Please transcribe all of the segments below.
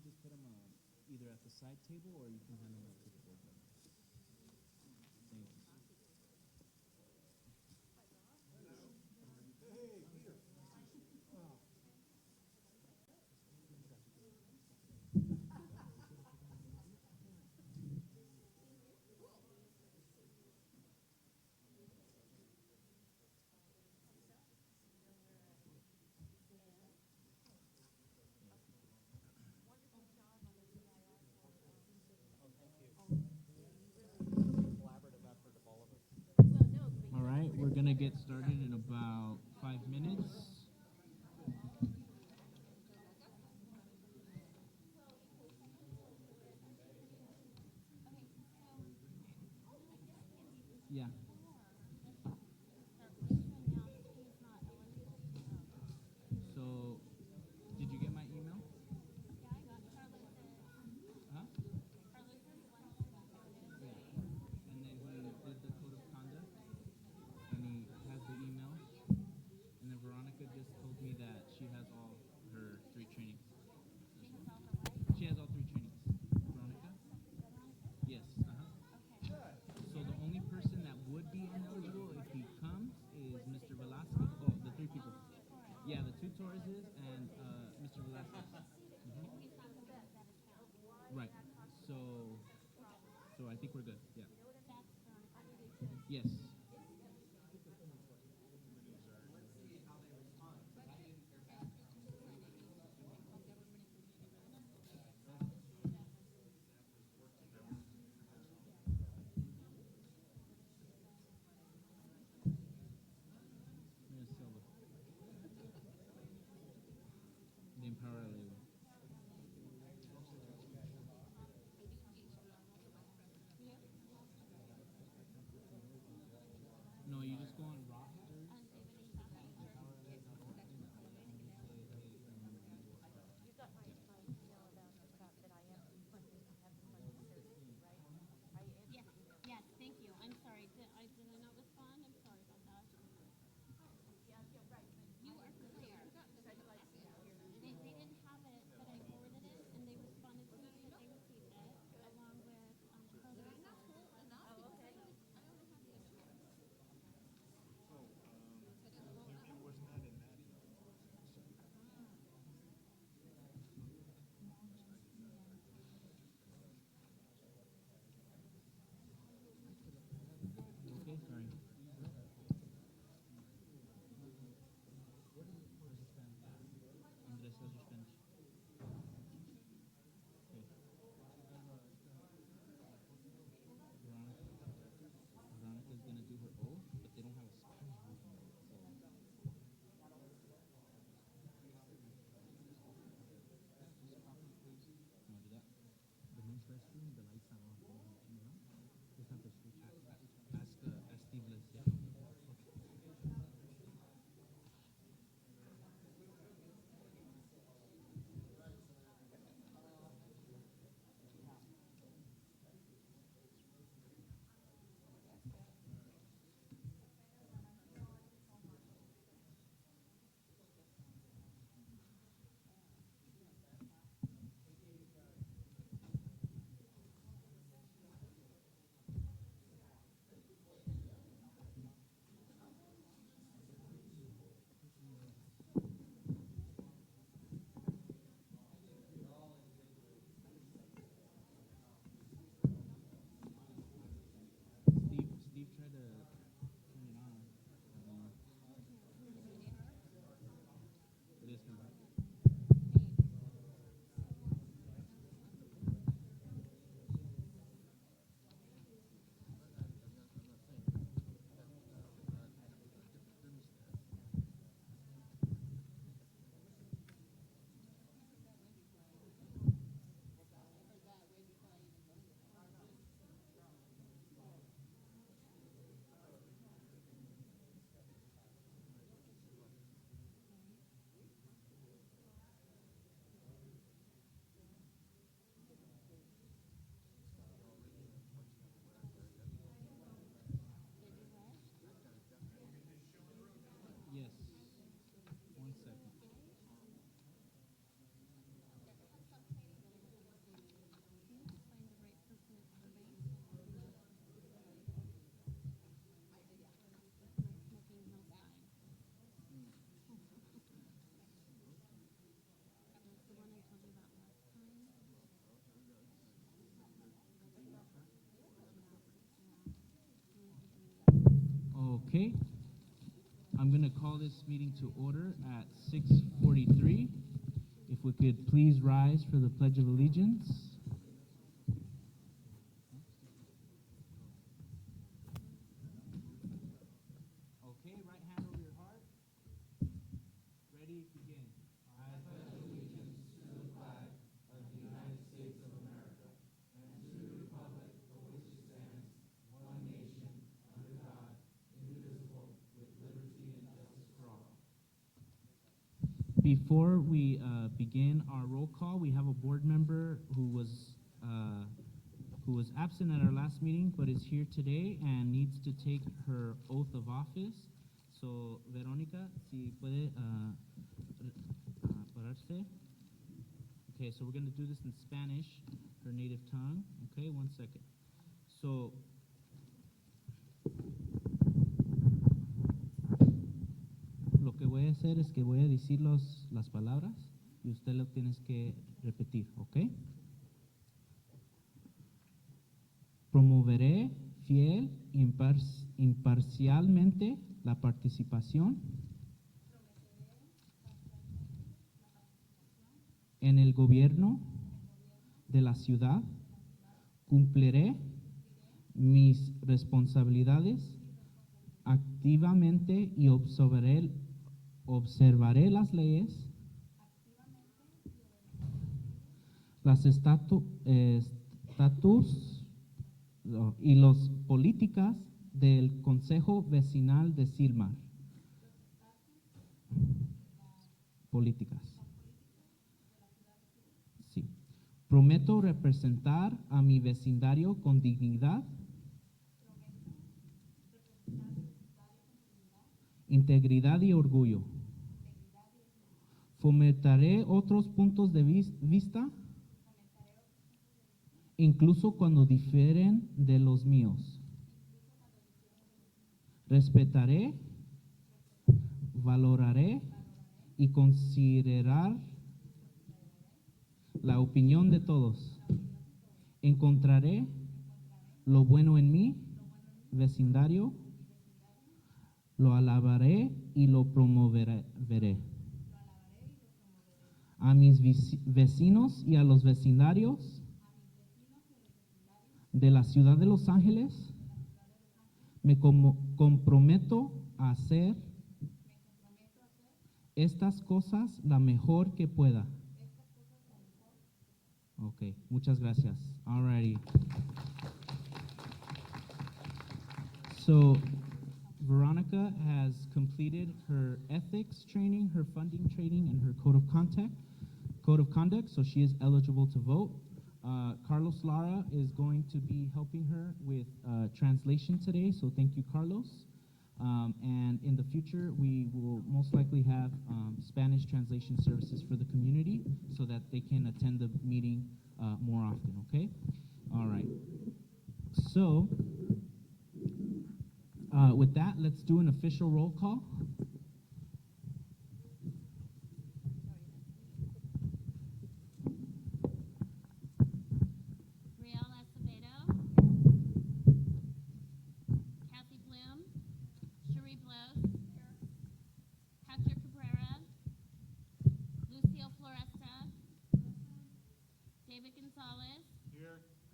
just put them either at the side table or you can hand them out to the board members. Thank you. All right, we're gonna get started in about 5 minutes. Yeah. So, did you get my email? Huh? Yeah. And then he did the code of conduct, and he has the email. And then Veronica just told me that she has all her 3 trainings. She has all 3 trainings. Veronica? Yes. So the only person that would be ineligible if he comes is Mr. Velasquez. Oh, the 3 people. Yeah, the 2 Torreses and Mr. Velasquez. Right. So I think we're good. Yeah. Yes. Ms. Silva. The Empower LA one. Okay. I'm going to call this meeting to order at 6:43. If we could please rise for the Pledge of Allegiance. Okay, right hand over your heart. Ready, begin. I pledge allegiance to the flag of the United States of America and to the republic for which it stands, one nation, under God, indivisible, with liberty and justice for all. Before we begin our roll call, we have a board member who was absent at our last meeting but is here today and needs to take her oath of office. So, Veronica, si puede pararse. Okay, so we're going to do this in Spanish, her native tongue. Okay, 1 second. So, lo que voy a hacer es que voy a decir las palabras y usted lo tienes que repetir, ¿ok? Promoveré fiel e imparcialmente la participación en el gobierno de la ciudad. Cumpliré mis responsabilidades activamente y observaré las leyes, las estatus y las políticas del Consejo Vecinal de Silmar. Políticas. Sí. Prometo representar a mi vecindario con dignidad, integridad y orgullo. Fomentaré otros puntos de vista, incluso cuando difieren de los míos. Respetaré, valoraré y considerar la opinión de todos. Encontraré lo bueno en mi vecindario, lo alabaré y lo promoveré. A mis vecinos y a los vecindarios de la ciudad de Los Ángeles, me comprometo a hacer estas cosas la mejor que pueda. Ok, muchas gracias. Alrighty. So, Veronica has completed her ethics training, her funding training, and her code of conduct, so she is eligible to vote. Carlos Lara is going to be helping her with translation today, so thank you, Carlos. And in the future, we will most likely have Spanish translation services for the community so that they can attend the meeting more often, okay? All right. So, with that, let's do an official roll call.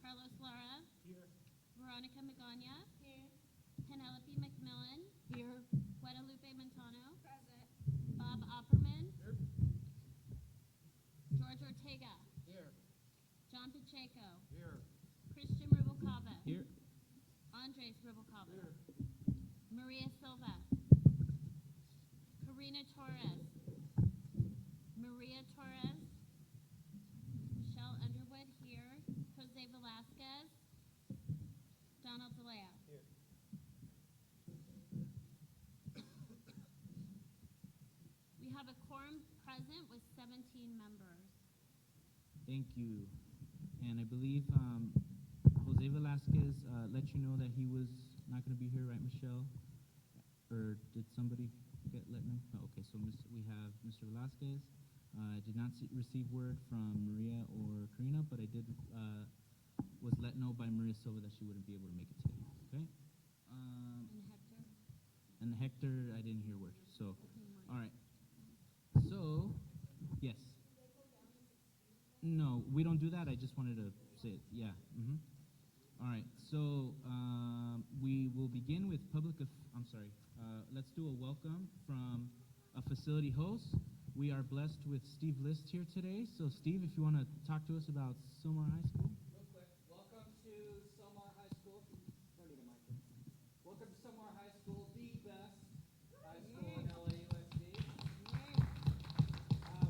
Carlos Lara. Here. Veronica Magana. Here. Penelope McMillan. Here. Guadalupe Montano. Present. Bob Opperman. Here. George Ortega. Here. John Pacheco. Here. Christian Rubalcava. Here. Andres Rubalcava. Here. Maria Silva. Karina Torres. Maria Torres. Michelle Underwood here. Jose Velasquez. Donald DeLeo. Here. We have a quorum present with 17 members. Thank you. And I believe Jose Velasquez let you know that he was not going to be here, right, Michelle? Or did somebody let know? Oh, okay, so we have Mr. Velasquez. I did not receive word from Maria or Karina, but I did was let know by Maria Silva that she wouldn't be able to make it today. Okay. And Hector? And Hector, I didn't hear word. So, all right. So, yes. No, we don't do that. I just wanted to say it. Yeah. All right. So we will begin with I'm sorry. Let's do a welcome from a facility host. We are blessed with Steve List here today. So, Steve, if you want to talk to us about Sylmar High School. Real quick, welcome to Sylmar High School. Don't need a mic. Welcome to Sylmar High School, the best high school in LAUSD.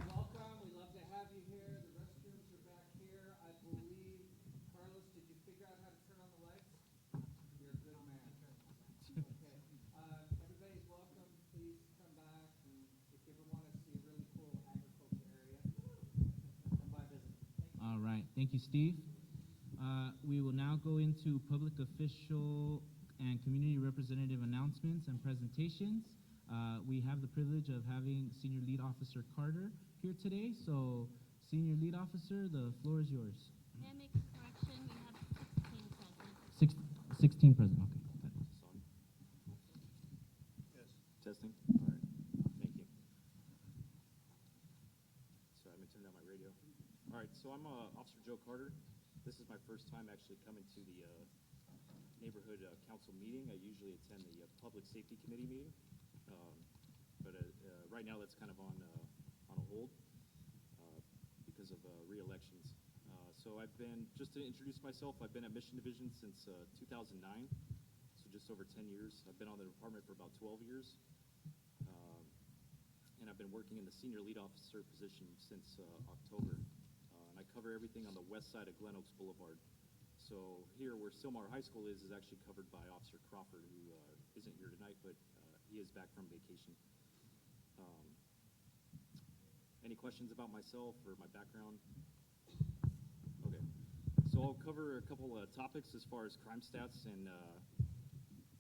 Welcome. We love to have you here. The restrooms are back here. I believe, Carlos, did you figure out how to turn on the lights? You're a good man. Okay. Everybody's welcome. Please come back. And if you ever want to see a really cool agriculture area, come by visit. All right. Thank you, Steve. We will now go into public official and community representative announcements and presentations. We have the privilege of having Senior Lead Officer Carter here today. So, Senior Lead Officer, the floor is yours. May I make a correction? We have 16 present. 16 present. Okay. Got it. Yes. Testing? All right. Thank you. Sorry, I'm going to turn down my radio. All right, so I'm Officer Joe Carter. This is my first time actually coming to the neighborhood council meeting. I usually attend the public safety committee meeting, but right now that's kind of on a hold because of re-elections. So I've been, just to introduce myself, I've been at Mission Division since 2009, so just over 10 years. I've been on the department for about 12 years, and I've been working in the senior lead officer position since October. And I cover everything on the west side of Glen Oaks Boulevard. So here, where Sylmar High School is actually covered by Officer Crawford, who isn't here tonight, but he is back from vacation. Any questions about myself or my background? Okay. So I'll cover a couple of topics as far as crime stats and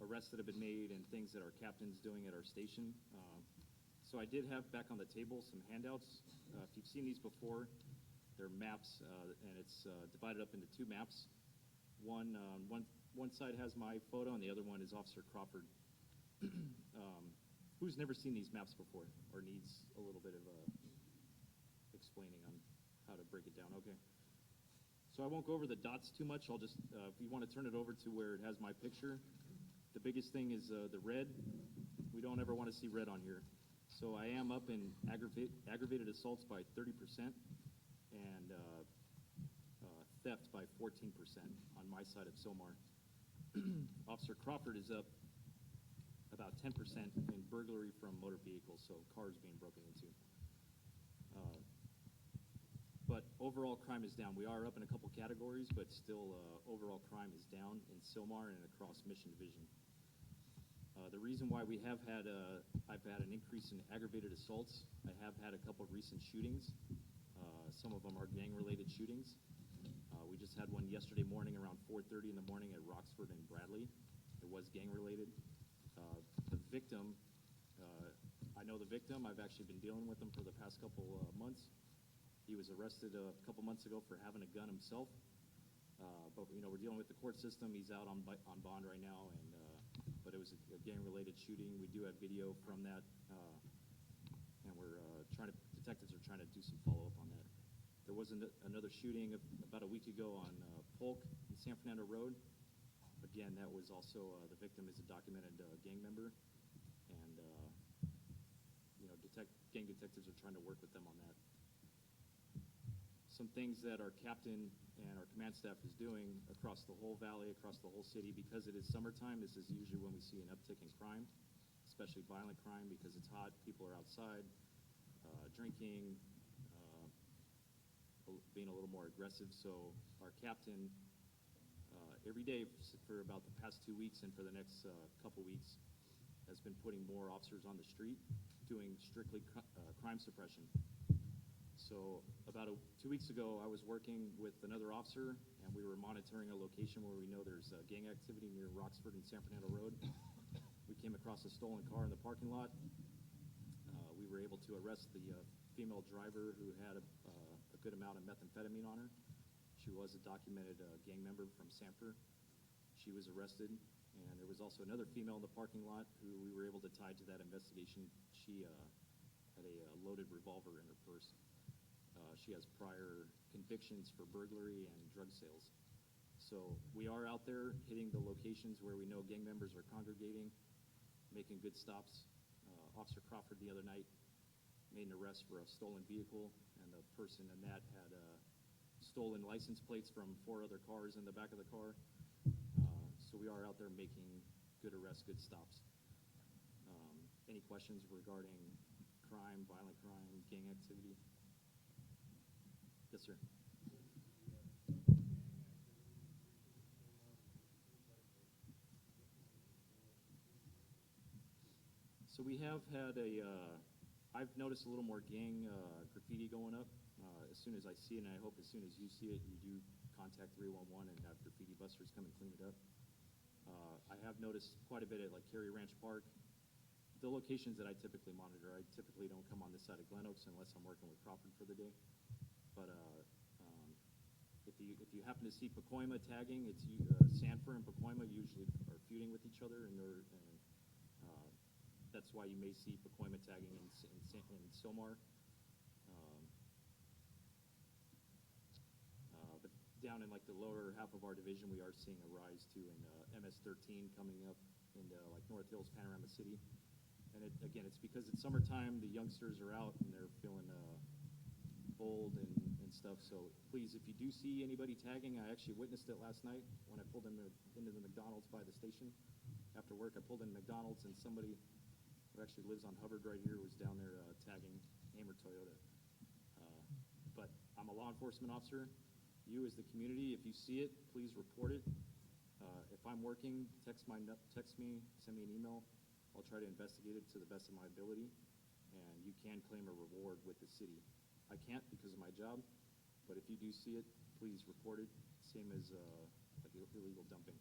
arrests that have been made and things that our captain's doing at our station. So I did have back on the table some handouts. If you've seen these before, they're maps, and it's divided up into two maps. One side has my photo, and the other one is Officer Crawford. Who's never seen these maps before, or needs a little bit of explaining on how to break it down? Okay. So I won't go over the dots too much. I'll just, if you want to turn it over to where it has my picture, the biggest thing is the red. We don't ever want to see red on here. So I am up in aggravated assaults by 30%. And theft by 14% on my side of Sylmar. Officer Crawford is up about 10% in burglary from motor vehicles, so cars being broken into. But overall crime is down. We are up in a couple categories, but still overall crime is down in Sylmar and across Mission Division. The reason why we have had, I've had an increase in aggravated assaults. I have had a couple of recent shootings. Some of them are gang-related shootings. We just had one yesterday morning around 4:30 in the morning at Roxford and Bradley. It was gang-related. The victim, I know the victim. I've actually been dealing with him for the past couple months. He was arrested a couple months ago for having a gun himself. But we're dealing with the court system. He's out on bond right now, but it was a gang-related shooting. We do have video from that, and we're detectives are trying to do some follow-up on that. There was another shooting about a week ago on Polk and San Fernando Road. Again, that was also, the victim is a documented gang member, and gang detectives are trying to work with them on that. Some things that our captain and our command staff is doing across the whole valley, across the whole city, because it is summertime. This is usually when we see an uptick in crime, especially violent crime, because it's hot, people are outside, drinking, being a little more aggressive. So our captain, every day for about the past 2 weeks and for the next couple weeks, has been putting more officers on the street, doing strictly crime suppression. So about 2 weeks ago, I was working with another officer, and we were monitoring a location where we know there's gang activity near Roxford and San Fernando Road. We came across a stolen car in the parking lot. We were able to arrest the female driver who had a good amount of methamphetamine on her. She was a documented gang member from Sanford. She was arrested. And there was also another female in the parking lot who we were able to tie to that investigation. She had a loaded revolver in her purse. She has prior convictions for burglary and drug sales. So we are out there hitting the locations where we know gang members are congregating, making good stops. Officer Crawford the other night made an arrest for a stolen vehicle, and the person in that had stolen license plates from 4 other cars in the back of the car. So we are out there making good arrests, good stops. Any questions regarding crime, violent crime, gang activity? Yes, sir. So we have had I've noticed a little more gang graffiti going up. As soon as I see it, and I hope as soon as you see it, you do contact 311 and have graffiti busters come and clean it up. I have noticed quite a bit at like Cary Ranch Park. The locations that I typically monitor, I typically don't come on this side of Glen Oaks unless I'm working with Crawford for the day. But if you happen to see Pacoima tagging, it's Sanford and Pacoima usually are feuding with each other, and that's why you may see Pacoima tagging in Silmar. But down in like the lower half of our division, we are seeing a rise too in MS-13 coming up into like North Hills, Panorama City. And again, it's because it's summertime, the youngsters are out and they're feeling bold and stuff. So please, if you do see anybody tagging, I actually witnessed it last night when I pulled into the McDonald's by the station. After work, I pulled into McDonald's and somebody who actually lives on Hubbard right here was down there tagging Hamer Toyota. But I'm a law enforcement officer. You as the community, if you see it, please report it. If I'm working, text me, send me an email. I'll try to investigate it to the best of my ability, and you can claim a reward with the city. I can't because of my job, but if you do see it, please report it. Same as like illegal dumping.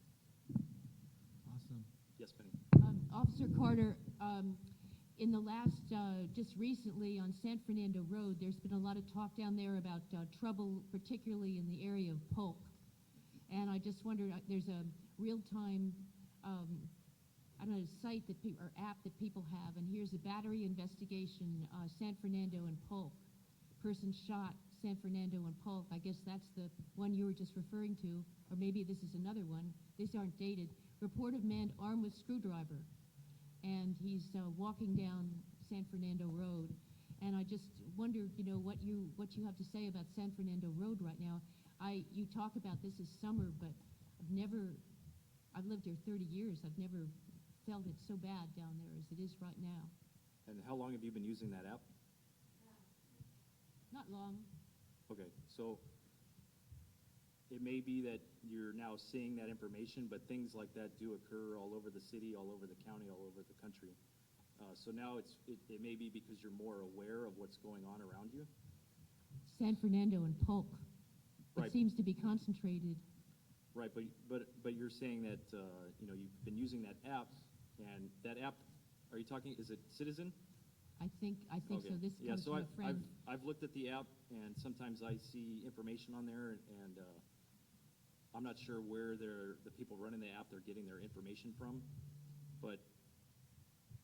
Awesome. Yes, Penny. Officer Carter, in the last, just recently on San Fernando Road, there's been a lot of talk down there about trouble, particularly in the area of Polk. And I just wondered, there's a real-time, I don't know, site that or app that people have, and here's a battery investigation, San Fernando and Polk. Person shot, San Fernando and Polk. I guess that's the one you were just referring to, or maybe this is another one. These aren't dated. Report of man armed with screwdriver, and he's walking down San Fernando Road. And I just wonder, you know, what you have to say about San Fernando Road right now. You talk about this as summer, but I've lived here 30 years. I've never felt it so bad down there as it is right now. And how long have you been using that app? Not long. Okay, so it may be that you're now seeing that information, but things like that do occur all over the city, all over the county, all over the country. So now it may be because you're more aware of what's going on around you. San Fernando and Polk. Right. It seems to be concentrated. Right, but you're saying that you know, you've been using that app, and that app, are you talking? Is it Citizen? I think Okay. so. This Yeah, comes so from a friend. I've looked at the app, and sometimes I see information on there, and I'm not sure where the people running the app they're getting their information from, but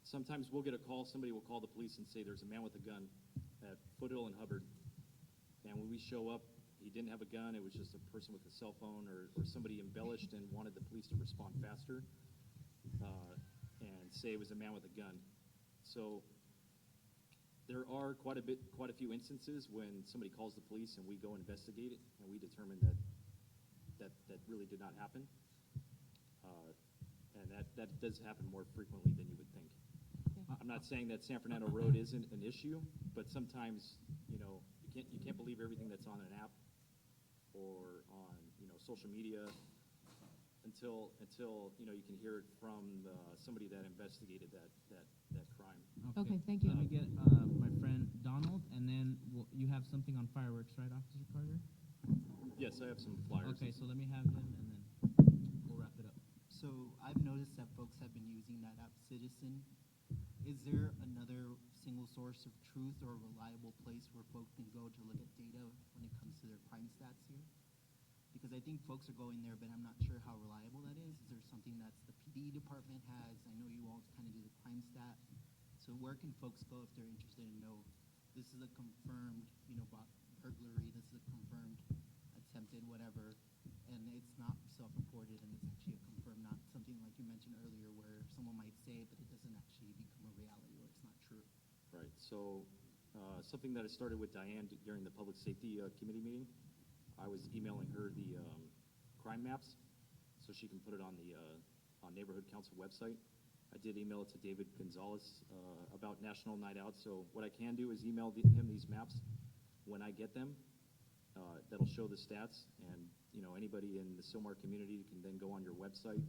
sometimes we'll get a call. Somebody will call the police and say there's a man with a gun at Foothill and Hubbard, and when we show up, he didn't have a gun. It was just a person with a cell phone, or somebody embellished and wanted the police to respond faster, and say it was a man with a gun. So there are quite a few instances when somebody calls the police and we go investigate it, and we determine that really did not happen. And that does happen more frequently than you would think. Okay. I'm not saying that San Fernando Road isn't an issue, but sometimes, you know, you can't believe everything that's on an app or on, you know, social media until you know, you can hear it from somebody that investigated that crime. Okay, thank you. Let me get my friend Donald, and then you have something on fireworks, right, Officer Carter? Yes, I have some flyers. Okay, so let me have him, and then we'll wrap it up. So I've noticed that folks have been using that app Citizen. Is there another single source of truth or reliable place where folks can go to look at data when it comes to their crime stats here? Because I think folks are going there, but I'm not sure how reliable that is. Is there something that's the PD department has? I know you all kind of do the crime stat. So where can folks go if they're interested in know this is a confirmed, burglary, this is a confirmed attempted whatever, and it's not self-reported and it's actually a confirmed, not something like you mentioned earlier where someone might say it, but it doesn't actually become a reality or it's not true. Right. So something that I started with Diane during the public safety committee meeting, I was emailing her the crime maps so she can put it on the on neighborhood council website. I did email it to David Gonzalez about National Night Out. So what I can do is email him these maps when I get them. That'll show the stats, and anybody in the Sylmar community can then go on your website.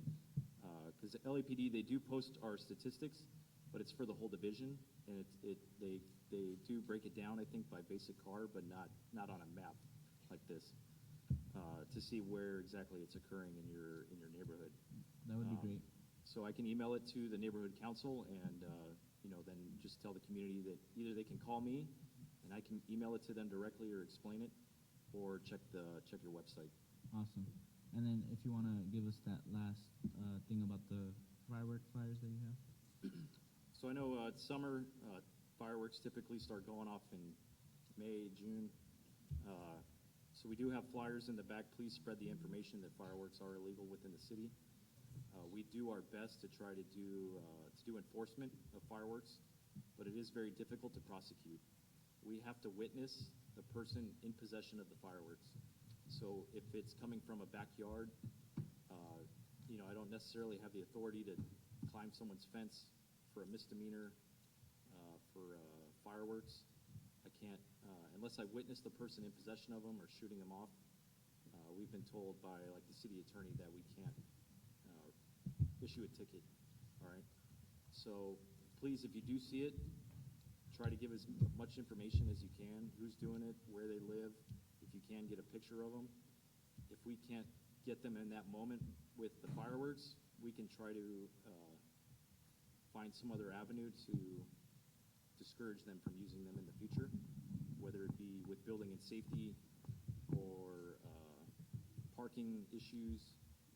Because LAPD, they do post our statistics, but it's for the whole division, and they do break it down, I think, by basic car, but not on a map like this to see where exactly it's occurring in your neighborhood. That would be great. So I can email it to the neighborhood council, and then just tell the community that either they can call me, and I can email it to them directly or explain it, or check your website. Awesome. And then if you want to give us that last thing about the firework fires that you have. So I know summer fireworks typically start going off in May, June. So we do have flyers in the back. Please spread the information that fireworks are illegal within the city. We do our best to try to do enforcement of fireworks, but it is very difficult to prosecute. We have to witness the person in possession of the fireworks. So if it's coming from a backyard, I don't necessarily have the authority to climb someone's fence for a misdemeanor for fireworks. I can't, unless I witness the person in possession of them or shooting them off. We've been told by the city attorney that we can't issue a ticket. All right. So please, if you do see it, try to give as much information as you can. Who's doing it? Where they live? If you can, get a picture of them. If we can't get them in that moment with the fireworks, we can try to find some other avenue to discourage them from using them in the future, whether it be with building and safety or parking issues.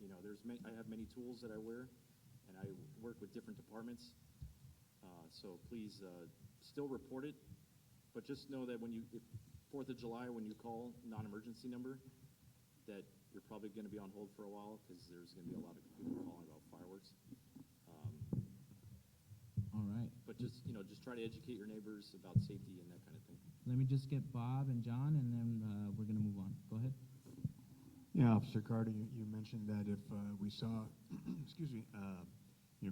I have many tools that I wear, and I work with different departments. So please still report it, but just know that if 4th of July, when you call non-emergency number, that you're probably going to be on hold for a while because there's going to be a lot of people calling about fireworks. All right. But just try to educate your neighbors about safety and that kind of thing. Let me just get Bob and John, and then we're going to move on. Go ahead. Yeah, Officer Carter, you mentioned that if we saw, excuse me,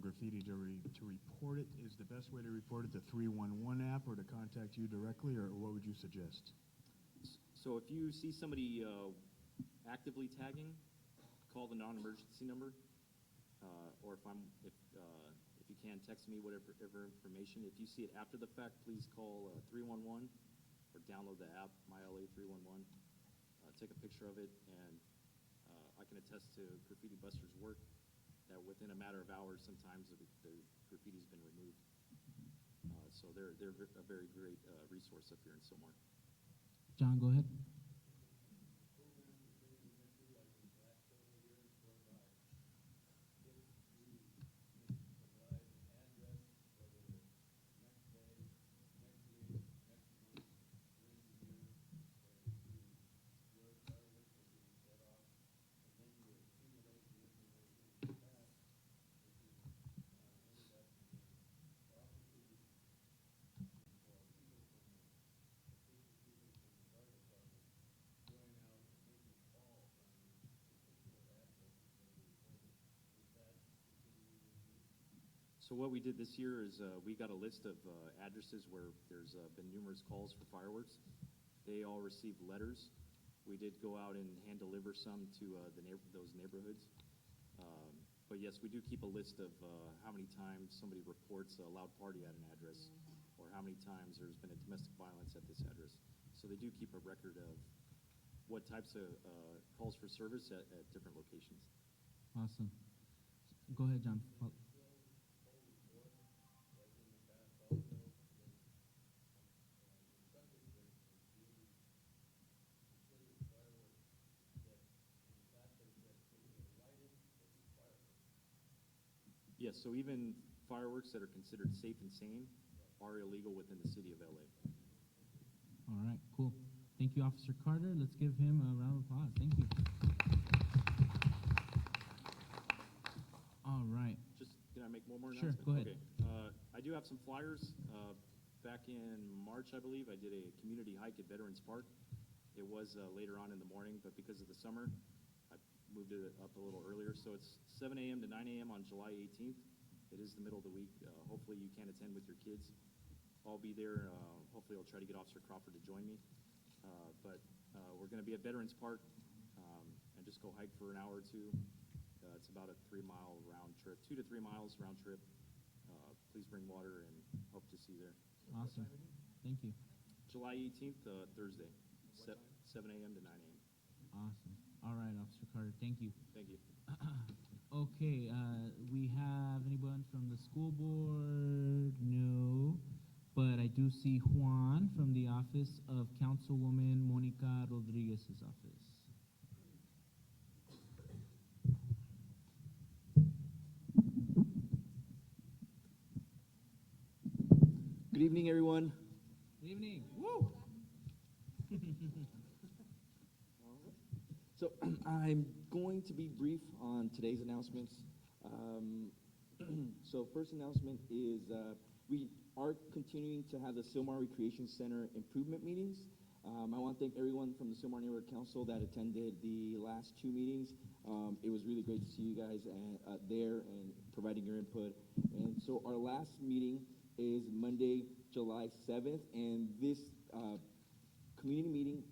graffiti to report it, is the best way to report it the 311 app or to contact you directly, or what would you suggest? So if you see somebody actively tagging, call the non-emergency number, or if you can, text me whatever information. If you see it after the fact, please call 311 or download the app, MyLA 311. Take a picture of it, and I can attest to Graffiti Busters' work that within a matter of hours, sometimes the graffiti's been removed. So they're a very great resource up here in Sylmar. John, go ahead. So what we did this year is we got a list of addresses where there's been numerous calls for fireworks. They all received letters. We did go out and hand deliver some to those neighborhoods. But yes, we do keep a list of how many times somebody reports a loud party at an address, or how many times there's been a domestic violence at this address. So they do keep a record of what types of calls for service at different locations. Awesome. Go ahead, John. Yes, so even fireworks that are considered safe and sane are illegal within the city of LA. All right, cool. Thank you, Officer Carter. Let's give him a round of applause. Thank you. All right. Just, can I make one more Sure, announcement? go ahead. Okay. I do have some flyers. Back in March, I believe, I did a community hike at Veterans Park. It was later on in the morning, but because of the summer, I moved it up a little earlier. So it's 7 a.m. to 9 a.m. on July 18th. It is the middle of the week. Hopefully you can attend with your kids. I'll be there. Hopefully I'll try to get Officer Crawford to join me. But we're going to be at Veterans Park and just go hike for an hour or two. It's about a 3-mile round trip, 2 to 3 miles round trip. Please bring water and hope to see you there. Awesome. Thank you. July 18th, Thursday, 7 a.m. to 9 a.m. Awesome. All right, Officer Carter. Thank you. Thank you. Okay, we have anyone from the school board? No. But I do see Juan from the office of Councilwoman Monica Rodriguez's office. Good evening, everyone. Good evening. Woo! So I'm going to be brief on today's announcements. So first announcement is we are continuing to have the Sylmar Recreation Center improvement meetings. I want to thank everyone from the Sylmar Neighborhood Council that attended the last 2 meetings. It was really great to see you guys there and providing your input. And so our last meeting is Monday, July 7th, and this community meeting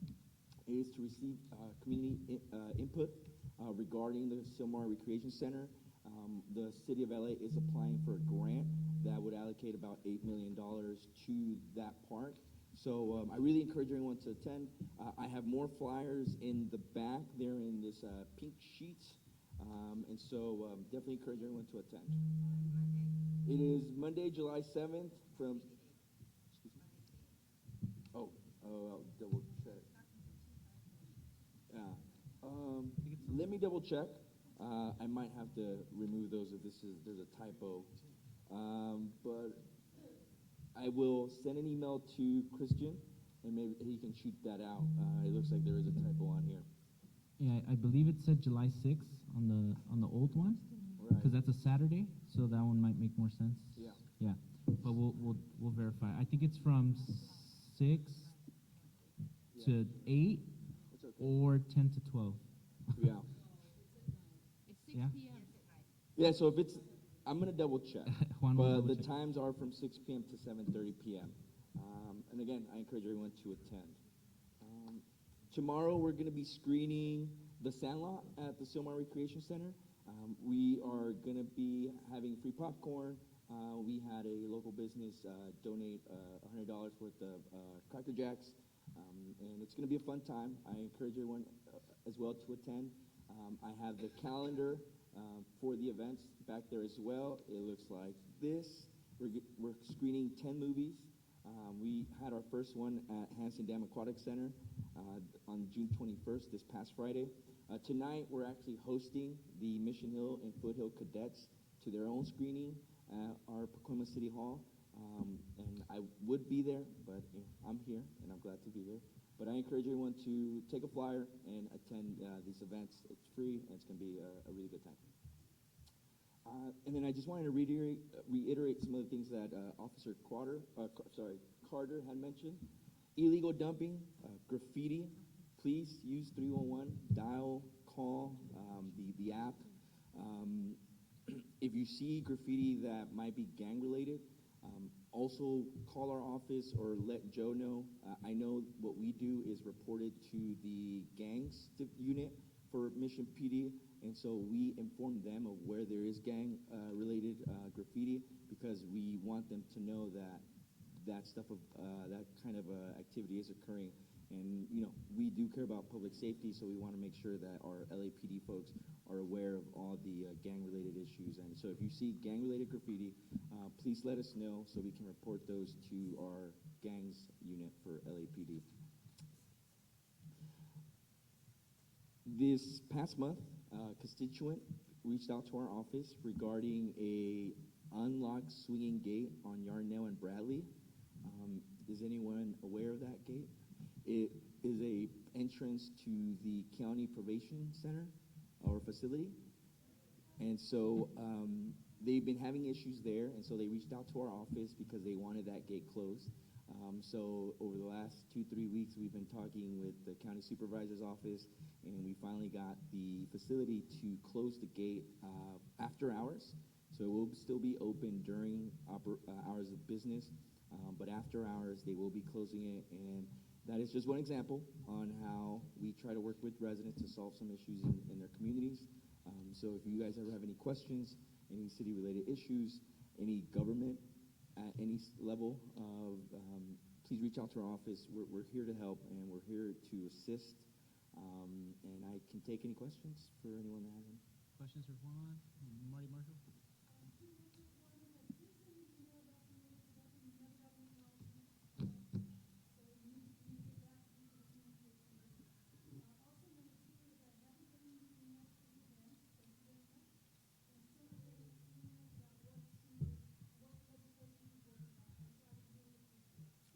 is to receive community input regarding the Sylmar Recreation Center. The City of LA is applying for a grant that would allocate about $8 million to that park. So I really encourage everyone to attend. I have more flyers in the back there in this pink sheet. And so definitely encourage everyone to attend. It is Monday, July 7th from, excuse me. I'll double check. Yeah. Let me double check. I might have to remove those if there's a typo. But I will send an email to Christian and maybe he can shoot that out. It looks like there is a typo on here. Yeah, I believe it said July 6th on the old one, because that's a Saturday, so that one might make more sense. Yeah. Yeah, but we'll verify. I think it's from 6 to 8 It's okay. or 10 to 12. Yeah. It's 6 Yeah. p.m. Yeah, so if it's, I'm going to double check. Juan will But double the check. times are from 6 p.m. to 7:30 p.m. And again, I encourage everyone to attend. Tomorrow we're going to be screening The Sandlot at the Sylmar Recreation Center. We are going to be having free popcorn. We had a local business donate $100 worth of Cracker Jacks, and it's going to be a fun time. I encourage everyone as well to attend. I have the calendar for the events back there as well. It looks like this. We're screening 10 movies. We had our first one at Hanson Dam Aquatic Center on June 21st, this past Friday. Tonight, we're actually hosting the Mission Hill and Foothill Cadets to their own screening at our Pacoima City Hall. And I would be there, but I'm here, and I'm glad to be here. But I encourage everyone to take a flyer and attend these events. It's free, and it's going to be a really good time. And then I just wanted to reiterate some of the things that Officer Carter had mentioned. Illegal dumping, graffiti. Please use 311, dial, call, the app. If you see graffiti that might be gang-related, also call our office or let Joe know. I know what we do is report it to the gangs unit for Mission PD, and so we inform them of where there is gang-related graffiti because we want them to know that that kind of activity is occurring. And, we do care about public safety, so we want to make sure that our LAPD folks are aware of all the gang-related issues. And so if you see gang-related graffiti, please let us know so we can report those to our gangs unit for LAPD. This past month, constituent, reached out to our office regarding a unlocked swinging gate on Yarnell and Bradley. Is anyone aware of that gate? It is a entrance to the county probation center or facility. And so they've been having issues there, and so they reached out to our office because they wanted that gate closed. So over the last 2-3 weeks, we've been talking with the county supervisor's office, and we finally got the facility to close the gate after hours. So it will still be open during hours of business, but after hours, they will be closing it. And that is just one example on how we try to work with residents to solve some issues in their communities. So if you guys ever have any questions, any city-related issues, any government at any level of, please reach out to our office. We're here to help, and we're here to assist. And I can take any questions for anyone that has any. Questions for Juan? Marty Marshall?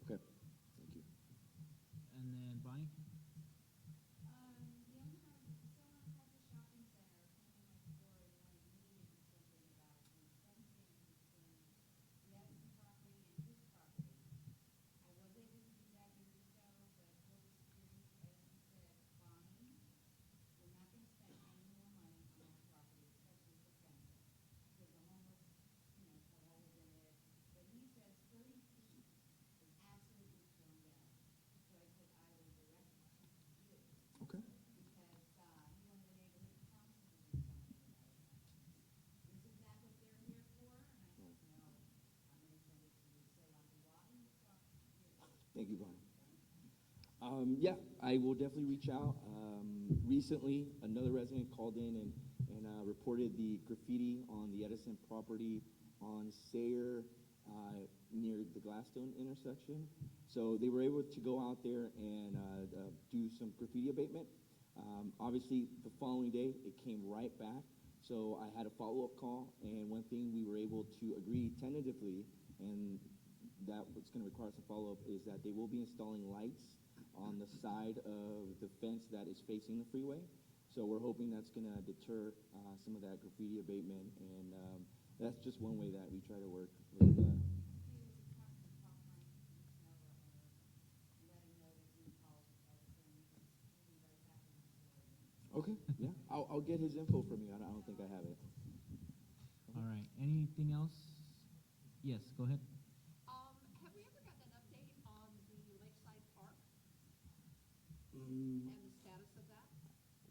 Okay, thank you. And then Bonnie? Okay. Thank you, Bonnie. Yeah, I will definitely reach out. Recently, another resident called in and reported the graffiti on the Edison property on Sayre near the Gladstone intersection. So they were able to go out there and do some graffiti abatement. Obviously, the following day, it came right back. So I had a follow-up call, and one thing we were able to agree tentatively, and that what's going to require some follow-up, is that they will be installing lights on the side of the fence that is facing the freeway. So we're hoping that's going to deter some of that graffiti abatement, and that's just one way that we try to work with. Okay, yeah, I'll get his info from you. I don't think I have it. All right. Anything else? Yes, go ahead. Have we ever gotten an update on the Lakeside Park Mm, and the status of that?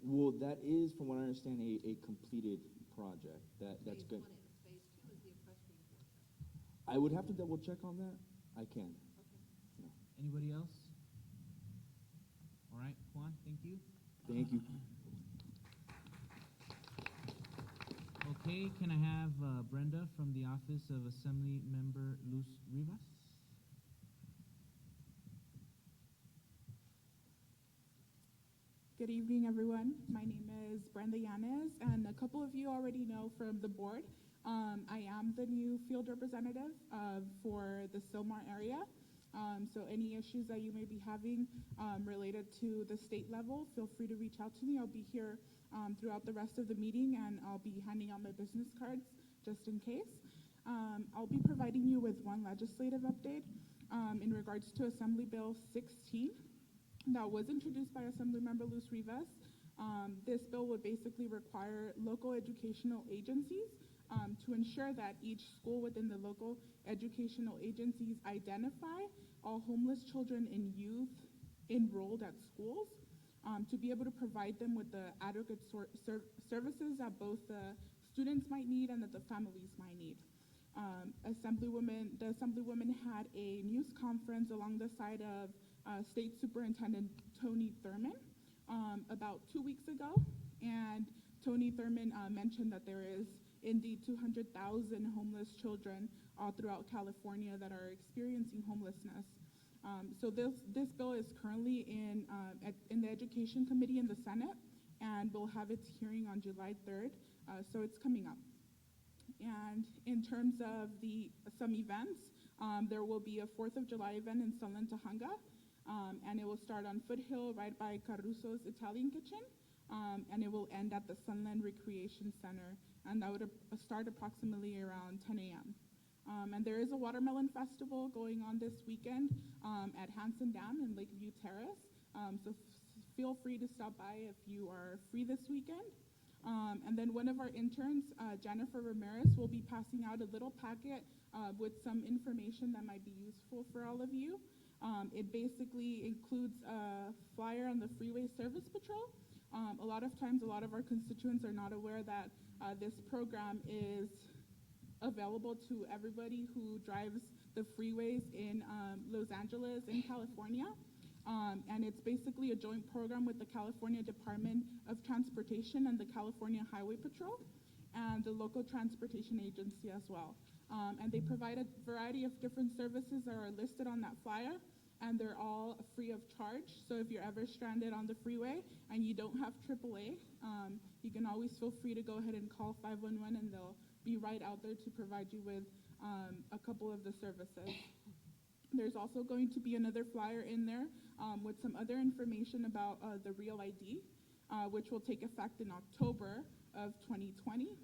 well, that is, from what I understand, a completed project. That's Phase good. 1 is. Phase 2 is the equestrian portion. I would have to double check on that. I can. Okay. Anybody else? All right, Juan, thank you. Thank you. Okay, can I have Brenda from the Office of Assembly Member Luz Rivas? Good evening, everyone. My name is Brenda Yanez, and a couple of you already know from the board, I am the new field representative for the Sylmar area. So any issues that you may be having related to the state level, feel free to reach out to me. I'll be here throughout the rest of the meeting, and I'll be handing out my business cards just in case. I'll be providing you with one legislative update in regards to Assembly Bill 16 that was introduced by Assemblymember Luz Rivas. This bill would basically require local educational agencies to ensure that each school within the local educational agencies identify all homeless children and youth enrolled at schools to be able to provide them with the adequate services that both the students might need and that the families might need. The Assemblywoman had a news conference along the side of State Superintendent Tony Thurman about 2 weeks ago, and Tony Thurman mentioned that there is indeed 200,000 homeless children all throughout California that are experiencing homelessness. So this bill is currently in the Education Committee in the Senate, and we'll have its hearing on July 3rd. So it's coming up. And in terms of some events, there will be a 4th of July event in Sunland, Tahanga, and it will start on Foothill right by Caruso's Italian Kitchen, and it will end at the Sunland Recreation Center, and that would start approximately around 10 a.m. And there is a watermelon festival going on this weekend at Hanson Dam in Lakeview Terrace, so feel free to stop by if you are free this weekend. And then one of our interns, Jennifer Ramirez, will be passing out a little packet with some information that might be useful for all of you. It basically includes a flyer on the Freeway Service Patrol. A lot of times, a lot of our constituents are not aware that this program is available to everybody who drives the freeways in Los Angeles in California. And it's basically a joint program with the California Department of Transportation and the California Highway Patrol and the local transportation agency as well. And they provide a variety of different services that are listed on that flyer, and they're all free of charge. So if you're ever stranded on the freeway and you don't have AAA, you can always feel free to go ahead and call 511, and they'll be right out there to provide you with a couple of the services. There's also going to be another flyer in there with some other information about the Real ID, which will take effect in October of 2020.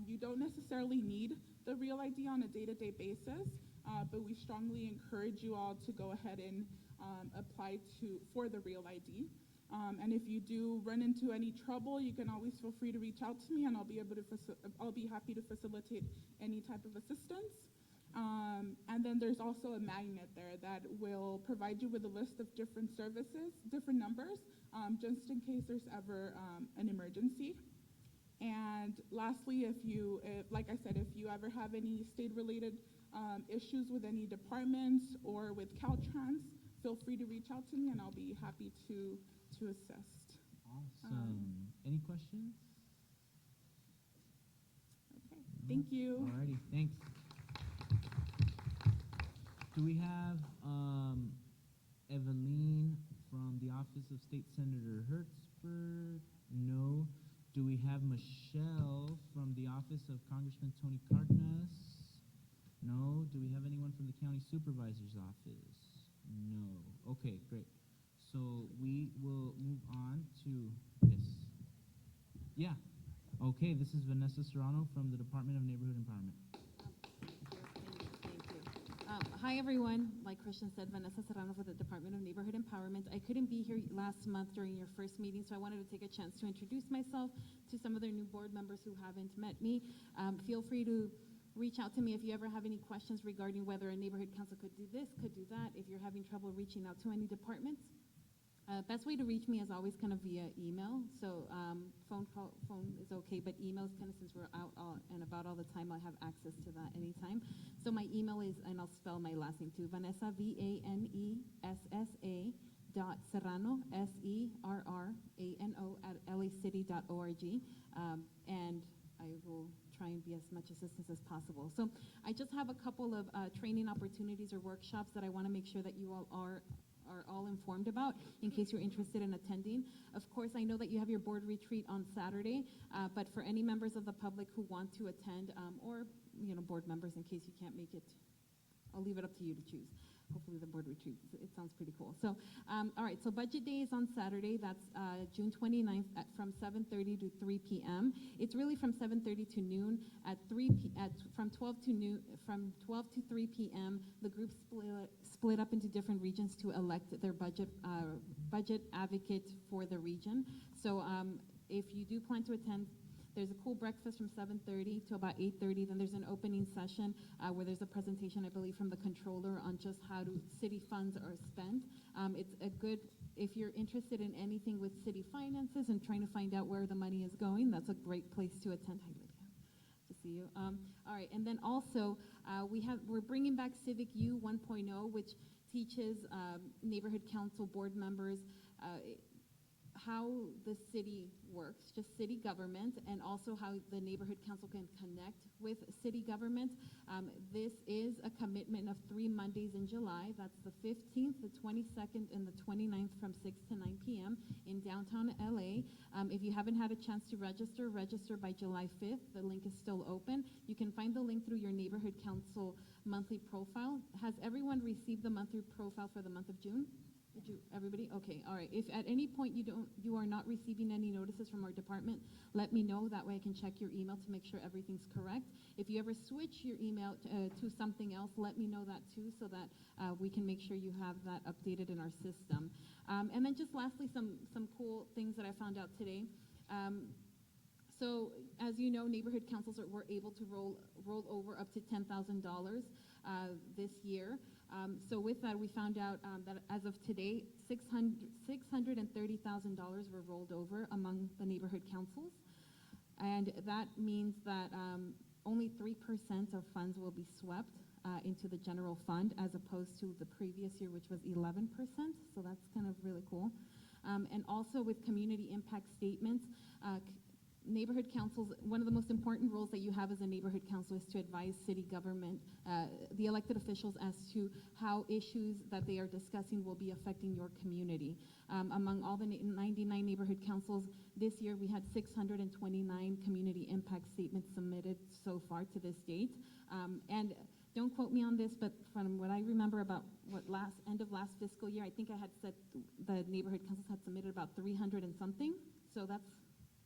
You don't necessarily need the Real ID on a day-to-day basis, but we strongly encourage you all to go ahead and apply for the Real ID. And if you do run into any trouble, you can always feel free to reach out to me, and I'll be happy to facilitate any type of assistance. And then there's also a magnet there that will provide you with a list of different services, different numbers, just in case there's ever an emergency. And lastly, like I said, if you ever have any state-related issues with any departments or with Caltrans, feel free to reach out to me, and I'll be happy to assist. Awesome. Any questions? Okay, thank you. Alrighty, thanks. Do we have Eveline from the Office of State Senator Hertzberg? No. Do we have Michelle from the Office of Congressman Tony Cardenas? No. Do we have anyone from the County Supervisor's Office? No. Okay, great. So we will move on to, yes. Yeah. Okay, this is Vanessa Serrano from the Department of Neighborhood Empowerment. Hi, everyone. Like Christian said, Vanessa Serrano for the Department of Neighborhood Empowerment. I couldn't be here last month during your first meeting, so I wanted to take a chance to introduce myself to some of their new board members who haven't met me. Feel free to reach out to me if you ever have any questions regarding whether a neighborhood council could do this, could do that, if you're having trouble reaching out to any departments. Best way to reach me is always kind of via email. So phone is okay, but email is kind of, since we're out and about all the time, I have access to that anytime. So my email is, and I'll spell my last name too, Vanessa, VANESSA .Serrano, SERRANO @lacity.org. And I will try and be as much assistance as possible. So I just have a couple of training opportunities or workshops that I want to make sure that you all are all informed about in case you're interested in attending. Of course, I know that you have your board retreat on Saturday, but for any members of the public who want to attend, or board members in case you can't make it, I'll leave it up to you to choose. Hopefully the board retreat, it sounds pretty cool. So, all right, so budget day is on Saturday. That's June 29th from 7:30 to 3 p.m. It's really from 7:30 to noon. From 12 to 3 p.m., the group split up into different regions to elect their budget advocate for the region. So if you do plan to attend, there's a cool breakfast from 7:30 to about 8:30. Then there's an opening session where there's a presentation, I believe, from the controller on just how city funds are spent. It's a good, if you're interested in anything with city finances and trying to find out where the money is going, that's a great place to attend. Hi, Lydia. To see you. All right, and then also we're bringing back Civic U 1.0, which teaches neighborhood council board members how the city works, just city government, and also how the neighborhood council can connect with city government. This is a commitment of 3 Mondays in July. That's the 15th, the 22nd, and the 29th from 6 to 9 p.m. in downtown LA. If you haven't had a chance to register by July 5th. The link is still open. You can find the link through your neighborhood council monthly profile. Has everyone received the monthly profile for the month of June? Did you, everybody? Okay, all right. If at any point you are not receiving any notices from our department, let me know. That way I can check your email to make sure everything's correct. If you ever switch your email to something else, let me know that too, so that we can make sure you have that updated in our system. And then just lastly, some cool things that I found out today. So as you know, neighborhood councils were able to roll over up to $10,000 this year. So with that, we found out that as of today, $630,000 were rolled over among the neighborhood councils. And that means that only 3% of funds will be swept into the general fund, as opposed to the previous year, which was 11%. So that's kind of really cool. And also with community impact statements, neighborhood councils, one of the most important roles that you have as a neighborhood council is to advise city government, the elected officials, as to how issues that they are discussing will be affecting your community. Among all the 99 neighborhood councils, this year we had 629 community impact statements submitted so far to this date. And don't quote me on this, but from what I remember about end of last fiscal year, I think I had said the neighborhood councils had submitted about 300 and something. So that's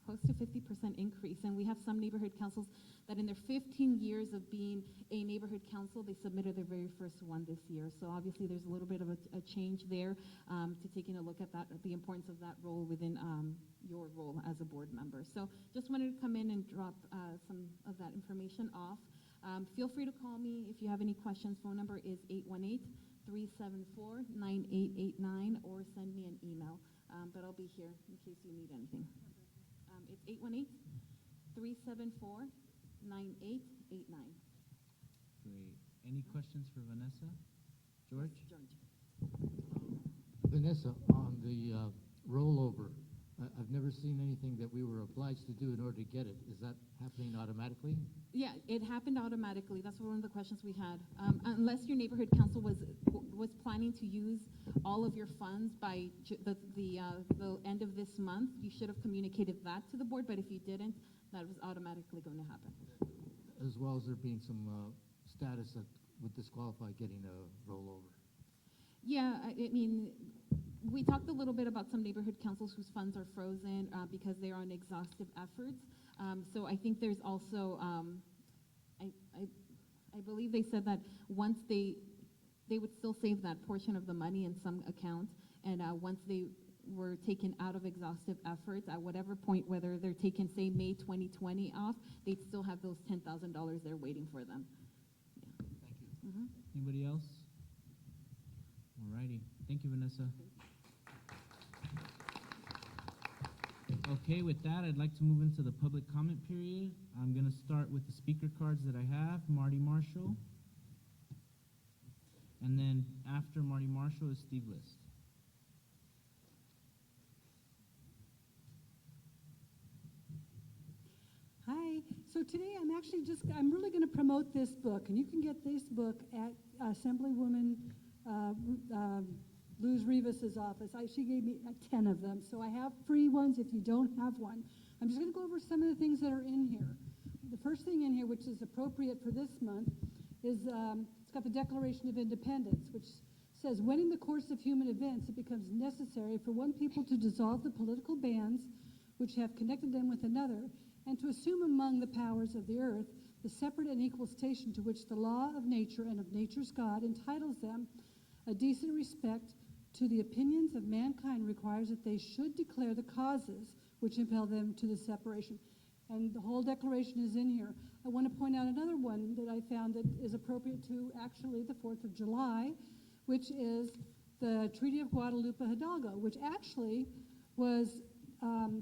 close to 50% increase. And we have some neighborhood councils that in their 15 years of being a neighborhood council, they submitted their very first one this year. So obviously there's a little bit of a change there to taking a look at that, the importance of that role within your role as a board member. So just wanted to come in and drop some of that information off. Feel free to call me if you have any questions. Phone number is 818-374-9889, or send me an email. But I'll be here in case you need anything. It's 818-374-9889. Great. Any questions for Vanessa? George? George. Vanessa, on the rollover, I've never seen anything that we were obliged to do in order to get it. Is that happening automatically? Yeah, it happened automatically. That's one of the questions we had. Unless your neighborhood council was planning to use all of your funds by the end of this month, you should have communicated that to the board. But if you didn't, that was automatically going to happen. As well as there being some status that would disqualify getting a rollover. Yeah, I mean, we talked a little bit about some neighborhood councils whose funds are frozen because they're on exhaustive efforts. So I think there's also, I believe they said that once they would still save that portion of the money in some account, and once they were taken out of exhaustive efforts, at whatever point, whether they're taken, say, May 2020 off, they'd still have those $10,000 there waiting for them. Yeah. Thank you. Mm-hmm. Anybody else? Alrighty. Thank you, Vanessa. Okay, with that, I'd like to move into the public comment period. I'm going to start with the speaker cards that I have. Marty Marshall. And then after Marty Marshall is Steve List. Hi. So today I'm really going to promote this book, and you can get this book at Assemblywoman Luz Rivas's office. She gave me 10 of them, so I have free ones if you don't have one. I'm just going to go over some of the things that are in here. The first thing in here, which is appropriate for this month, is it's got the Declaration of Independence, which says, when in the course of human events it becomes necessary for one people to dissolve the political bands which have connected them with another, and to assume among the powers of the earth the separate and equal station to which the law of nature and of nature's God entitles them, a decent respect to the opinions of mankind requires that they should declare the causes which impel them to the separation. And the whole declaration is in here. I want to point out another one that I found that is appropriate to actually the 4th of July, which is the Treaty of Guadalupe Hidalgo, which actually was,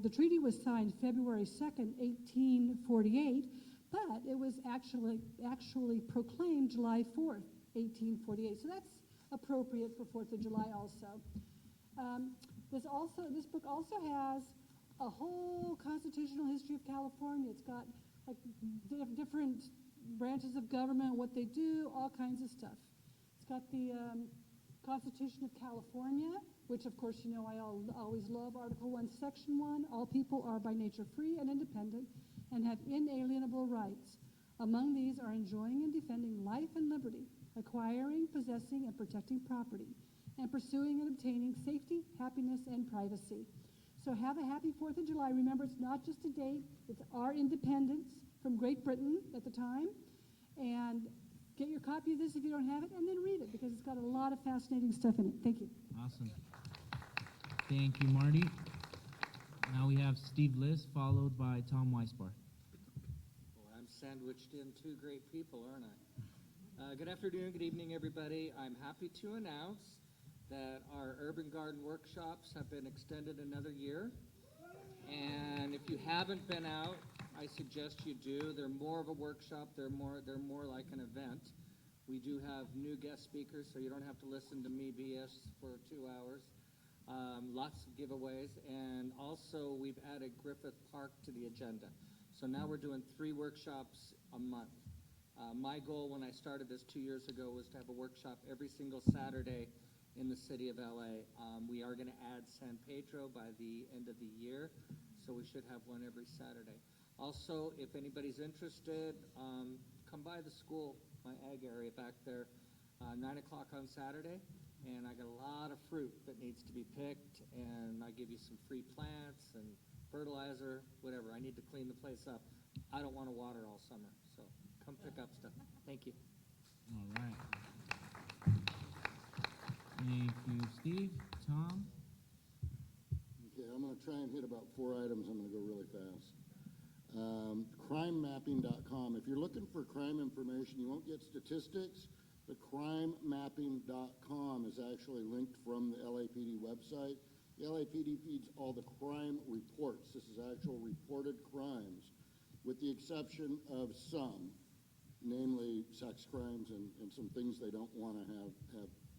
the treaty was signed February 2nd, 1848, but it was actually proclaimed July 4th, 1848. So that's appropriate for 4th of July also. This book also has a whole constitutional history of California. It's got like different branches of government, what they do, all kinds of stuff. It's got the Constitution of California, which of course you know I always love Article 1, Section 1. All people are by nature free and independent and have inalienable rights. Among these are enjoying and defending life and liberty, acquiring, possessing, and protecting property, and pursuing and obtaining safety, happiness, and privacy. So have a happy 4th of July. Remember, it's not just a date, it's our independence from Great Britain at the time. And get your copy of this if you don't have it, and then read it, because it's got a lot of fascinating stuff in it. Thank you. Awesome. Thank you, Marty. Now we have Steve Liss, followed by Tom Weisbar. Well, I'm sandwiched in two great people, aren't I? Good afternoon, good evening, everybody. I'm happy to announce that our Urban Garden workshops have been extended another year. And if you haven't been out, I suggest you do. They're more of a workshop. They're more like an event. We do have new guest speakers, so you don't have to listen to me BS for 2 hours. Lots of giveaways, and also we've added Griffith Park to the agenda. So now we're doing 3 workshops a month. My goal when I started this 2 years ago was to have a workshop every single Saturday in the city of LA. We are going to add San Pedro by the end of the year, so we should have one every Saturday. Also, if anybody's interested, come by the school, my ag area back there, 9 o'clock on Saturday, and I got a lot of fruit that needs to be picked, and I give you some free plants and fertilizer, whatever. I need to clean the place up. I don't want to water all summer, so come pick up stuff. Thank you. All right. Thank you, Steve. Tom? Okay, I'm going to try and hit about 4 items. I'm going to go really fast. Crimemapping.com. If you're looking for crime information, you won't get statistics, but crimemapping.com is actually linked from the LAPD website. The LAPD feeds all the crime reports. This is actual reported crimes, with the exception of some, namely sex crimes and some things they don't want to have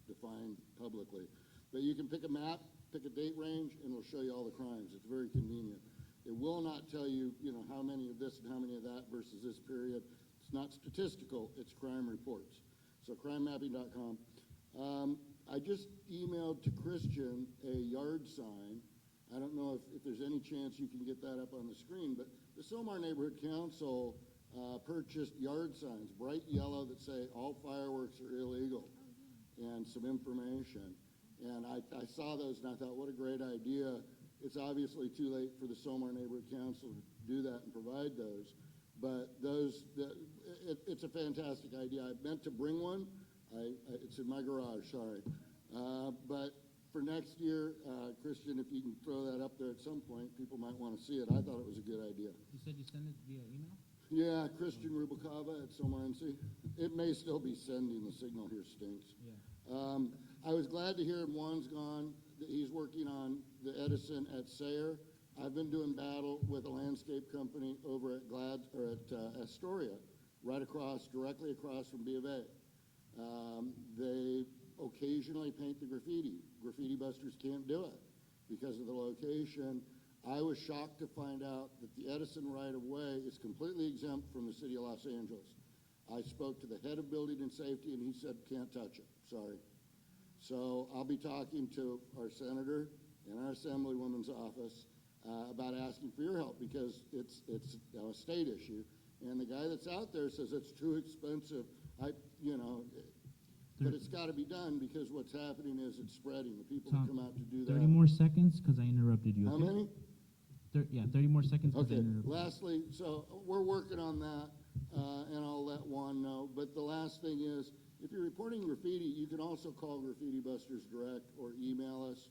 defined publicly. But you can pick a map, pick a date range, and it'll show you all the crimes. It's very convenient. It will not tell you, how many of this and how many of that versus this period. It's not statistical, it's crime reports. So crimemapping.com. I just emailed to Christian a yard sign. I don't know if there's any chance you can get that up on the screen, but the Sylmar Neighborhood Council purchased yard signs, bright yellow, that say all fireworks are illegal, and some information. And I saw those and I thought, what a great idea. It's obviously too late for the Sylmar Neighborhood Council to do that and provide those. But it's a fantastic idea. I meant to bring one. It's in my garage, sorry. But for next year, Christian, if you can throw that up there at some point, people might want to see it. I thought it was a good idea. You said you sent it via email? Yeah, Christian Rubalcava at Sylmar NC. It may still be sending. The signal here stinks. Yeah. I was glad to hear Juan's gone. That he's working on the Edison at Sayre. I've been doing battle with a landscape company over at Astoria, directly across from B of A. They occasionally paint the graffiti. Graffiti busters can't do it because of the location. I was shocked to find out that the Edison right-of-way is completely exempt from the city of Los Angeles. I spoke to the head of building and safety, and he said, can't touch it, sorry. So I'll be talking to our senator and our assemblywoman's office about asking for your help, because it's a state issue. And the guy that's out there says it's too expensive. But it's got to be done, because what's happening is it's spreading. The people Tom, that come out to do that. 30 more seconds, because I interrupted you. How okay? many? 30 more seconds. Okay, lastly, so we're working on that, and I'll let Juan know. But the last thing is, if you're reporting graffiti, you can also call Graffiti Busters direct or email us.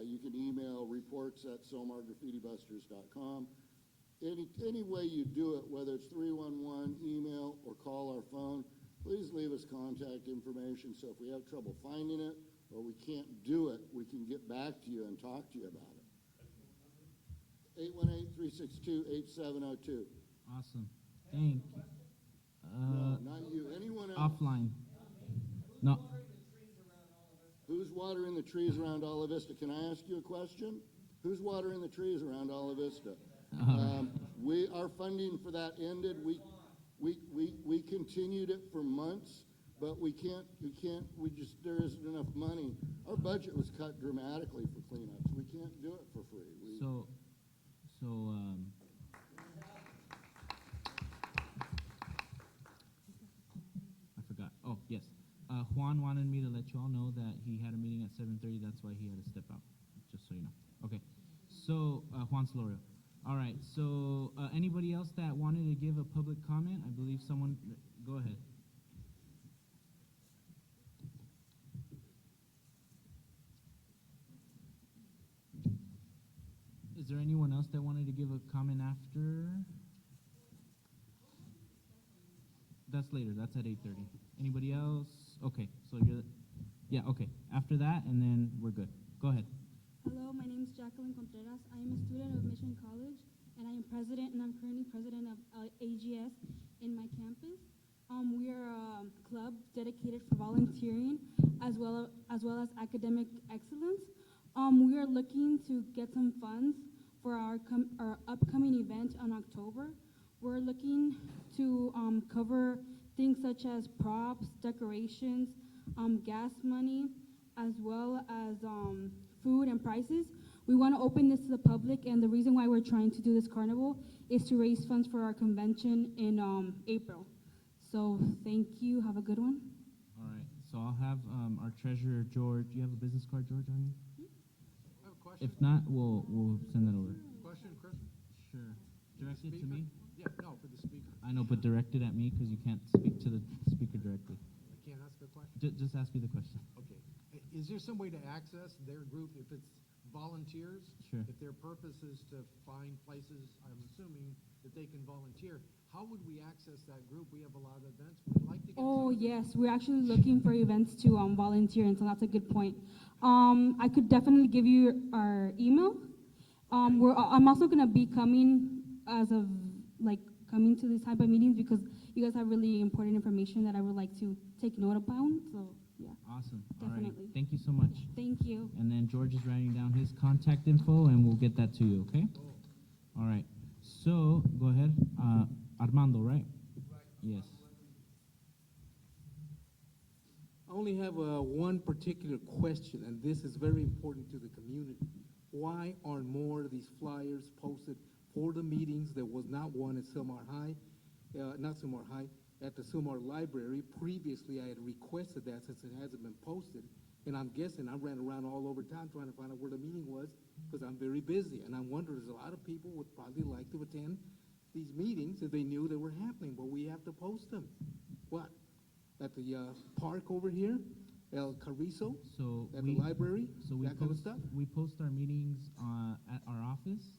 You can email reports@sylmargraffitibusters.com. Any way you do it, whether it's 311, email, or call our phone, please leave us contact information, so if we have trouble finding it or we can't do it, we can get back to you and talk to you about it. 818-362-8702. Awesome. Thank you. No, not you. Anyone else? Offline. No. Who's watering the trees around Ala Vista? Can I ask you a question? Who's watering the trees around Ala Vista? Our funding for that ended. We continued it for months, but there isn't enough money. Our budget was cut dramatically for cleanups. We can't do it for free. I forgot. Oh, yes. Juan wanted me to let you all know that he had a meeting at 7:30. That's why he had to step out, just so you know. Okay. So, Juan Solorio. All right. So, anybody else that wanted to give a public comment? I believe someone. Go ahead. Is there anyone else that wanted to give a comment after? That's later. That's at 8:30. Anybody else? Okay. So yeah. Okay. After that, and then we're good. Go ahead. Hello, my name is Jacqueline Contreras. I am a student of Mission College, and I'm currently president of AGS in my campus. We are a club dedicated for volunteering as well as academic excellence. We are looking to get some funds for our upcoming event in October. We're looking to cover things such as props, decorations, gas money, as well as food and prices. We want to open this to the public, and the reason why we're trying to do this carnival is to raise funds for our convention in April. So thank you. Have a good one. All right. So I'll have our treasurer, George. You have a business card, George, on you? I have a question. If not, we'll send that over. Question, Chris? Sure. Direct it to me? Yeah, no, for the speaker. I know, but direct it at me because you can't speak to the speaker directly. I can't ask a question? Just ask me the question. Okay. Is there some way to access their group if it's volunteers? Sure. If their purpose is to find places, I'm assuming, that they can volunteer, how would we access that group? We have a lot of events. We'd like to get Oh, yes. We're actually looking for events to volunteer, and so that's a good point. I could definitely give you our email. I'm also going to be coming coming to these type of meetings because you guys have really important information that I would like to take note about. So, yeah. Awesome. Definitely. All right. Thank you so much. Thank you. And then George is writing down his contact info, and we'll get that to you, okay? All right. So, go ahead. Armando, right? Yes. I only have one particular question, and this is very important to the community. Why aren't more of these flyers posted for the meetings? There was not one at Sylmar High, at the Sylmar Library. Previously, I had requested that since it hasn't been posted, and I'm guessing I ran around all over town trying to find out where the meeting was because I'm very busy, and I wonder there's a lot of people would probably like to attend these meetings if they knew they were happening, but we have to post them. What? At the park over here, El Carrizo, at the library, that kind of stuff? We post our meetings at our office.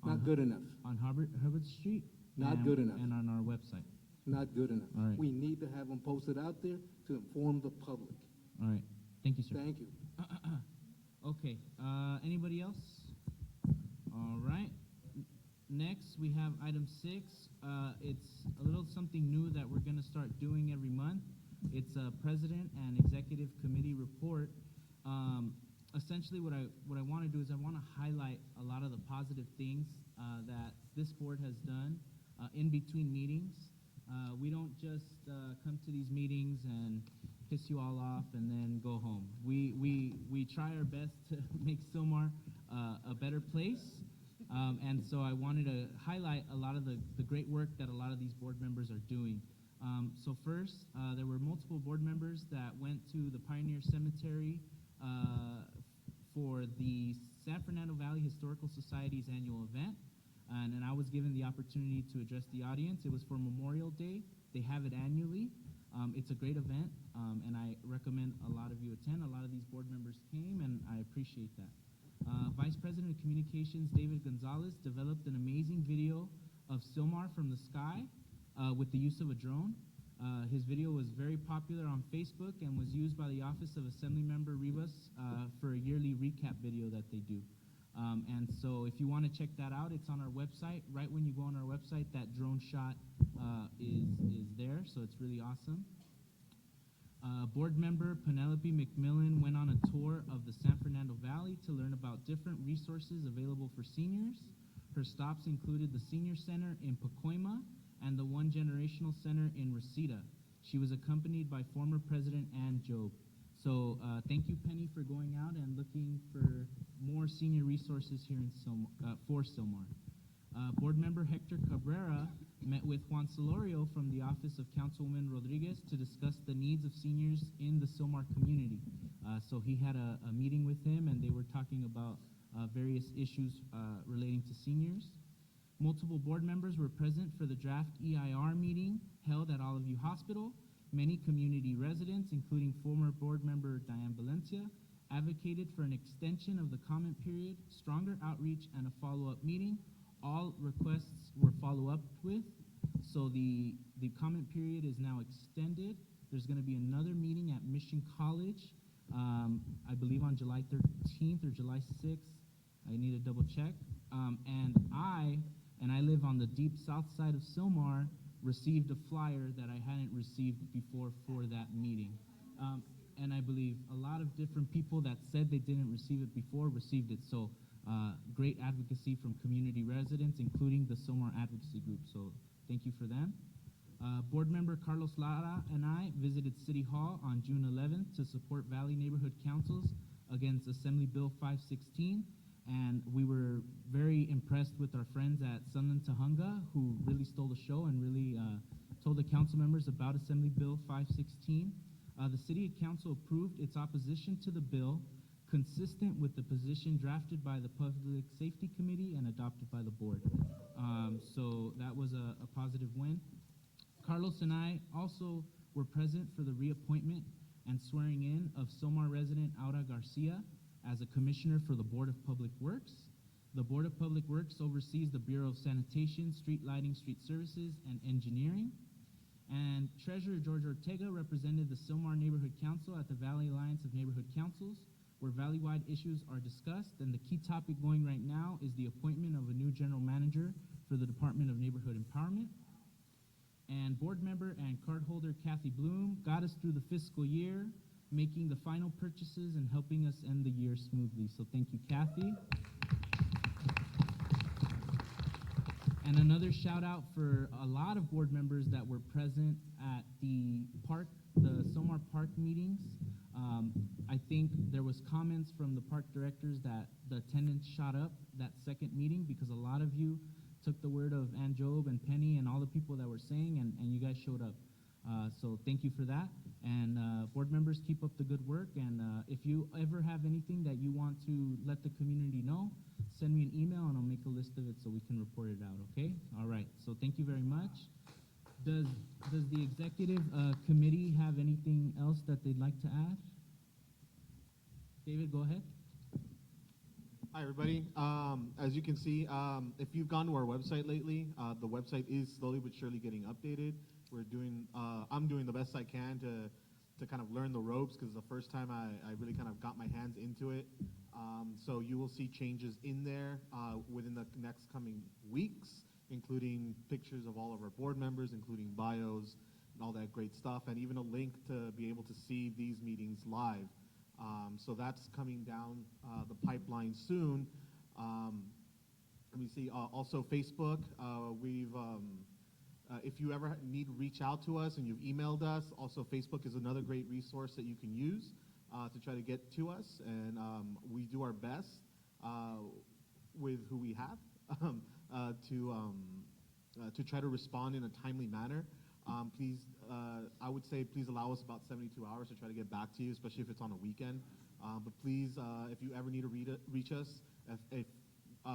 Not good enough. On Hubbard Street. Not good enough. And on our website. Not good enough. All right. We need to have them posted out there to inform the public. All right. Thank you, sir. Thank you. Okay. Anybody else? All right. Next, we have item 6. It's a little something new that we're going to start doing every month. It's a president and executive committee report. Essentially, what I want to do is I want to highlight a lot of the positive things that this board has done in between meetings. We don't just come to these meetings and piss you all off and then go home. We try our best to make Sylmar a better place. And so I wanted to highlight a lot of the great work that a lot of these board members are doing. So first, there were multiple board members that went to the Pioneer Cemetery for the San Fernando Valley Historical Society's annual event. And I was given the opportunity to address the audience. It was for Memorial Day. They have it annually. It's a great event, and I recommend a lot of you attend. A lot of these board members came, and I appreciate that. Vice President of Communications, David Gonzalez, developed an amazing video of Sylmar from the sky with the use of a drone. His video was very popular on Facebook and was used by the Office of Assemblymember Rivas for a yearly recap video that they do. And so if you want to check that out, it's on our website. Right when you go on our website, that drone shot is there, so it's really awesome. Board member Penelope McMillan went on a tour of the San Fernando Valley to learn about different resources available for seniors. Her stops included the Senior Center in Pacoima and the One Generational Center in Reseda. She was accompanied by former President Ann Job. So thank you, Penny, for going out and looking for more senior resources here in for Sylmar. Board member Hector Cabrera met with Juan Solorio from the office of Councilwoman Rodriguez to discuss the needs of seniors in the Sylmar community. So he had a meeting with him, and they were talking about various issues relating to seniors. Multiple board members were present for the draft EIR meeting held at Olive View Hospital. Many community residents, including former board member Diane Valencia, advocated for an extension of the comment period, stronger outreach, and a follow-up meeting. All requests were followed up with, so the comment period is now extended. There's going to be another meeting at Mission College, I believe on July 13th or July 6th. I need to double check. And I live on the deep south side of Sylmar, received a flyer that I hadn't received before for that meeting. And I believe a lot of different people that said they didn't receive it before received it. So great advocacy from community residents, including the Sylmar Advocacy Group. So thank you for them. Board member Carlos Lara and I visited City Hall on June 11th to support Valley Neighborhood Councils against Assembly Bill 516. And we were very impressed with our friends at Sunland Tahunga, who really stole the show and really told the council members about Assembly Bill 516. The City Council approved its opposition to the bill, consistent with the position drafted by the Public Safety Committee and adopted by the board. So that was a positive win. Carlos and I also were present for the reappointment and swearing in of Sylmar resident Aura Garcia as a commissioner for the Board of Public Works. The Board of Public Works oversees the Bureau of Sanitation, Street Lighting, Street Services, and Engineering. And Treasurer George Ortega represented the Sylmar Neighborhood Council at the Valley Alliance of Neighborhood Councils, where valley-wide issues are discussed. And the key topic going right now is the appointment of a new general manager for the Department of Neighborhood Empowerment. And board member and card holder Kathy Bloom got us through the fiscal year, making the final purchases and helping us end the year smoothly. So thank you, Kathy. And another shout out for a lot of board members that were present at the Sylmar Park meetings. I think there was comments from the park directors that the attendance shot up that second meeting because a lot of you took the word of Ann Job and Penny and all the people that were saying, and you guys showed up. So thank you for that. And board members, keep up the good work. And if you ever have anything that you want to let the community know, send me an email and I'll make a list of it so we can report it out, okay? All right, so thank you very much. Does the executive committee have anything else that they'd like to add? David, go ahead. Hi, everybody. As you can see, if you've gone to our website lately, the website is slowly but surely getting updated. We're doing, I'm doing the best I can to kind of learn the ropes because it's the first time I really kind of got my hands into it. So you will see changes in there within the next coming weeks, including pictures of all of our board members, including bios and all that great stuff, and even a link to be able to see these meetings live. So that's coming down the pipeline soon. Let me see, also Facebook, if you ever need to reach out to us and you've emailed us, also Facebook is another great resource that you can use to try to get to us, and we do our best with who we have to try to respond in a timely manner. Please, I would say please allow us about 72 hours to try to get back to you, especially if it's on a weekend. But please, if you ever need to reach us, if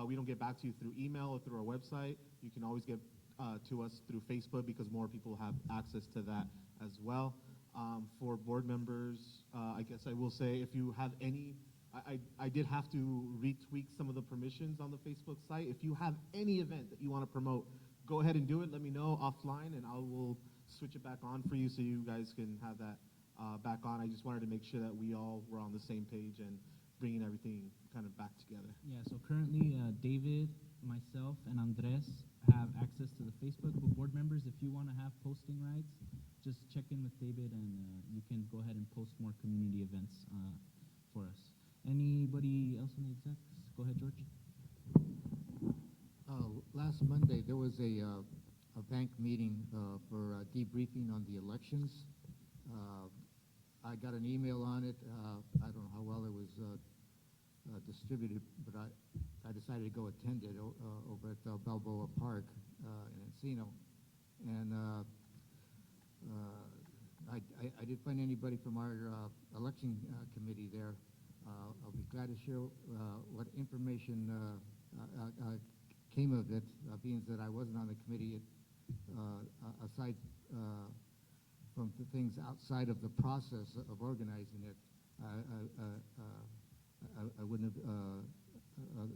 we don't get back to you through email or through our website, you can always get to us through Facebook because more people have access to that as well. For board members, I guess I will say if you have any, I did have to retweak some of the permissions on the Facebook site. If you have any event that you want to promote, go ahead and do it. Let me know offline, and I will switch it back on for you so you guys can have that back on. I just wanted to make sure that we all were on the same page and bringing everything kind of back together. Yeah, so currently David, myself, and Andres have access to the Facebook. But board members, if you want to have posting rights, just check in with David, and you can go ahead and post more community events for us. Anybody else in the execs? Go ahead, George. Last Monday, there was a bank meeting for debriefing on the elections. I got an email on it. I don't know how well it was distributed, but I decided to go attend it over at Balboa Park in Encino. And I didn't find anybody from our election committee there. I'll be glad to share what information came of it, being that I wasn't on the committee, aside from the things outside of the process of organizing it. I wouldn't have,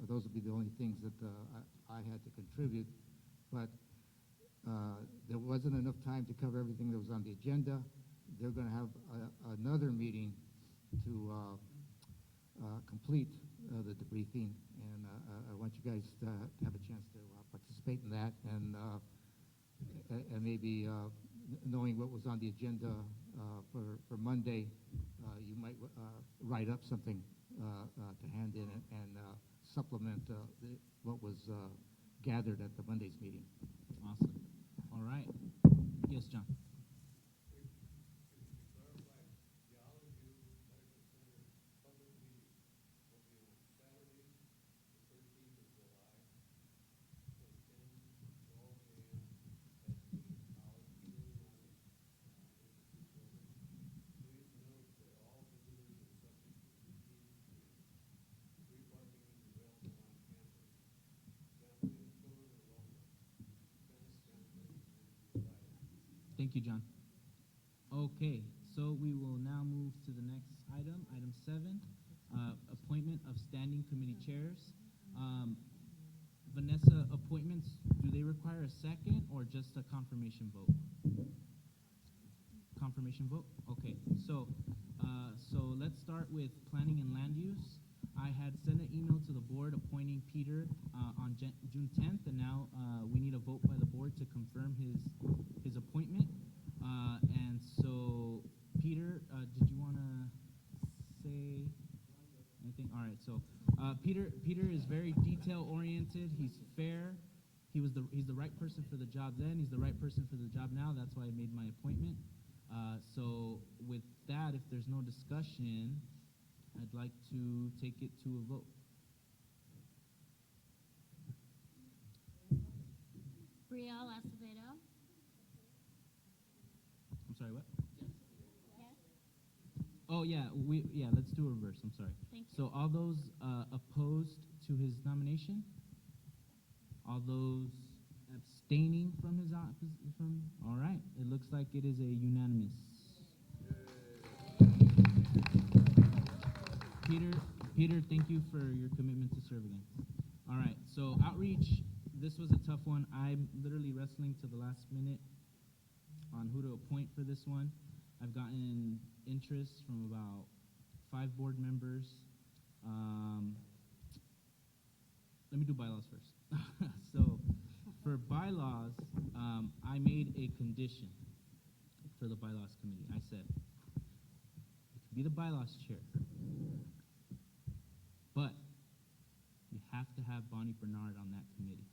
those would be the only things that I had to contribute. But there wasn't enough time to cover everything that was on the agenda. They're going to have another meeting to complete the debriefing, and I want you guys to have a chance to participate in that, and maybe knowing what was on the agenda for Monday, you might write up something to hand in and supplement what was gathered at the Monday's meeting. Awesome. All right. Yes, John. Thank you, John. Okay, so we will now move to the next item, item 7, appointment of standing committee chairs. Vanessa, appointments, do they require a second or just a confirmation vote? Confirmation vote? Okay, so let's start with planning and land use. I had sent an email to the board appointing Peter on June 10th, and now we need a vote by the board to confirm his appointment. And so, Peter, did you want to say anything? All right, so Peter is very detail-oriented. He's fair. He's the right person for the job then. He's the right person for the job now. That's why I made my appointment. So with that, if there's no discussion, I'd like to take it to a vote. Brielle Acevedo. I'm sorry, what? Yes. Oh, yeah, let's do a reverse. I'm sorry. Thank you. So all those opposed to his nomination? All those abstaining from his opposition? All right, it looks like it is a unanimous. Peter, thank you for your commitment to serve again. All right, so outreach, this was a tough one. I'm literally wrestling to the last minute on who to appoint for this one. I've gotten interest from about 5 board members. Let me do bylaws first. So for bylaws, I made a condition for the bylaws committee. I said, you can be the bylaws chair, but you have to have Bonnie Bernard on that committee.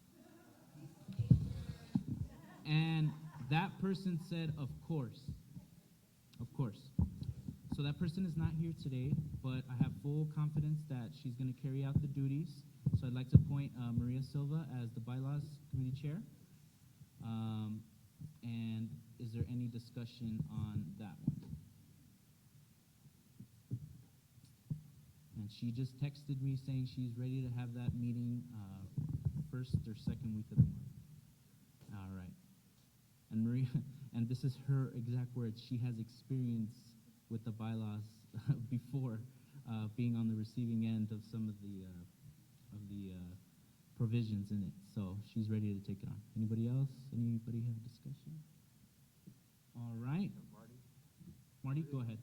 And that person said, of course. Of course. So that person is not here today, but I have full confidence that she's going to carry out the duties. So I'd like to appoint Maria Silva as the bylaws committee chair. And is there any discussion on that one? And she just texted me saying she's ready to have that meeting first or second week of the month. All right. And Maria, and this is her exact words, she has experience with the bylaws before being on the receiving end of some of the provisions in it. So she's ready to take it on. Anybody else? Anybody have a discussion? All right. Marty, go ahead.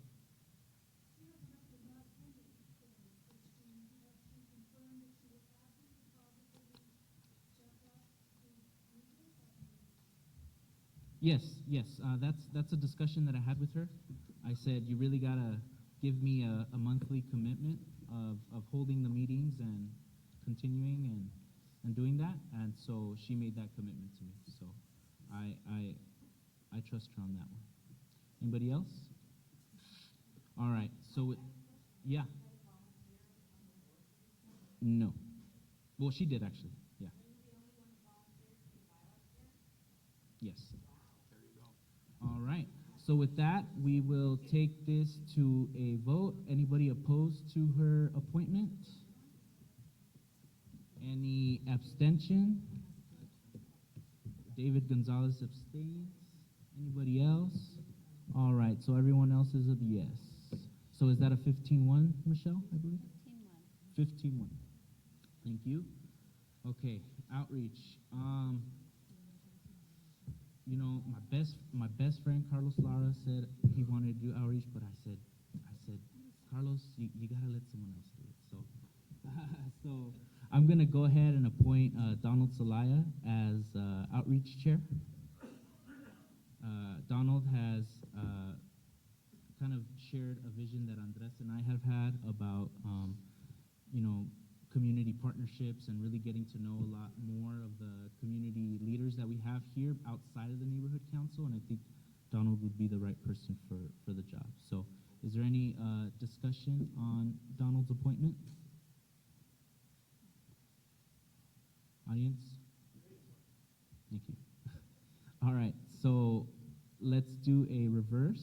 Yes, yes, that's a discussion that I had with her. I said, you really gotta give me a monthly commitment of holding the meetings and continuing and doing that, and so she made that commitment to me, so I trust her on that one. Anybody else? All right, so, yeah. No. Well, she did actually, yeah. Yes. All right. So with that, we will take this to a vote. Anybody opposed to her appointment? Any abstention? David Gonzalez abstains. Anybody else? All right. So everyone else is a yes. So is that a 15-1, Michelle, I believe? 15-1. Thank you. Okay. Outreach. You know, my best friend Carlos Lara said he wanted to do outreach, but I said, Carlos, you gotta let someone else do it. So, so I'm gonna go ahead and appoint Donald Zelaya as outreach chair. Donald has kind of shared a vision that Andres and I have had about, you know, community partnerships and really getting to know a lot more of the community leaders that we have here outside of the neighborhood council, and I think Donald would be the right person for the job. So is there any discussion on Donald's appointment? Audience? Thank you. All right, so let's do a reverse.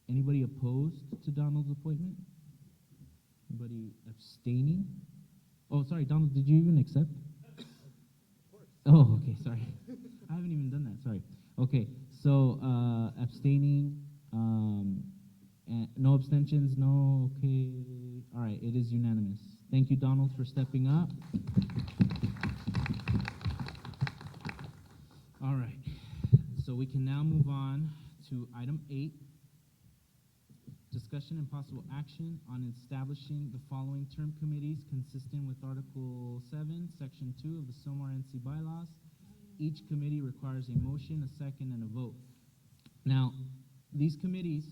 Anybody opposed to Donald's appointment? Anybody abstaining? Oh, sorry, Donald, did you even accept? Oh, okay, sorry. I haven't even done that, sorry. Okay, so abstaining, and no abstentions, no, okay. All right, it is unanimous. Thank you, Donald, for stepping up. All right, so we can now move on to item 8. Discussion and possible action on establishing the following term committees consistent with Article 7, Section 2 of the Sylmar NC bylaws. Each committee requires a motion, a second, and a vote. Now, these committees,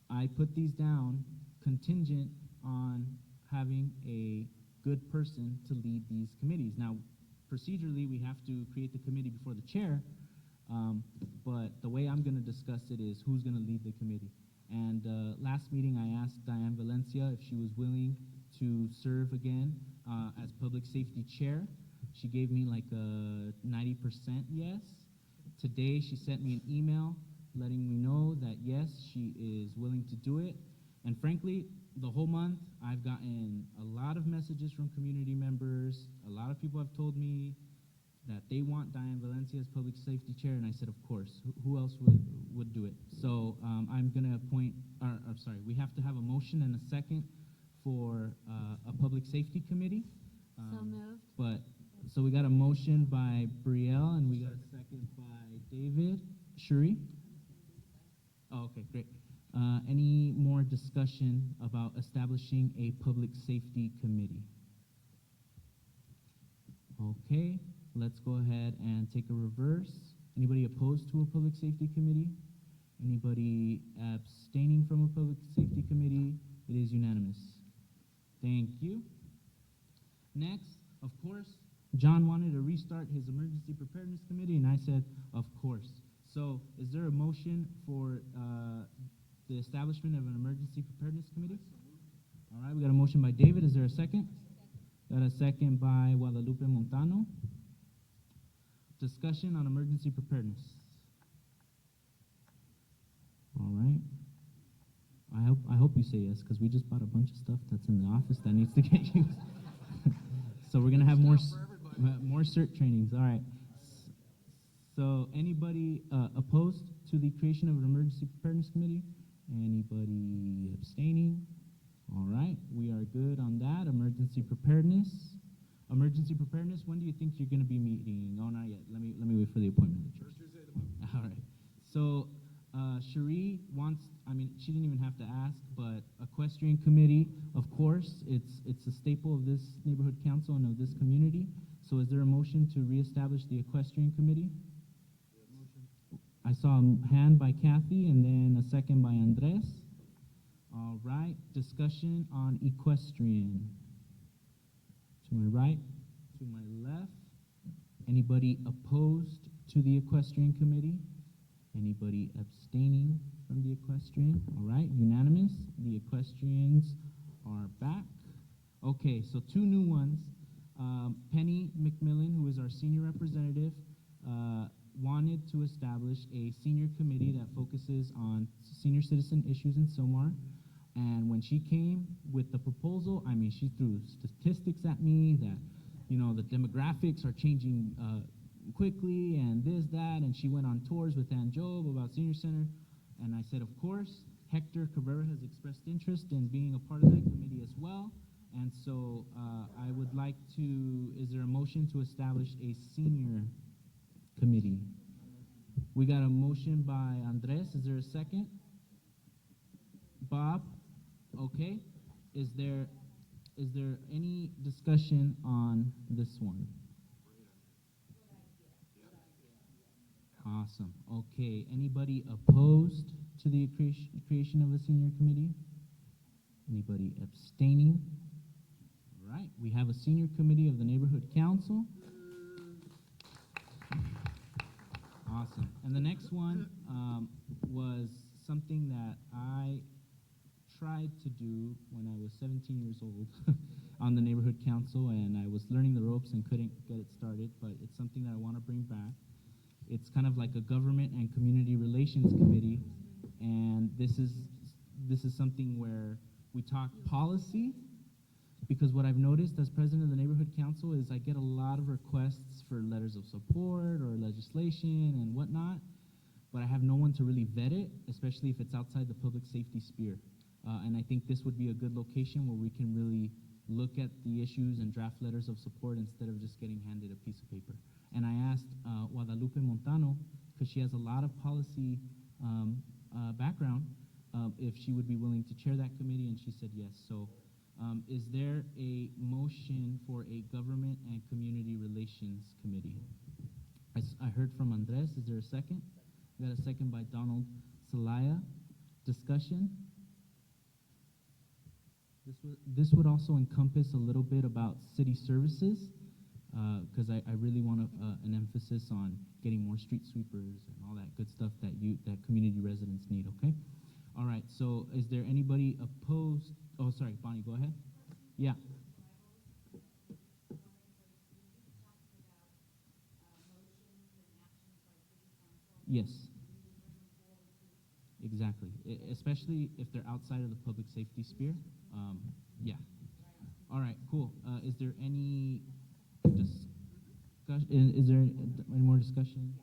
I put these down contingent on having a good person to lead these committees. Now, procedurally, we have to create the committee before the chair, but the way I'm going to discuss it is who's going to lead the committee. And last meeting, I asked Diane Valencia if she was willing to serve again as public safety chair. She gave me like a 90% yes. Today, she sent me an email letting me know that yes, she is willing to do it. And frankly, the whole month, I've gotten a lot of messages from community members. A lot of people have told me that they want Diane Valencia as public safety chair, and I said, of course, who else would do it? So I'm going to appoint, I'm sorry, we have to have a motion and a second for a public safety committee. So moved. So we got a motion by Brielle, and we got a second by David. Cherie? Oh, okay, great. Any more discussion about establishing a public safety committee? Okay. Let's go ahead and take a reverse. Anybody opposed to a public safety committee? Anybody abstaining from a public safety committee? It is unanimous. Thank you. Next, of course, John wanted to restart his emergency preparedness committee, and I said, of course. So is there a motion for the establishment of an emergency preparedness committee? All right, we got a motion by David. Is there a second? Got a second by Guadalupe Montano. Discussion on emergency preparedness. All right. I hope you say yes, because we just bought a bunch of stuff that's in the office that needs to get used. So we're gonna have more CERT trainings. All right. So anybody opposed to the creation of an emergency preparedness committee? Anybody abstaining? All right. We are good on that. Emergency preparedness. Emergency preparedness, when do you think you're going to be meeting? Oh, not yet. Let me wait for the appointment. First Tuesday of the month. All right. So Cherie wants, I mean, she didn't even have to ask, but equestrian committee, of course, it's a staple of this neighborhood council and of this community. So is there a motion to reestablish the equestrian committee? Motion. I saw a hand by Kathy and then a second by Andres. All right, discussion on equestrian. To my right, to my left. Anybody opposed to the equestrian committee? Anybody abstaining from the equestrian? All right, unanimous. The equestrians are back. Okay, so two new ones. Penny McMillan, who is our senior representative, wanted to establish a senior committee that focuses on senior citizen issues in Sylmar. And when she came with the proposal, I mean, she threw statistics at me that, you know, the demographics are changing quickly and this, that, and she went on tours with Ann Job about Senior Center. And I said, of course, Hector Cabrera has expressed interest in being a part of that committee as well. And so I would like to, is there a motion to establish a senior committee? We got a motion by Andres. Is there a second? Bob? Okay. Is there any discussion on this one? Awesome. Okay. Anybody opposed to the creation of a senior committee? Anybody abstaining? All right. We have a senior committee of the neighborhood council. Awesome. And the next one was something that I tried to do when I was 17 years old on the neighborhood council, and I was learning the ropes and couldn't get it started, but it's something that I want to bring back. It's kind of like a government and community relations committee, and this is something where we talk policy, because what I've noticed as president of the neighborhood council is I get a lot of requests for letters of support or legislation and whatnot, but I have no one to really vet it, especially if it's outside the public safety sphere. And I think this would be a good location where we can really look at the issues and draft letters of support instead of just getting handed a piece of paper. And I asked Guadalupe Montano, because she has a lot of policy background, if she would be willing to chair that committee, and she said yes. So is there a motion for a government and community relations committee? I heard from Andres. Is there a second? We got a second by Donald Salaya. Discussion? This would also encompass a little bit about city services, because I really want an emphasis on getting more street sweepers and all that good stuff that community residents need, okay? All right, so is there anybody opposed? Oh, sorry, Bonnie, go ahead. Yeah. Yes. Exactly, especially if they're outside of the public safety sphere. Yeah. All right, cool. Is there any discussion? Is there any more discussion?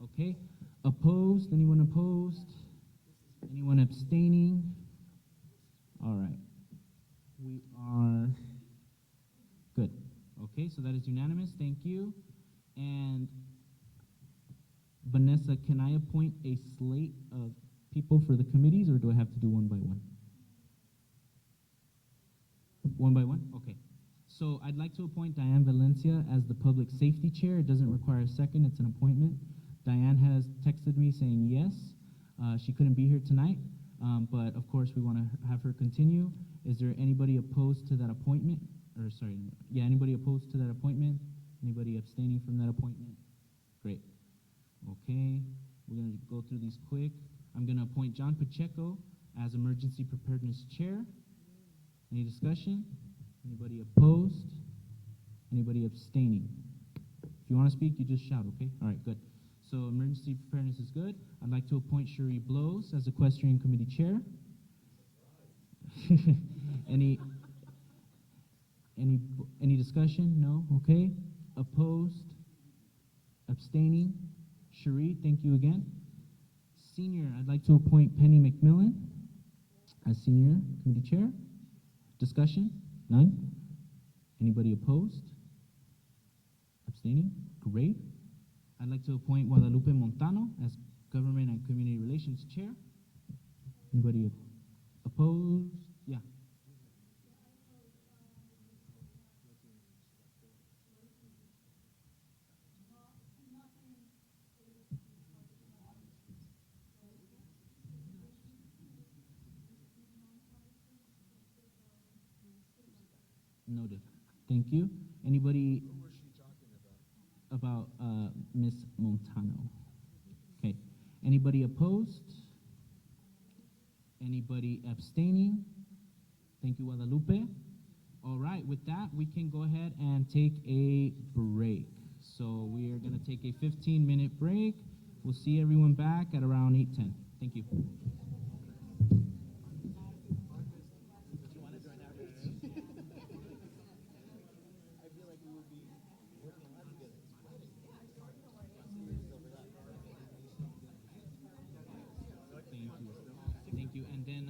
Okay. Opposed? Anyone opposed? Anyone abstaining? All right. We are good. Okay, so that is unanimous. Thank you. And Vanessa, can I appoint a slate of people for the committees, or do I have to do one by one? One by one? Okay. So I'd like to appoint Diane Valencia as the public safety chair. It doesn't require a second, it's an appointment. Diane has texted me saying yes. She couldn't be here tonight, but of course we want to have her continue. Is there anybody opposed to that appointment? Or sorry, yeah, anybody opposed to that appointment? Anybody abstaining from that appointment? Great. Okay, we're gonna go through these quick. I'm gonna appoint John Pacheco as emergency preparedness chair. Any discussion? Anybody opposed? Anybody abstaining? If you want to speak, you just shout, okay? All right, good. So emergency preparedness is good. I'd like to appoint Cherie Blows as equestrian committee chair. Any discussion? No? Okay. Opposed? Abstaining? Cherie, thank you again. Senior, I'd like to appoint Penny McMillan as senior committee chair. Discussion? None? Anybody opposed? Abstaining? Great. I'd like to appoint Guadalupe Montano as government and community relations chair. Anybody opposed? Yeah. Noted. Thank you. Anybody? About Miss Montano. Okay. Anybody opposed? Anybody abstaining? Thank you, Guadalupe. All right, with that, we can go ahead and take a break. So we are going to take a 15-minute break. We'll see everyone back at around 8:10. Thank you. Thank you. And then,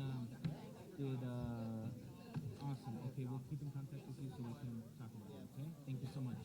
awesome. Okay, we'll keep in contact with you so we can talk about it, okay? Thank you so much.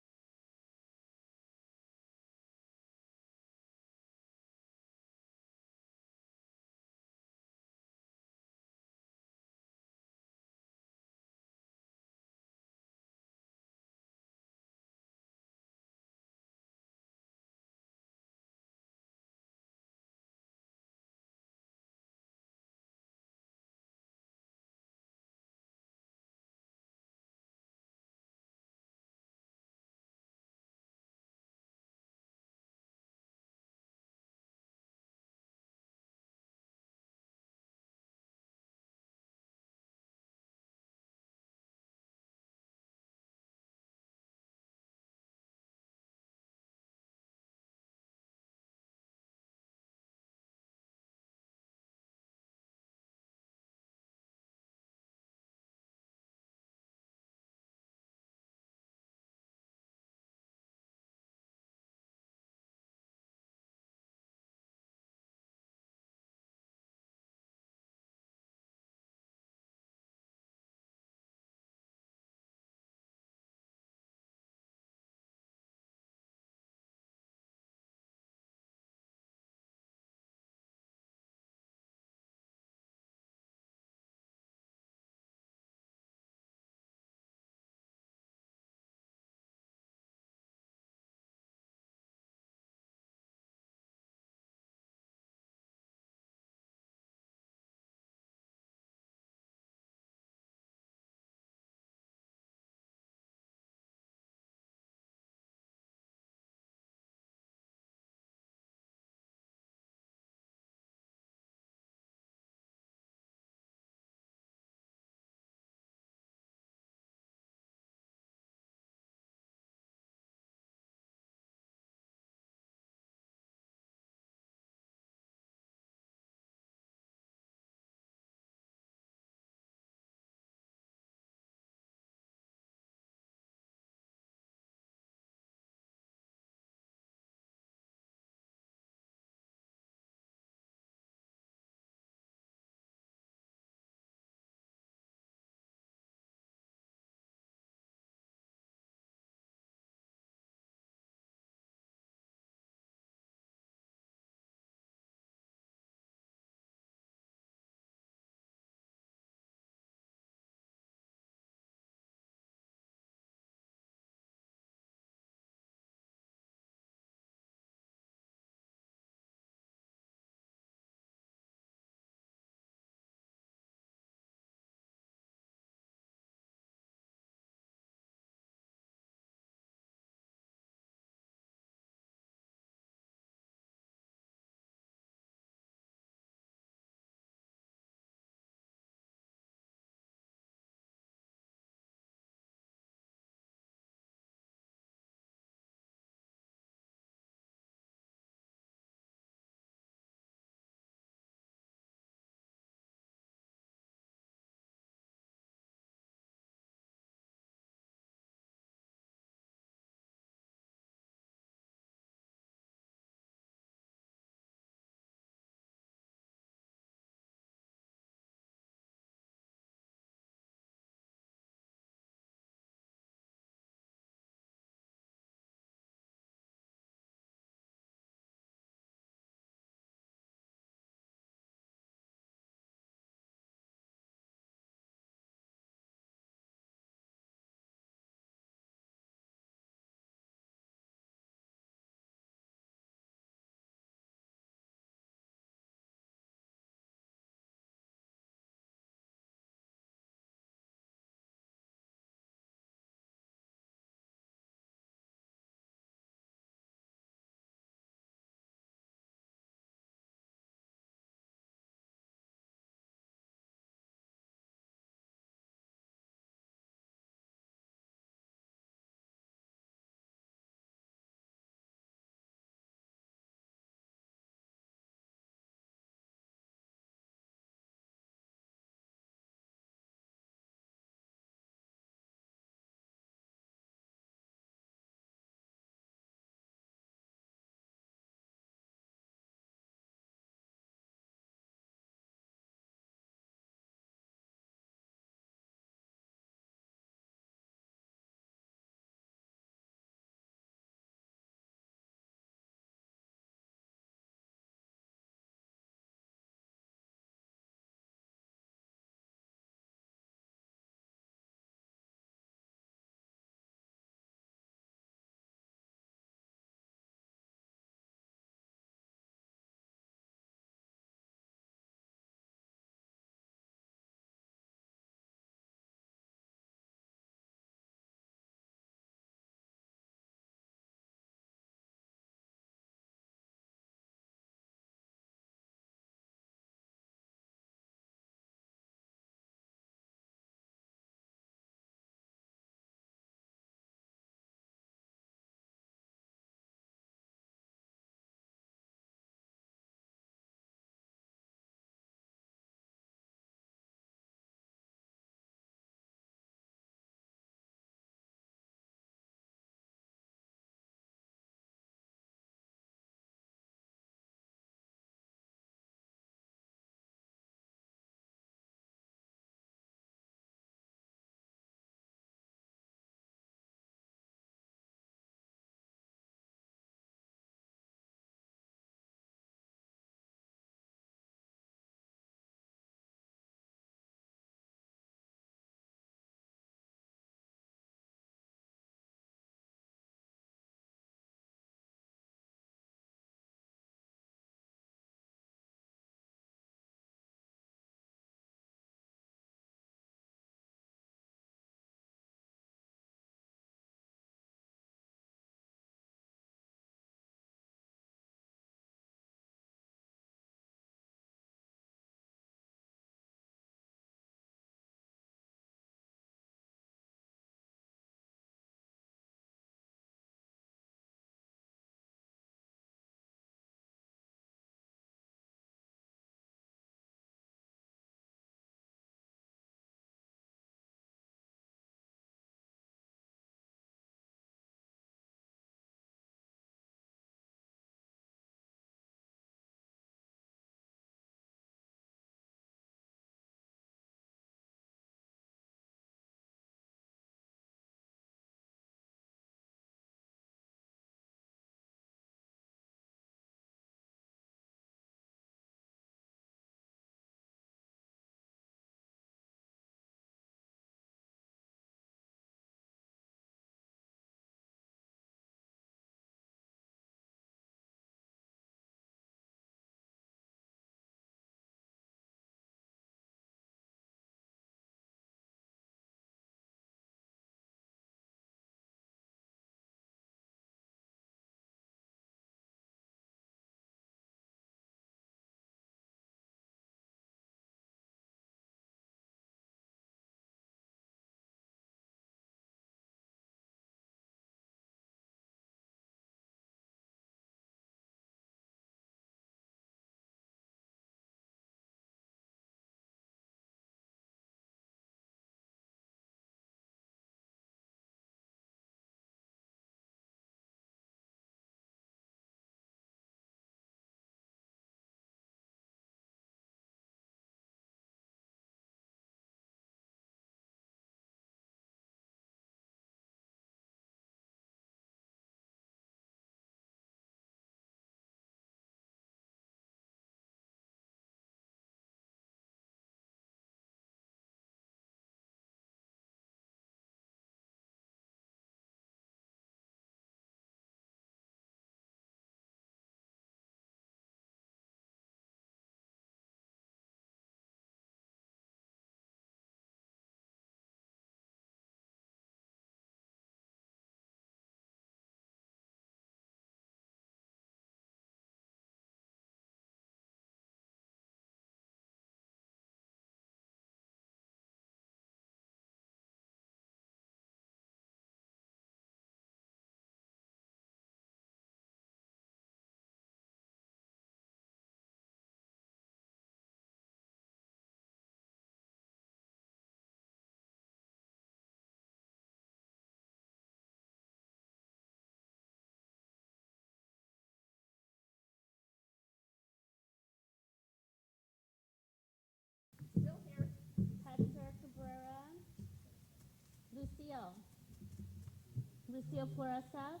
Lucio Floresta.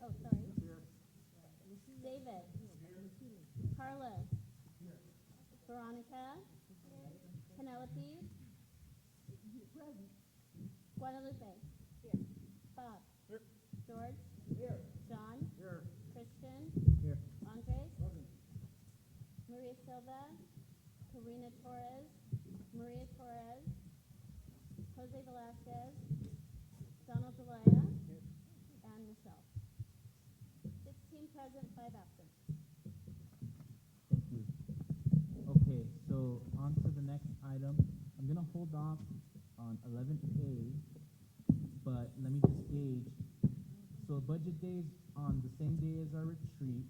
Oh, sorry. David. Carlos. Veronica. Penelope. Guadalupe. Bob. George. John. Christian. Andres. Maria Silva. Karina Torres. Maria Torres. Jose Velasquez. Donald Delaya. And Michelle. 16 present, 5 absent. Thank you. Okay, so on to the next item. I'm gonna hold off on 11A, but let me just gauge. So budget days on the same day as our retreat.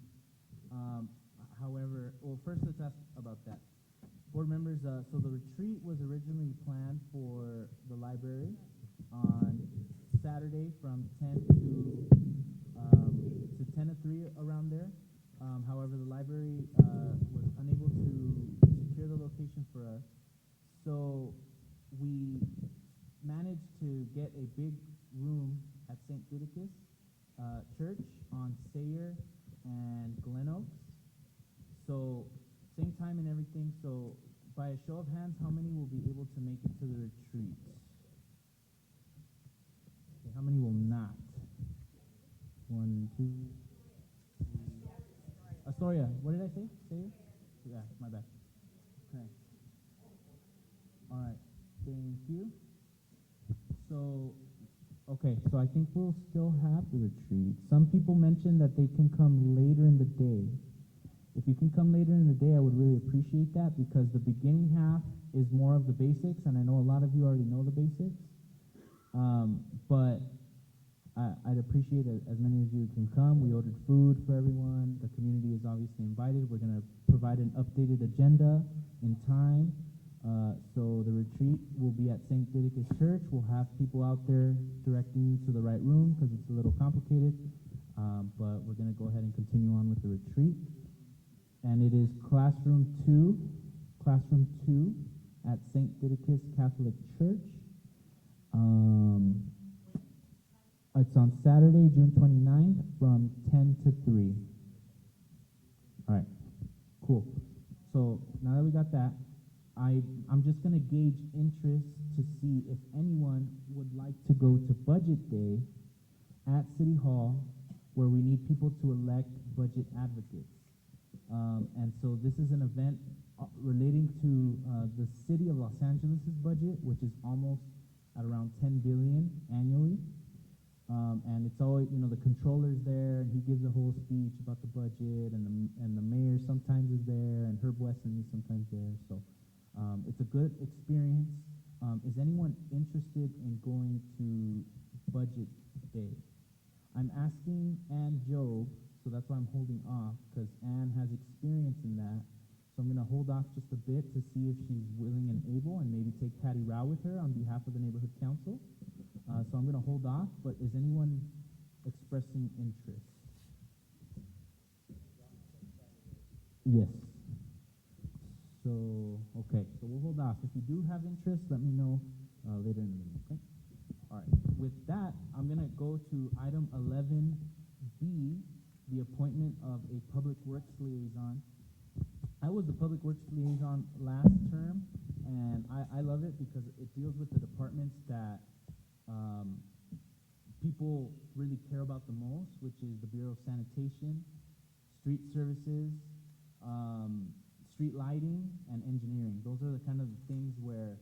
However, well, first let's ask about that. Board members, so the retreat was originally planned for the library on Saturday from 10 to 10 to 3 around there. However, the library was unable to secure the location for us, so we managed to get a big room at St. Didicus Church on Sayer and Glen Oaks. So same time and everything. So by a show of hands, how many will be able to make it to the retreat? Okay, how many will not? 1, 2, 3. Astoria, what did I say? Sayer? Yeah, my bad. Okay. All right. Thank you. So, okay, so I think we'll still have the retreat. Some people mentioned that they can come later in the day. If you can come later in the day, I would really appreciate that because the beginning half is more of the basics, and I know a lot of you already know the basics. But I'd appreciate it as many of you can come. We ordered food for everyone. The community is obviously invited. We're going to provide an updated agenda in time. So the retreat will be at St. Didicus Church. We'll have people out there directing you to the right room because it's a little complicated. But we're going to go ahead and continue on with the retreat. And it is classroom 2 at St. Didicus Catholic Church. It's on Saturday, June 29th from 10 to 3. All right, cool. So now that we got that, I'm just going to gauge interest to see if anyone would like to go to Budget Day at City Hall where we need people to elect budget advocates. And so this is an event relating to the city of Los Angeles' budget, which is almost at around 10 billion annually. And it's always, the controller's there, and he gives a whole speech about the budget, and the mayor sometimes is there, and Herb Wesson is sometimes there. So it's a good experience. Is anyone interested in going to Budget Day? I'm asking Ann Job, so that's why I'm holding off, because Ann has experience in that. So I'm going to hold off just a bit to see if she's willing and able, and maybe take Patty Rao with her on behalf of the neighborhood council. So I'm going to hold off, but is anyone expressing interest? Yes. So, okay, so we'll hold off. If you do have interest, let me know later in the meeting, okay? All right, with that, I'm going to go to item 11B, the appointment of a Public Works Liaison. I was the Public Works Liaison last term, and I love it because it deals with the departments that people really care about the most, which is the Bureau of Sanitation, Street Services, Street Lighting, and Engineering. Those are the kind of things where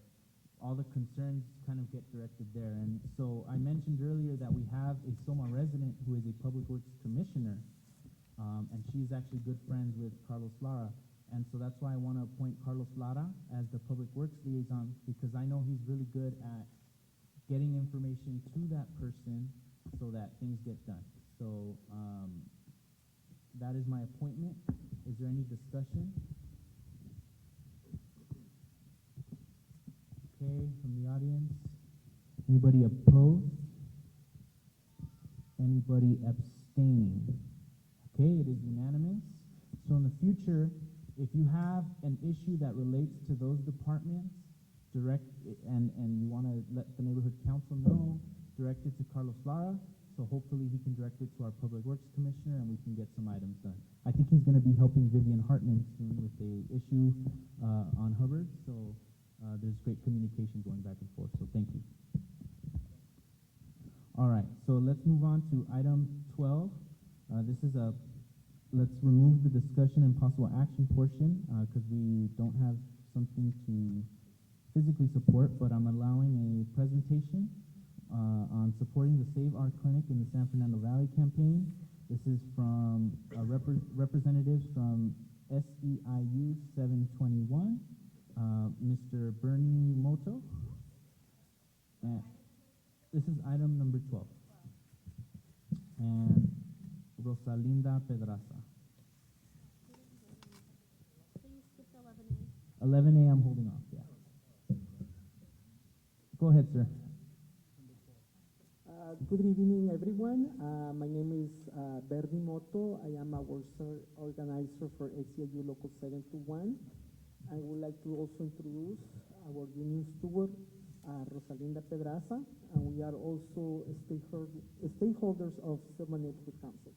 all the concerns kind of get directed there. And so I mentioned earlier that we have a Soma resident who is a Public Works Commissioner, and she's actually good friends with Carlos Lara. And so that's why I want to appoint Carlos Lara as the Public Works Liaison, because I know he's really good at getting information to that person so that things get done. So that is my appointment. Is there any discussion? Okay, from the audience. Anybody opposed? Anybody abstaining? Okay, it is unanimous. So in the future, if you have an issue that relates to those departments, and you want to let the neighborhood council know, direct it to Carlos Lara so so hopefully he can direct it to our Public Works Commissioner and we can get some items done. I think he's going to be helping Vivian Hartman soon with a issue on Hubbard, so there's great communication going back and forth, so thank you. All right, so let's move on to item 12. Let's remove the discussion and possible action portion because we don't have something to physically support, but I'm allowing a presentation on supporting the Save Our Clinic in the San Fernando Valley campaign. This is from representatives from SEIU 721, Mr. Bernie Moto. This is item number 12. And Rosalinda Pedraza. Please skip 11A. 11A, I'm holding off, yeah. Go ahead, sir. Good evening, everyone. My name is Bernie Moto. I am a workshop organizer for SEIU Local 721. I would like to also introduce our union steward, Rosalinda Pedraza, and we are also stakeholders of Selma Neighborhood Council.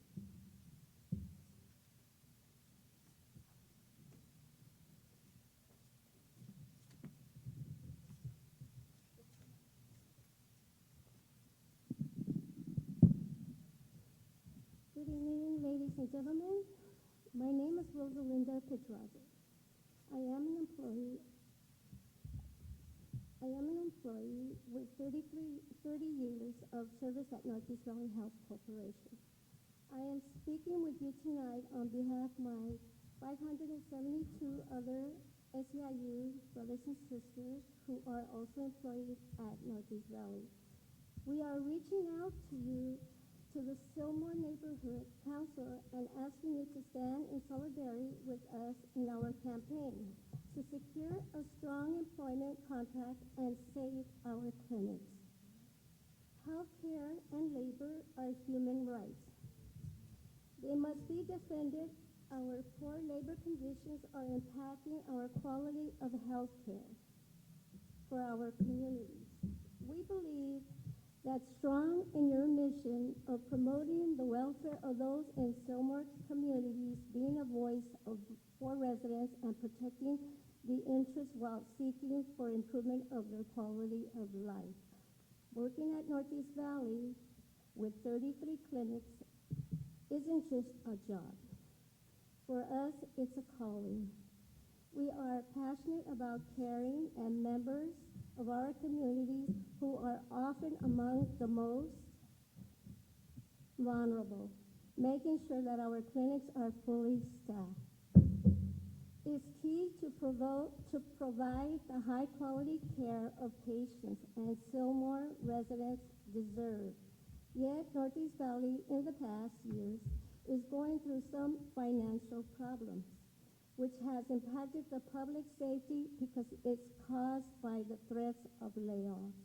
Good evening, ladies and gentlemen. My name is Rosalinda Pedraza. I am an employee with 30 years of service at Northeast Valley Health Corporation. I am speaking with you tonight on behalf of my 572 other SEIU brothers and sisters who are also employees at Northeast Valley. We are reaching out to you, to the Sylmar Neighborhood Council, and asking you to stand in solidarity with us in our campaign to secure a strong employment contract and save our clinics. Healthcare and labor are human rights. They must be defended. Our poor labor conditions are impacting our quality of healthcare for our communities. We believe that strong in your mission of promoting the welfare of those in Sylmar communities, being a voice for residents and protecting the interests while seeking for improvement of their quality of life. Working at Northeast Valley with 33 clinics isn't just a job. For us, it's a calling. We are passionate about caring and members of our communities who are often among the most vulnerable, making sure that our clinics are fully staffed. It's key to provide the high-quality care of patients and Sylmar residents deserve. Yet, Northeast Valley in the past years is going through some financial problems, which has impacted the public safety because it's caused by the threats of layoffs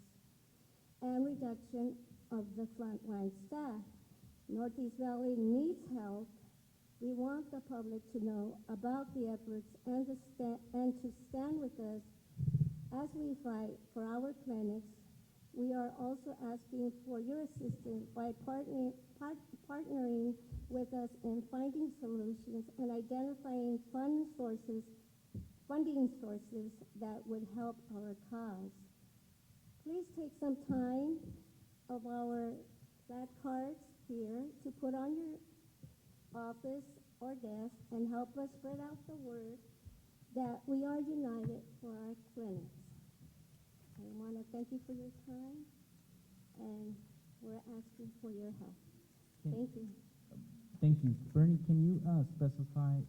and reduction of the frontline staff. Northeast Valley needs help. We want the public to know about the efforts and to stand with us as we fight for our clinics. We are also asking for your assistance by partnering with us in finding solutions and identifying funding sources that would help our cause. Please take some time of our flat cards here to put on your office or desk and help us spread out the word that we are united for our clinics. I want to thank you for your time, and we're asking for your help. Thank you. Thank you. Bernie, can you specify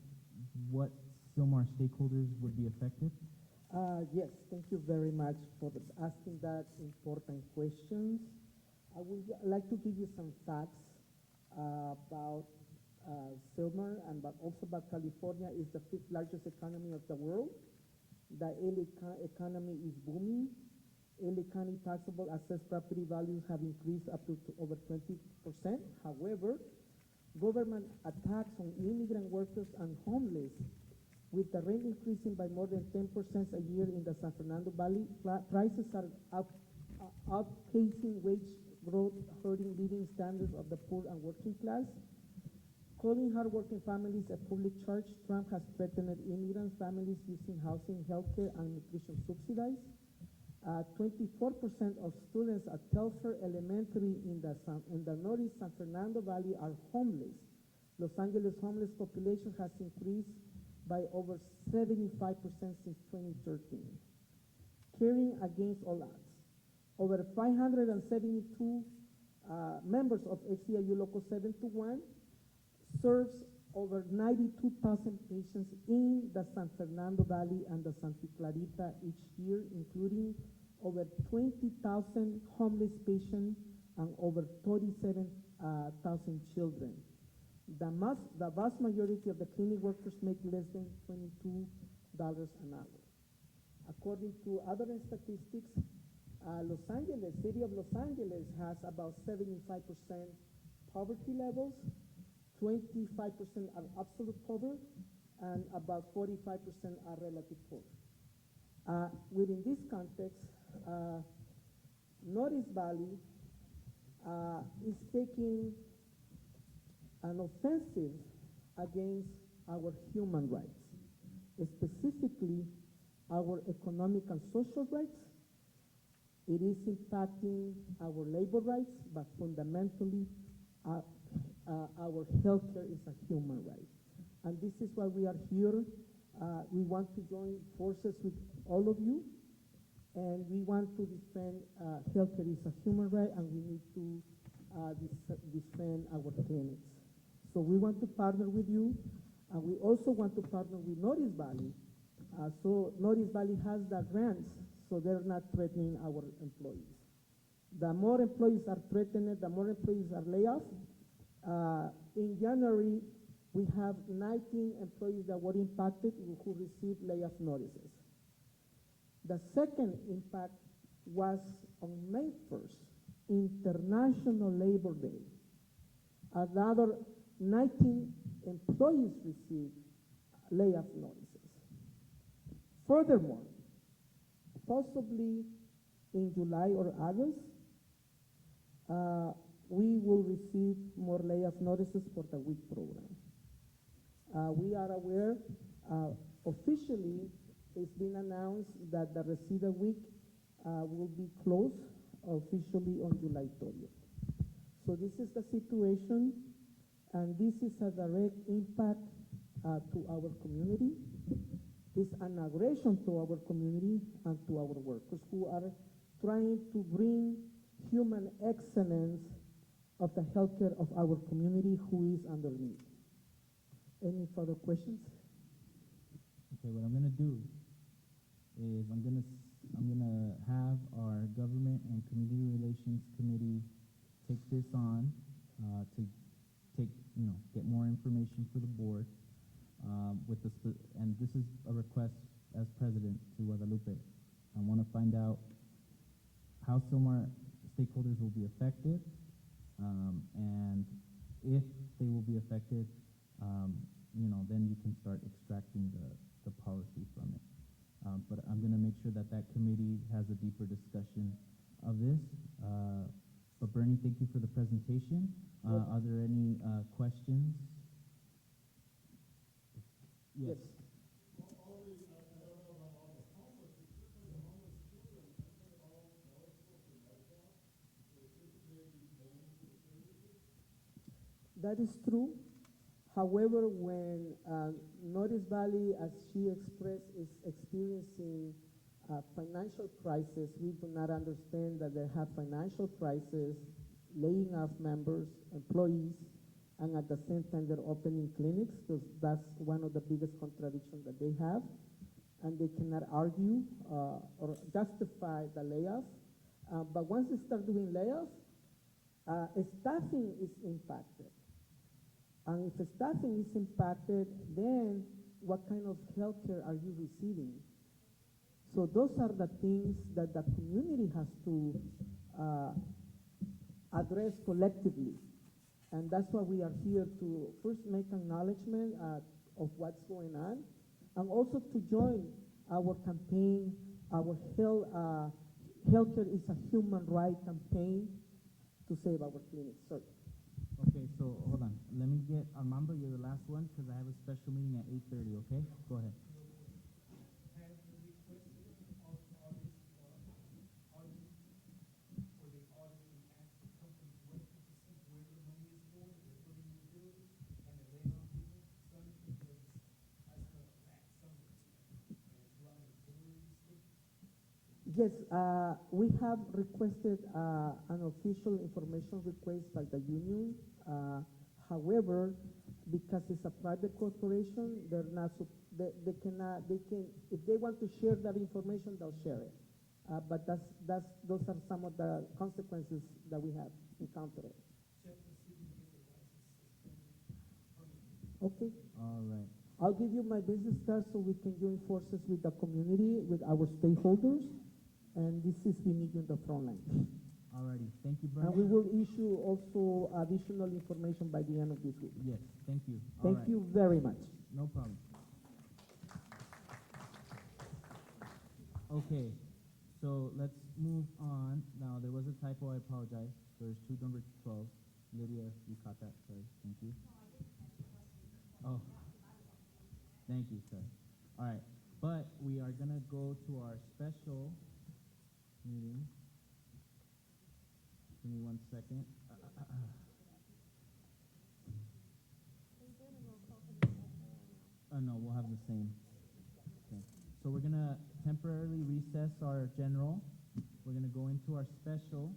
what Sylmar stakeholders would be affected? Yes, thank you very much for asking that important questions. I would like to give you some facts about Sylmar, but also about California is the 5th largest economy of the world. The LA economy is booming. LA County taxable assessed property values have increased up to over 20%. However, government attacks on immigrant workers and homeless, with the rent increasing by more than 10% a year in the San Fernando Valley, prices are outpacing wage growth hurting living standards of the poor and working class. Calling hardworking families a public charge, Trump has threatened immigrant families using housing, healthcare, and nutrition subsidies. 24% of students at Telfair Elementary in the Northeast San Fernando Valley are homeless. Los Angeles homeless population has increased by over 75% since 2013. Caring against all odds. Over 572 members of SEIU Local 721 serves over 92,000 patients in the San Fernando Valley and the Santa Clarita each year, including over 20,000 homeless patients and over 37,000 children. The vast majority of the clinic workers make less than $22 an hour. According to other statistics, City of Los Angeles has about 75% poverty levels, 25% are absolute poor, and about 45% are relative poor. Within this context, Northeast Valley is taking an offensive against our human rights, specifically our economic and social rights. It is impacting our labor rights, but fundamentally, our healthcare is a human right. And this is why we are here. We want to join forces with all of you, and we want to defend healthcare is a human right, and we need to defend our clinics. So we want to partner with you, and we also want to partner with Northeast Valley. So Northeast Valley has the grants, so they're not threatening our employees. The more employees are threatened, the more employees are laid off. In January, we have 19 employees that were impacted who received layoff notices. The second impact was on May 1st, International Labor Day. Another 19 employees received layoff notices. Furthermore, possibly in July or August, we will receive more layoff notices for the WIC program. We are aware, officially, it's been announced that the Reseda WIC will be closed officially on July 30th. So this is the situation, and this is a direct impact to our community. It's an aggression to our community and to our workers who are trying to bring human excellence of the healthcare of our community who is under need. Any further questions? Okay, what I'm gonna do is I'm gonna have our Government and Community Relations Committee take this on to get more information for the board and this is a request as president to Guadalupe. I want to find out how Sylmar stakeholders will be affected, and if they will be affected, then you can start extracting the policy from it. But I'm going to make sure that that committee has a deeper discussion of this. But Bernie, thank you for the presentation. Are there any questions? Yes. That is true. However, when Northeast Valley, as she expressed, is experiencing a financial crisis, we do not understand that they have financial crisis, laying off members, employees, and at the same time they're opening clinics, because that's one of the biggest contradictions that they have. And they cannot argue or justify the layoff. But once they start doing layoffs, staffing is impacted. And if staffing is impacted, then what kind of health care are you receiving? So those are the things that the community has to address collectively. And that's why we are here to first make acknowledgement of what's going on, and also to join our campaign, our healthcare is a human right campaign, to save our clinic, sir. Okay, so hold on. Let me get Armando. You're the last one because I have a special meeting at 8:30. Okay, go ahead. Yes, we have requested an official information request by the union. However, because it's a private corporation, they're not, they cannot, if they want to share that information, they'll share it. But those are some of the consequences that we have encountered. Okay. All right. I'll give you my business card so we can join forces with the community, with our stakeholders. And this is Vinicius the front line. Alrighty, thank you, And Brenda. we will issue also additional information by the end of this week. Yes, thank you. Thank you very much. No problem. Okay, so let's move on. Now, there was a typo, I apologize. There's number 12. Lydia, you caught that, sorry, thank you. Oh, thank you, sir. All right, but we are gonna go to our special meeting. Give me 1 second. No, we'll have the same. Okay. So we're gonna temporarily recess our general. We're gonna go into our special.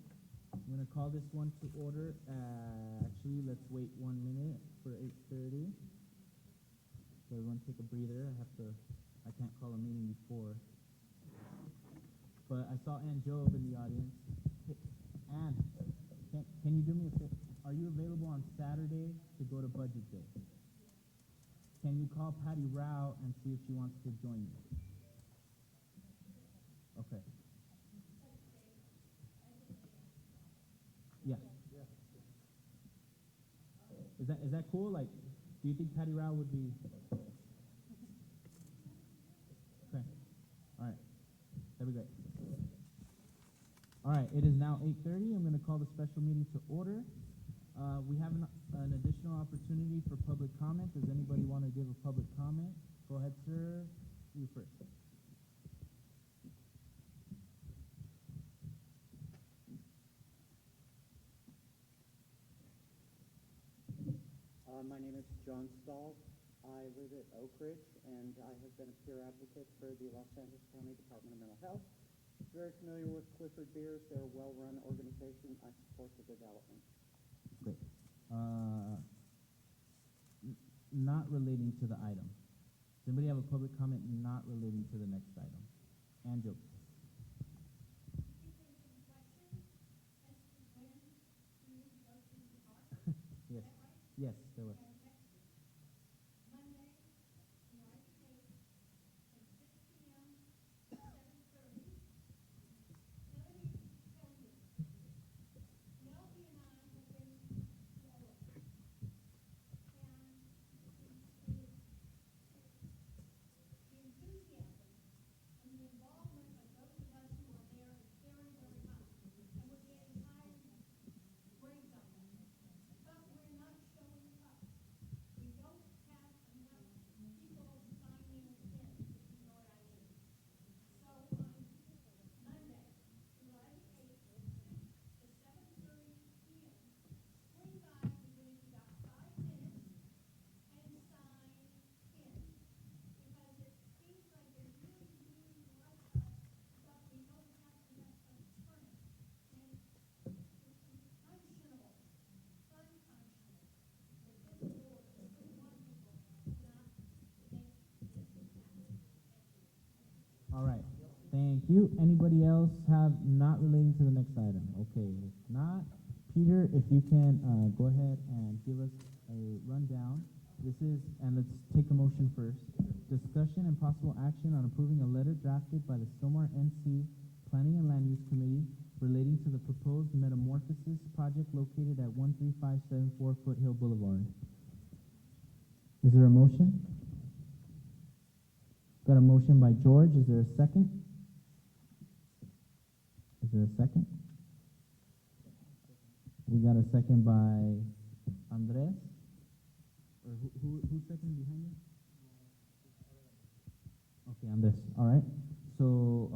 I'm gonna call this one to order. Actually, let's wait 1 minute for 8:30. So everyone take a breather. I can't call a meeting before. But I saw Ann Job in the audience. Hey, Ann, can you do me a favor? Are you available on Saturday to go to Budget Day? Can you call Patty Rao and see if she wants to join you? Okay. Yeah. Is that cool? Like, do you think Patty Rao would be? Okay. All right. That'd be great. All right. It is now 8:30. I'm going to call the special meeting to order. We have an additional opportunity for public comment. Does anybody want to give a public comment? Go ahead, sir. You first. My name is John Stahl. I live at Oak Ridge, and I have been a peer advocate for the Los Angeles County Department of Mental Health. Very familiar with Clifford Beers. They're a well-run organization. I support the development. Great. Not relating to the item. Does anybody have a public comment not relating to the next item? Angel. Yes. Yes, there was. All right. Thank you. Anybody else have not relating to the next item? Okay. If not, Peter, if you can go ahead and give us a rundown. This is, and let's take a motion first. Discussion and possible action on approving a letter drafted by the Sylmar NC Planning and Land Use Committee relating to the proposed metamorphosis project located at 13574 Foothill Boulevard. Is there a motion? Got a motion by George. Is there a second? Is there a second? We got a second by Andres. Or who's second behind you? Okay, Andres. All right. So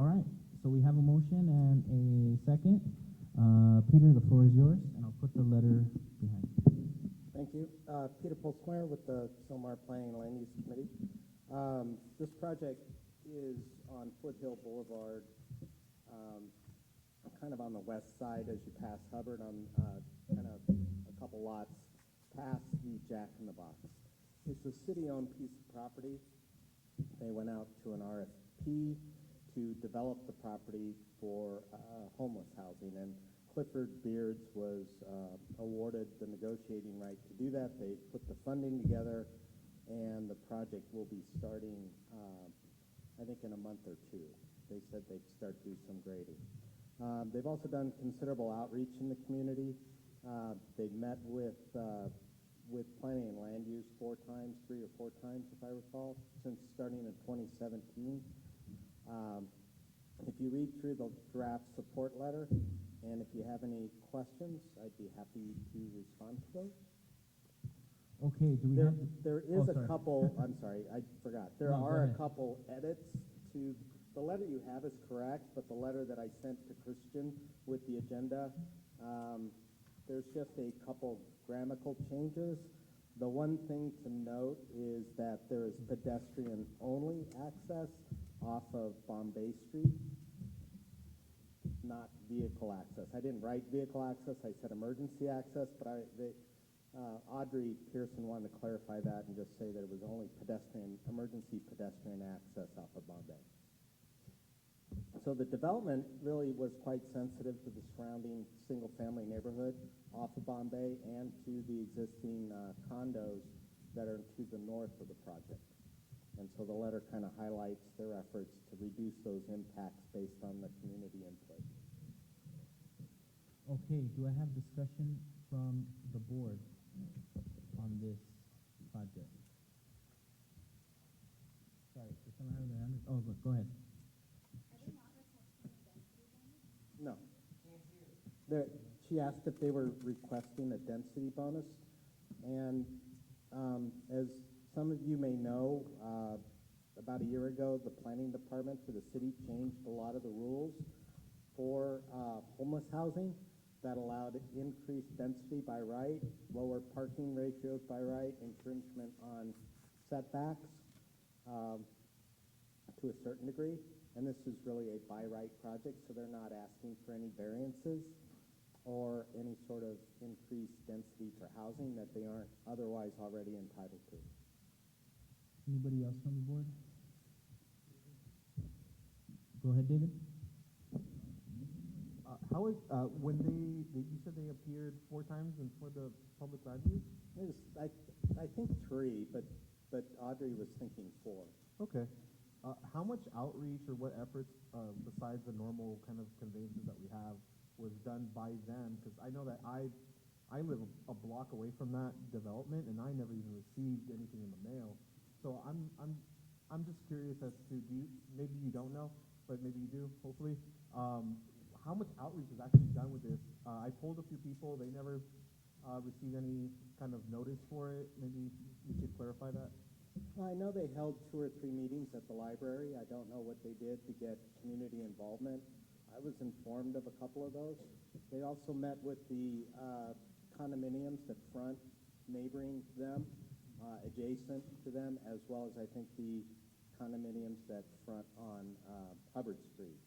we have a motion and a second. Peter, the floor is yours, and I'll put the letter behind. Thank you. Peter Polsmeyer with the Silmar Planning and Land Use Committee. This project is on Foothill Boulevard, kind of on the west side as you pass Hubbard, on kind of a couple lots past the Jack in the Box. It's a city-owned piece of property. They went out to an RFP to develop the property for homeless housing, and Clifford Beards was awarded the negotiating right to do that. They put the funding together, and the project will be starting, I think, in a month or two. They said they'd start to do some grading. They've also done considerable outreach in the community. They've met with planning and land use 3 or 4 times, if I recall, since starting in 2017. If you read through the draft support letter, and if you have any questions, I'd be happy to respond to those. Okay, do we There, have... there is sorry. a couple, I'm sorry, I forgot. There No, go are a ahead. couple edits to, the letter you have is correct, but the letter that I sent to Christian with the agenda, there's just a couple grammatical changes. The one thing to note is that there is pedestrian-only access off of Bombay Street, not vehicle access. I didn't write vehicle access, I said emergency access, but Audrey Pearson wanted to clarify that and just say that it was only emergency pedestrian access off of Bombay. So the development really was quite sensitive to the surrounding single-family neighborhood off of Bombay and to the existing condos that are to the north of the project. And so the letter kind of highlights their efforts to reduce those impacts based on the community input. Okay, do I have discussion from the board on this project? Sorry, does someone have their hand? Oh, go ahead. No. She asked if they were requesting a density bonus, and as some of you may know, about a year ago, the planning department for the city changed a lot of the rules for homeless housing that allowed increased density by right, lower parking ratios by right, infringement on setbacks to a certain degree. And this is really a by right project, so they're not asking for any variances or any sort of increased density for housing that they aren't otherwise already entitled to. Anybody else from the board? Go ahead, David. How is, when you said they appeared 4 times in for the public review? I think 3, but Audrey was thinking 4. Okay. How much outreach or what efforts, besides the normal kind of conveyances that we have, was done by them? Because I know that I live a block away from that development, and I never even received anything in the mail. So I'm just curious as to, maybe you don't know, but maybe you do, hopefully. How much outreach is actually done with this? I told a few people, they never received any kind of notice for it. Maybe you could clarify that. Well, I know they held 2 or 3 meetings at the library. I don't know what they did to get community involvement. I was informed of a couple of those. They also met with the condominiums that front neighboring them, adjacent to them, as well as I think the condominiums that front on Hubbard Street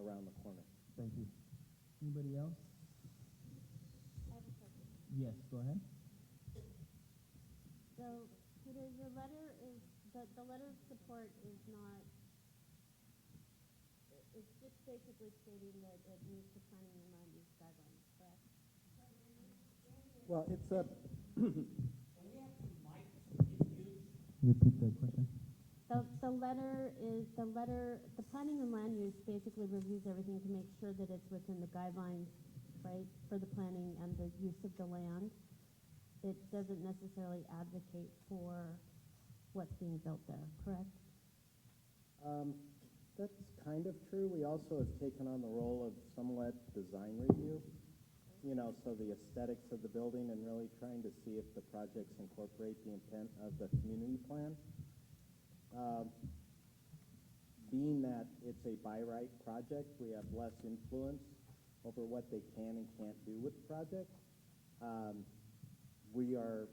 around the corner. Thank you. Anybody else? I have a question. Yes, go ahead. So, Peter, your letter is, the letter of support is not, it's just basically stating that it meets the planning and land use guidelines, correct? Well, it's a... Repeat the question. The planning and land use basically reviews everything to make sure that it's within the guidelines, right, for the planning and the use of the land. It doesn't necessarily advocate for what's being built there, correct? That's kind of true. We also have taken on the role of somewhat design review. you know, so the aesthetics of the building and really trying to see if the projects incorporate the intent of the community plan. Being that it's a by right project, we have less influence over what they can and can't do with the project. We are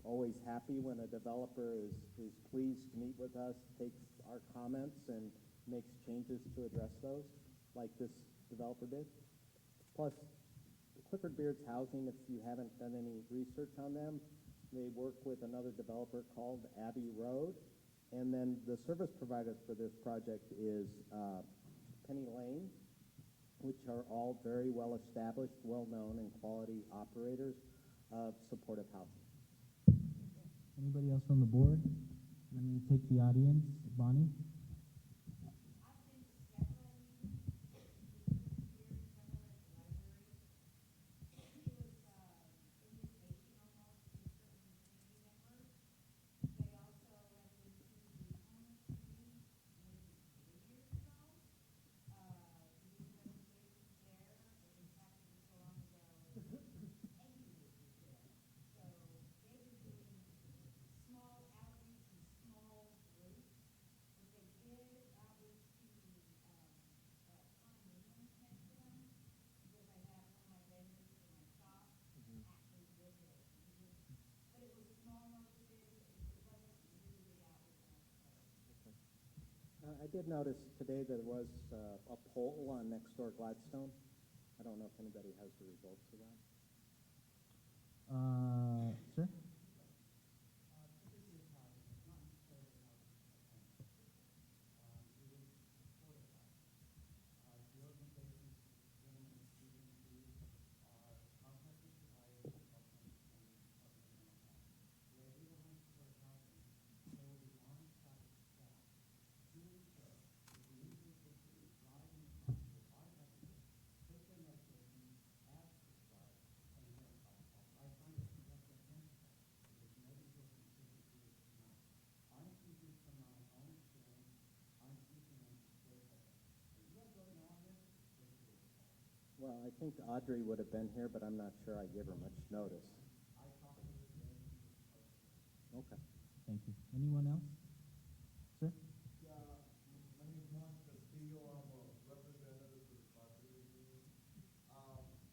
always happy when a developer is pleased to meet with us, takes our comments and makes changes to address those, like this developer did. Plus, Clifford Beard's Housing, if you haven't done any research on them, they work with another developer called Abbey Road. And then the service provider for this project is Penny Lane, which are all very well established, well-known, and quality operators of supportive housing. Anybody else from the board? Let me take the audience. Bonnie? I did notice today there was a poll on Nextdoor Gladstone. I don't know if anybody has the results of that. Sir? Well, I think Audrey would have been here, but I'm not sure I gave her much notice. Okay. Thank you. Anyone else? Sir? Yeah, my name is Juan Castillo. I'm a representative for the property union.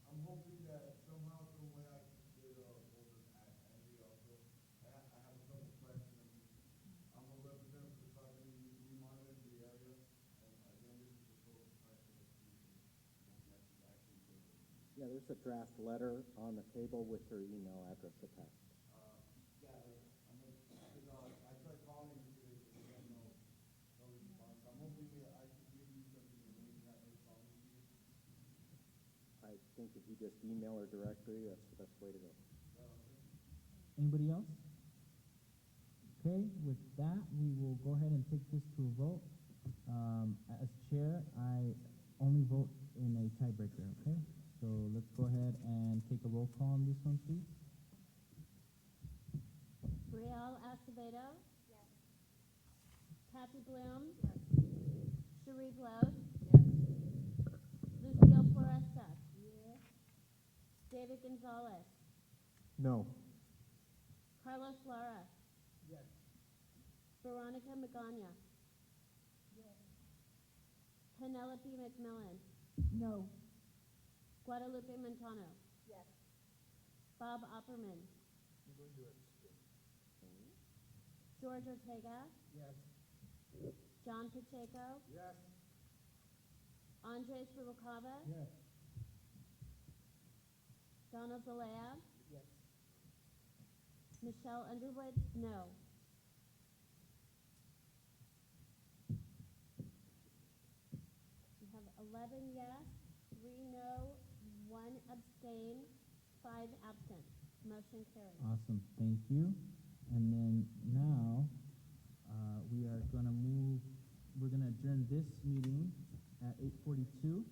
I'm hoping that somehow, some way I can get a hold of Andy also. I have a couple questions. I'm a representative for the property union. We monitor the area, and again, this is the sole question of Yeah, there's a draft letter on the table with her email address attached. yeah, I tried calling you today, but we got no response. I'm hoping that I can give you something and maybe have her call me. I think if you just email her directly, that's the best way to go. Anybody else? Okay, with that, we will go ahead and take this to a vote. As chair, I only vote in a tiebreaker, okay? So let's go ahead and take a roll call on this one, please. Brielle Acevedo? Yes. Kathy Bloom? Cherie Blode? Lucille Floresta? Yes. David Gonzalez? No. Carlos Lara? Yes. Veronica Magana? Yes. Penelope McMillan? No. Guadalupe Montano? Yes. Bob Opperman? I'm going to abstain. George Ortega? Yes. John Pacheco? Yes. Andres Rubalcaba? Yes. Donald Zelaya? Yes. Michelle Underwood? No. We have 11 yes, 3 no, 1 abstain, 5 absent. Motion carries. Awesome, thank you. And then now, we are gonna we're gonna adjourn this meeting at 8:42.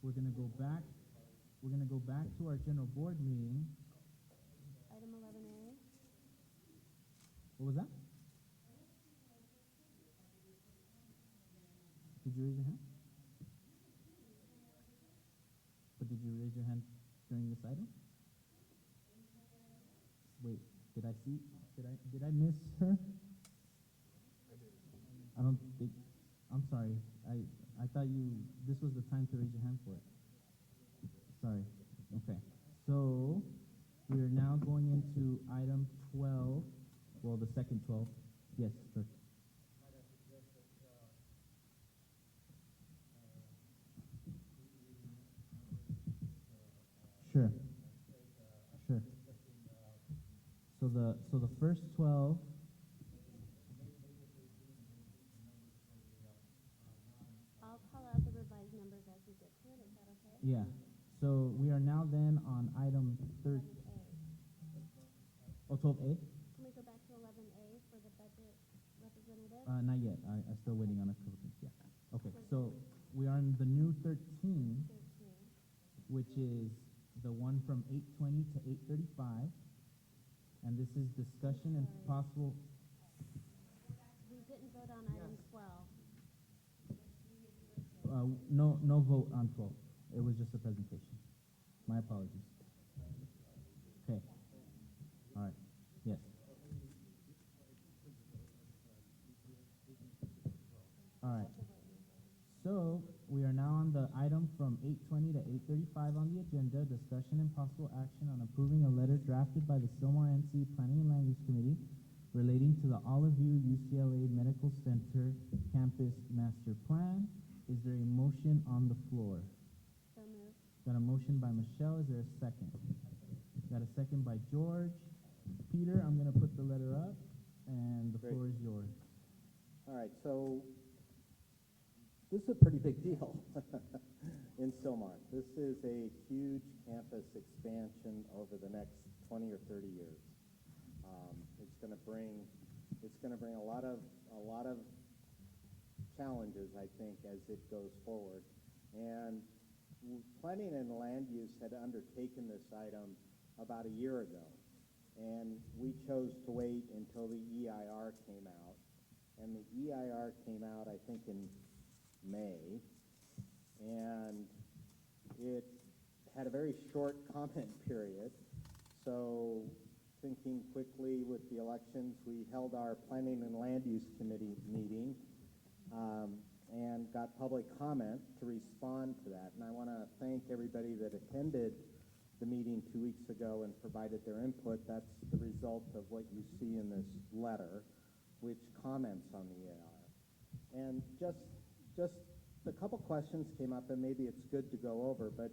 We're gonna go back to our general board meeting. Item 11A. What was that? Did you raise your hand? But did you raise your hand during this item? Wait, did I miss her? I don't think, I'm sorry. I thought this was the time to raise your hand for it. Sorry. Okay. So, we are now going into item 12, well, the second 12. Yes, sir. Sure. Sure. So the first 12. I'll call out the revised numbers as we get to it. Is that okay? Yeah. So we are now then on item 13. 12A. Oh, 12A? Can we go back to 11A for the budget representative? Not yet. I'm still waiting on a couple things. Yeah. Okay. So we are in the new 13, which is the one from 8:20 to 8:35, and this is discussion and possible. We didn't vote on item 12. No vote on 12. It was just a presentation. My apologies. Okay. All right. Yes. All right. So we are now on the item from 8:20 to 8:35 on the agenda, discussion and possible action on approving a letter drafted by the Sylmar NC Planning and Land Use Committee relating to the Olive View UCLA Medical Center Campus Master Plan. Is there a motion on the floor? So moved. Got a motion by Michelle. Is there a second? Got a second by George. Peter, I'm going to put the letter up, and the floor is yours. All right, so this is a pretty big deal in Sylmar. This is a huge campus expansion over the next 20 or 30 years. It's going to bring a lot of challenges, I think, as it goes forward. And Planning and Land Use had undertaken this item about a year ago, and we chose to wait until the EIR came out. And the EIR came out, I think, in May, and it had a very short comment period. So thinking quickly with the elections, we held our Planning and Land Use Committee meeting and got public comment to respond to that. And I want to thank everybody that attended the meeting 2 weeks ago and provided their input. That's the result of what you see in this letter, which comments on the EIR. And just a couple questions came up, and maybe it's good to go over, but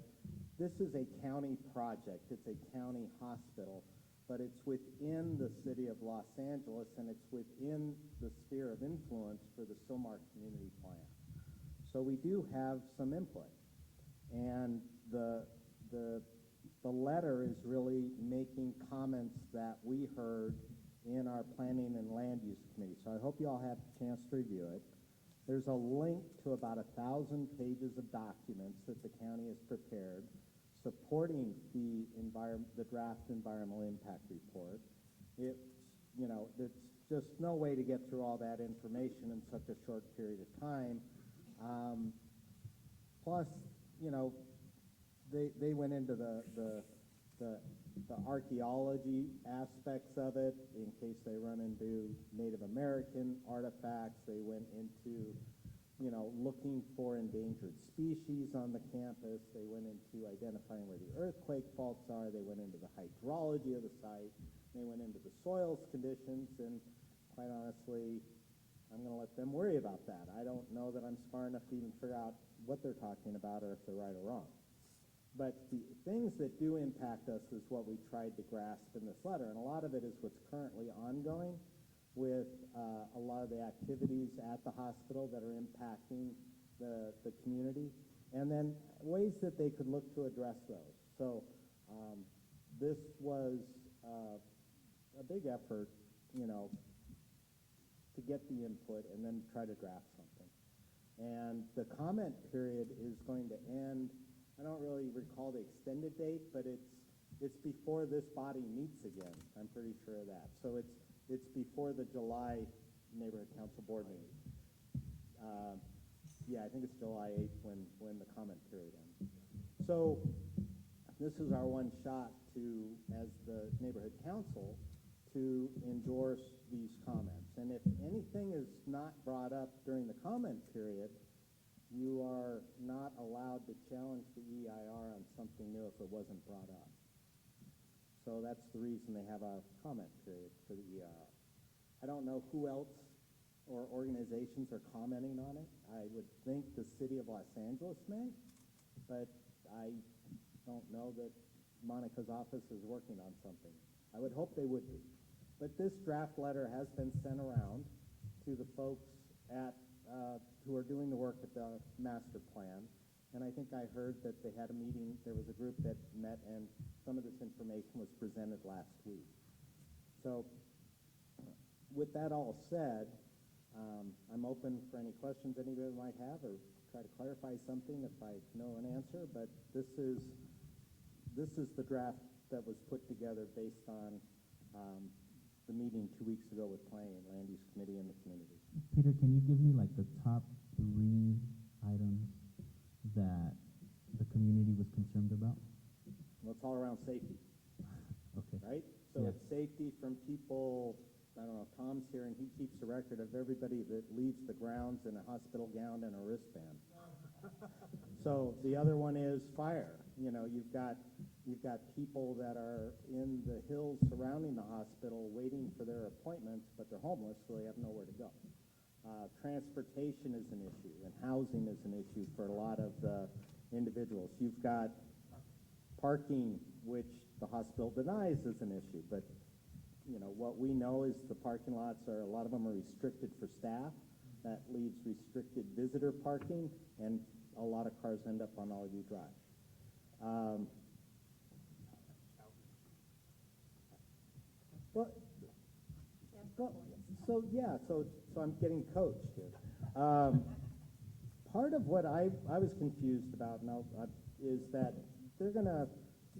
this is a county project. It's a county hospital, but it's within the city of Los Angeles, and it's within the sphere of influence for the Sylmar Community Plan. So we do have some input, and the letter is really making comments that we heard in our Planning and Land Use Committee. So I hope you all had a chance to review it. There's a link to about 1,000 pages of documents that the county has prepared supporting the draft environmental impact report. It's just no way to get through all that information in such a short period of time. Plus, they went into the archaeology aspects of it in case they run into Native American artifacts. They went into, looking for endangered species on the campus. They went into identifying where the earthquake faults are. They went into the hydrology of the site. They went into the soils conditions, and quite honestly, I'm going to let them worry about that. I don't know that I'm smart enough to even figure out what they're talking about or if they're right or wrong. But the things that do impact us is what we tried to grasp in this letter, and a lot of it is what's currently ongoing with a lot of the activities at the hospital that are impacting the community, and then ways that they could look to address those. So this was a big effort, to get the input and then try to draft something. And the comment period is going to end, I don't really recall the extended date, but it's before this body meets again. I'm pretty sure of that. So it's before the July Neighborhood Council Board meeting. Yeah, I think it's July 8th when the comment period ends. So this is our one shot to, as the neighborhood council, to endorse these comments. And if anything is not brought up during the comment period, you are not allowed to challenge the EIR on something new if it wasn't brought up. So that's the reason they have a comment period for the EIR. I don't know who else or organizations are commenting on it. I would think the city of Los Angeles may, but I don't know that Monica's office is working on something. I would hope they would be. But this draft letter has been sent around to the folks at who are doing the work at the master plan. And I think I heard that they had a meeting, there was a group that met, and some of this information was presented last week. So with that all said, I'm open for any questions anybody might have, or try to clarify something if I know an answer, but this is the draft that was put together based on the meeting 2 weeks ago with Planning and Land Use Committee and the community. Peter, can you give me like the top 3 items that the community was concerned about? Well, it's all around safety. Okay. Right? So Yeah. it's safety from people, I don't know, Tom's here and he keeps a record of everybody that leaves the grounds in a hospital gown and a wristband. So the other one is fire. You know, you've got people that are in the hills surrounding the hospital waiting for their appointments, but they're homeless, so they have nowhere to go. Transportation is an issue, and housing is an issue for a lot of the individuals. You've got parking, which the hospital denies is an issue, but you know, what we know is the parking lots are, a lot of them are restricted for staff. That leaves restricted visitor parking, and a lot of cars end up on All-You Drive. So I'm getting coached here. Part of what I was confused about now is that they're going to,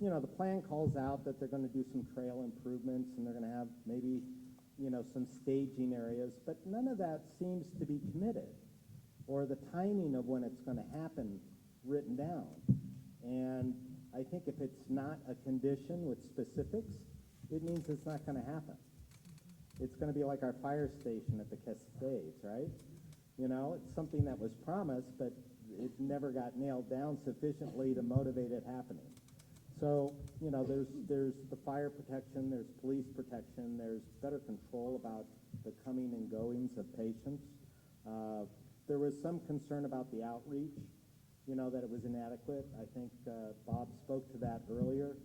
you know, the plan calls out that they're going to do some trail improvements and they're going to have maybe, you know, some staging areas, but none of that seems to be committed, or the timing of when it's going to happen written down. And I think if it's not a condition with specifics, it means it's not going to happen. It's going to be like our fire station at the Cascades, right? You know, it's something that was promised, but it never got nailed down sufficiently to motivate it happening. So, you know, there's the fire protection, there's police protection, there's better control about the coming and goings of patients. There was some concern about the outreach, you know, that it was inadequate. I think Bob spoke to that earlier.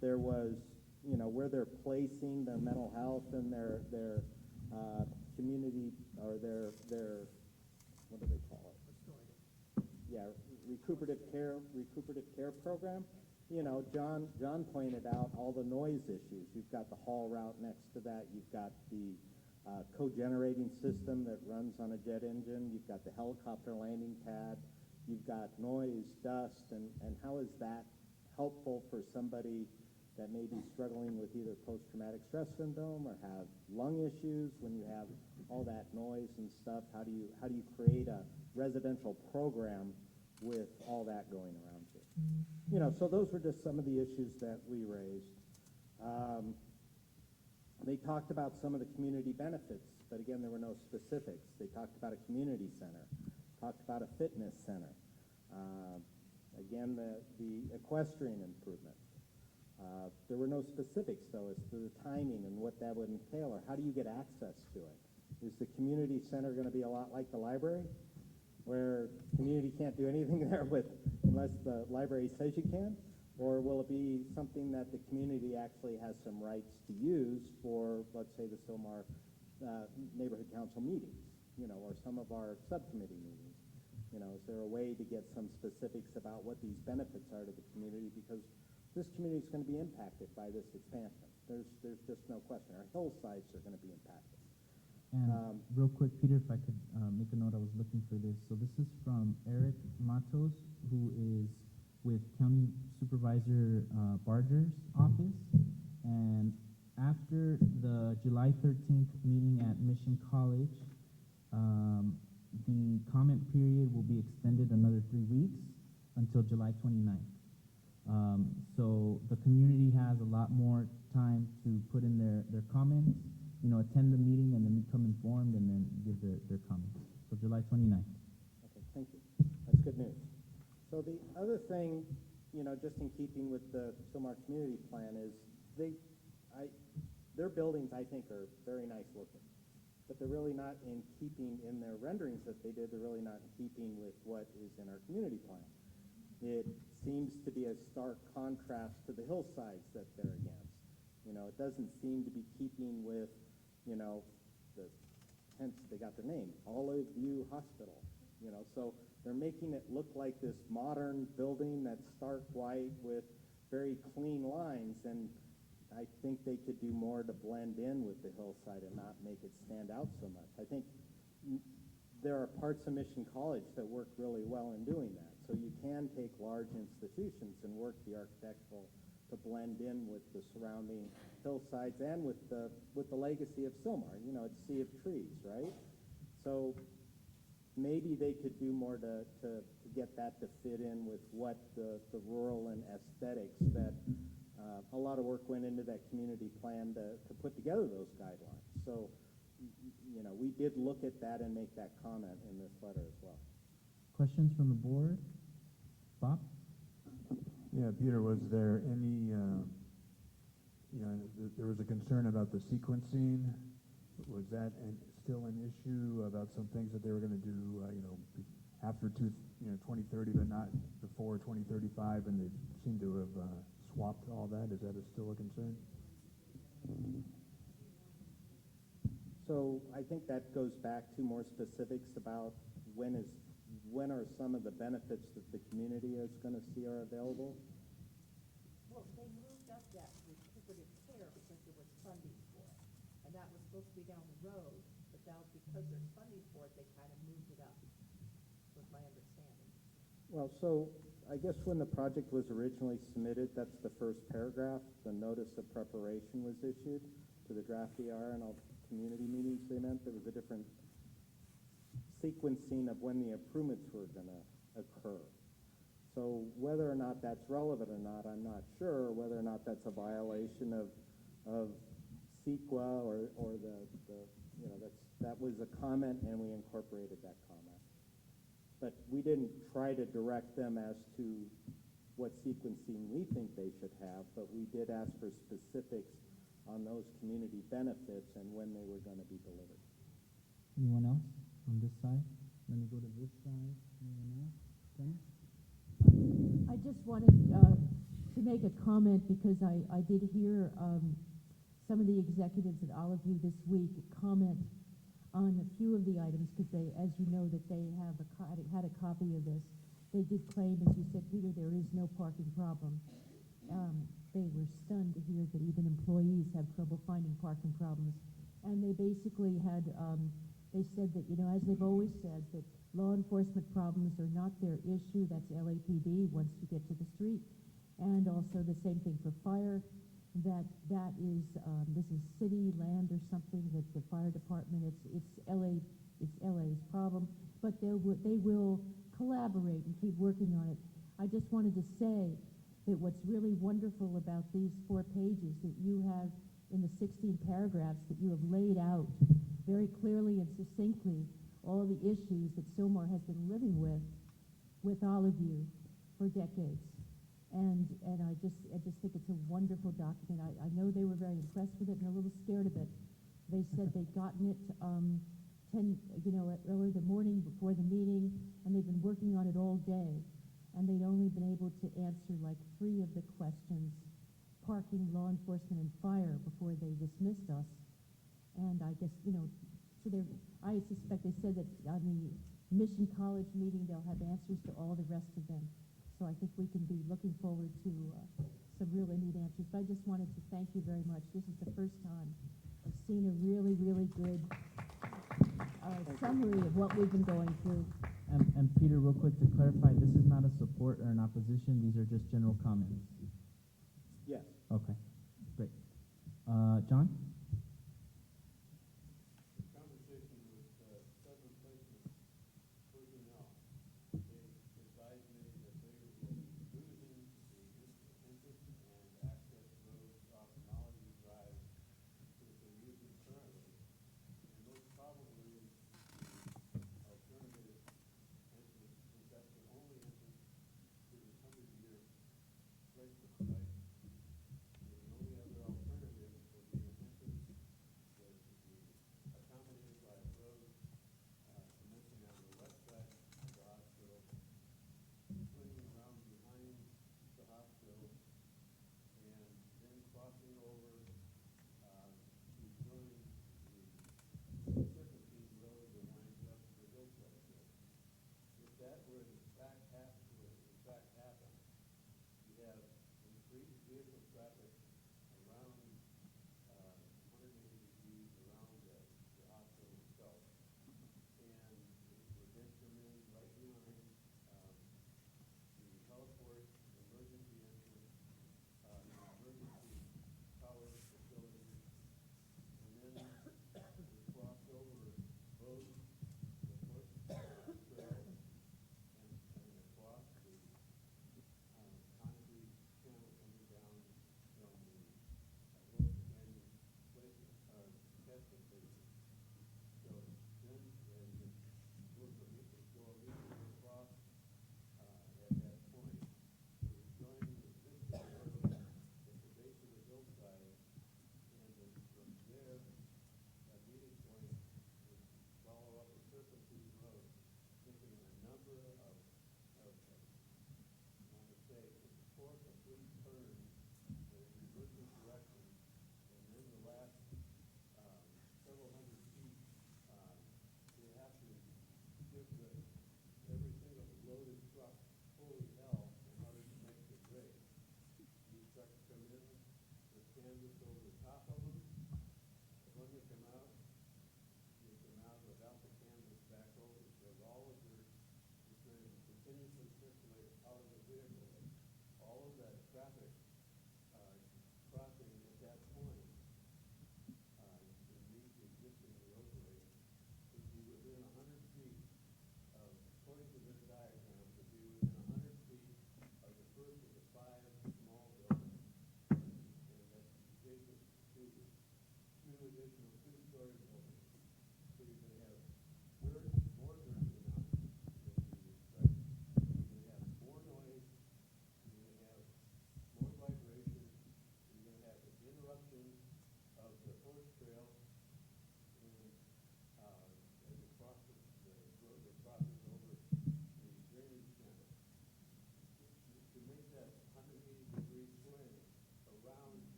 There was, you know, where they're placing their mental health and their community, or their what do they call it? Yeah, recuperative care program. You know, John pointed out all the noise issues. You've got the haul route next to that. You've got the co-generating system that runs on a jet engine. You've got the helicopter landing pad. You've got noise, dust, and how is that helpful for somebody that may be struggling with either post-traumatic stress syndrome or have lung issues when you have all that noise and stuff? How do you create a residential program with all that going around you? You know, so those were just some of the issues that we raised. They talked about some of the community benefits, but again, there were no specifics. They talked about a community center, talked about a fitness center. Again, the equestrian improvement. There were no specifics, though, as to the timing and what that would entail, or how do you get access to it? Is the community center going to be a lot like the library, where community can't do anything there unless the library says you can? Or will it be something that the community actually has some rights to use for, let's say, the Sylmar neighborhood council meetings, you know, or some of our subcommittee meetings? You know, is there a way to get some specifics about what these benefits are to the community? Because this community is going to be impacted by this expansion. There's just no question. Our hillsides are going to be impacted. And real quick, Peter, if I could make a note, I was looking for this. So this is from Eric Matos, who is with County Supervisor Barger's office. And after the July 13th meeting at Mission College, the comment period will be extended another 3 weeks until July 29th. So the community has a lot more time to put in their comments, attend the meeting and then become informed and then give their comments. So July 29th. Okay, thank you. That's good news. So the other thing, just in keeping with the Silmar Community Plan is their buildings, I think, are very nice looking, but they're really not in keeping in their renderings that they did. They're really not in keeping with what is in our community plan. It seems to be a stark contrast to the hillsides that they're against. It doesn't seem to be keeping with, hence they got their name, Olive View Hospital. So they're making it look like this modern building that's stark white with very clean lines, and I think they could do more to blend in with the hillside and not make it stand out so much. I think there are parts of Mission College that work really well in doing that. So you can take large institutions and work the architectural to blend in with the surrounding hillsides and with the legacy of Silmar. It's a sea of trees, right? So maybe they could do more to get that to fit in with what the rural and aesthetics that a lot of work went into that community plan to put together those guidelines. So, we did look at that and make that comment in this letter as well. Questions from the board? Bob? Yeah, Peter, was there any, there was a concern about the sequencing. Was that still an issue about some things that they were going to do, after 2030, but not before 2035, and they seem to have swapped all that? Is that still a concern? So I think that goes back to more specifics about when are some of the benefits that the community is going to see are available? Well, they moved up that recuperative care because there was funding for it. And that was supposed to be down the road, but now because there's funding for it, they kind of moved it up, was my understanding. Well, so I guess when the project was originally submitted, that's the first paragraph, the notice of preparation was issued to the draft ER and all community meetings they meant. There was a different sequencing of when the improvements were going to occur. So whether or not that's relevant or not, I'm not sure. Whether or not that's a violation of CEQA or that was a comment and we incorporated that comment. But we didn't try to direct them as to what sequencing we think they should have, but we did ask for specifics on those community benefits and when they were going to be delivered. Anyone else on this side? Let me go to this side. Anyone else? Dennis? I just wanted to make a comment because I did hear some of the executives at Olive View this week comment on a few of the items because they, as you know, that they have had a copy of this. They did claim, as you said, Peter, there is no parking problem. They were stunned to hear that even employees have trouble finding parking problems. And they basically had, they said that, as they've always said, that law enforcement problems are not their issue. That's LAPD once you get to the street. And also the same thing for fire, that is, this is city land or something that the fire department, it's LA's problem, but they will collaborate and keep working on it. I just wanted to say that what's really wonderful about these 4 pages that you have in the 16 paragraphs that you have laid out very clearly and succinctly all the issues that Silmar has been living with Olive View for decades. And I just think it's a wonderful document. I know they were very impressed with it and a little scared of it. They said they'd gotten it early the morning before the meeting, and they've been working on it all day. And they'd only been able to answer like 3 of the questions, parking, law enforcement, and fire, before they dismissed us. And I guess, I suspect they said that on the Mission College meeting, they'll have answers to all the rest of them. So I think we can be looking forward to some really neat answers. But I just wanted to thank you very much. This is the first time I've seen a really, really good summary of what we've been going through. And Peter, real quick to clarify, this is not a support or an opposition. These are just general comments. Yes. Okay, great. John? Conversation with several placement personnel. They advised me that they will be losing the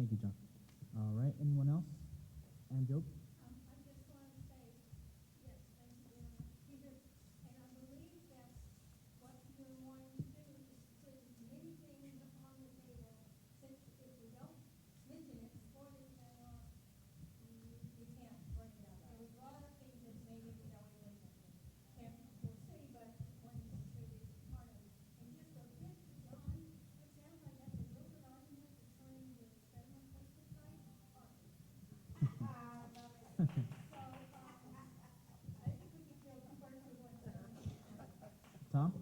Thank you, John. All right, anyone else? And Job? I just want to say, yes, thank you very much, Peter. And I believe that what you're wanting to do is put as many things on the table, since if we don't mention it before this deadline, we can't bring it up. There was a lot of things that maybe we don't even can't foresee, but one is really part of it. And just a bit to John, it sounds like that's a real good argument to turn the sediment pesticide off. Tom?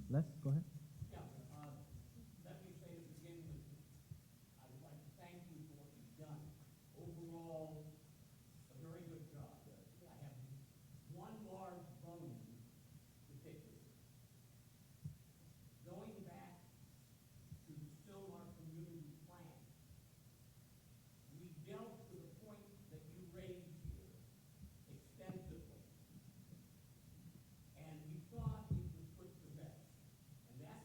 Les, go ahead. Yeah, let me say to begin with, I would like to thank you for what you've done. Overall, a very good job. I have one large bone to pick with you. Going back to the Sylmar Community Plan, we dealt to the point that you raised here extensively. And we thought it was put to rest. And that's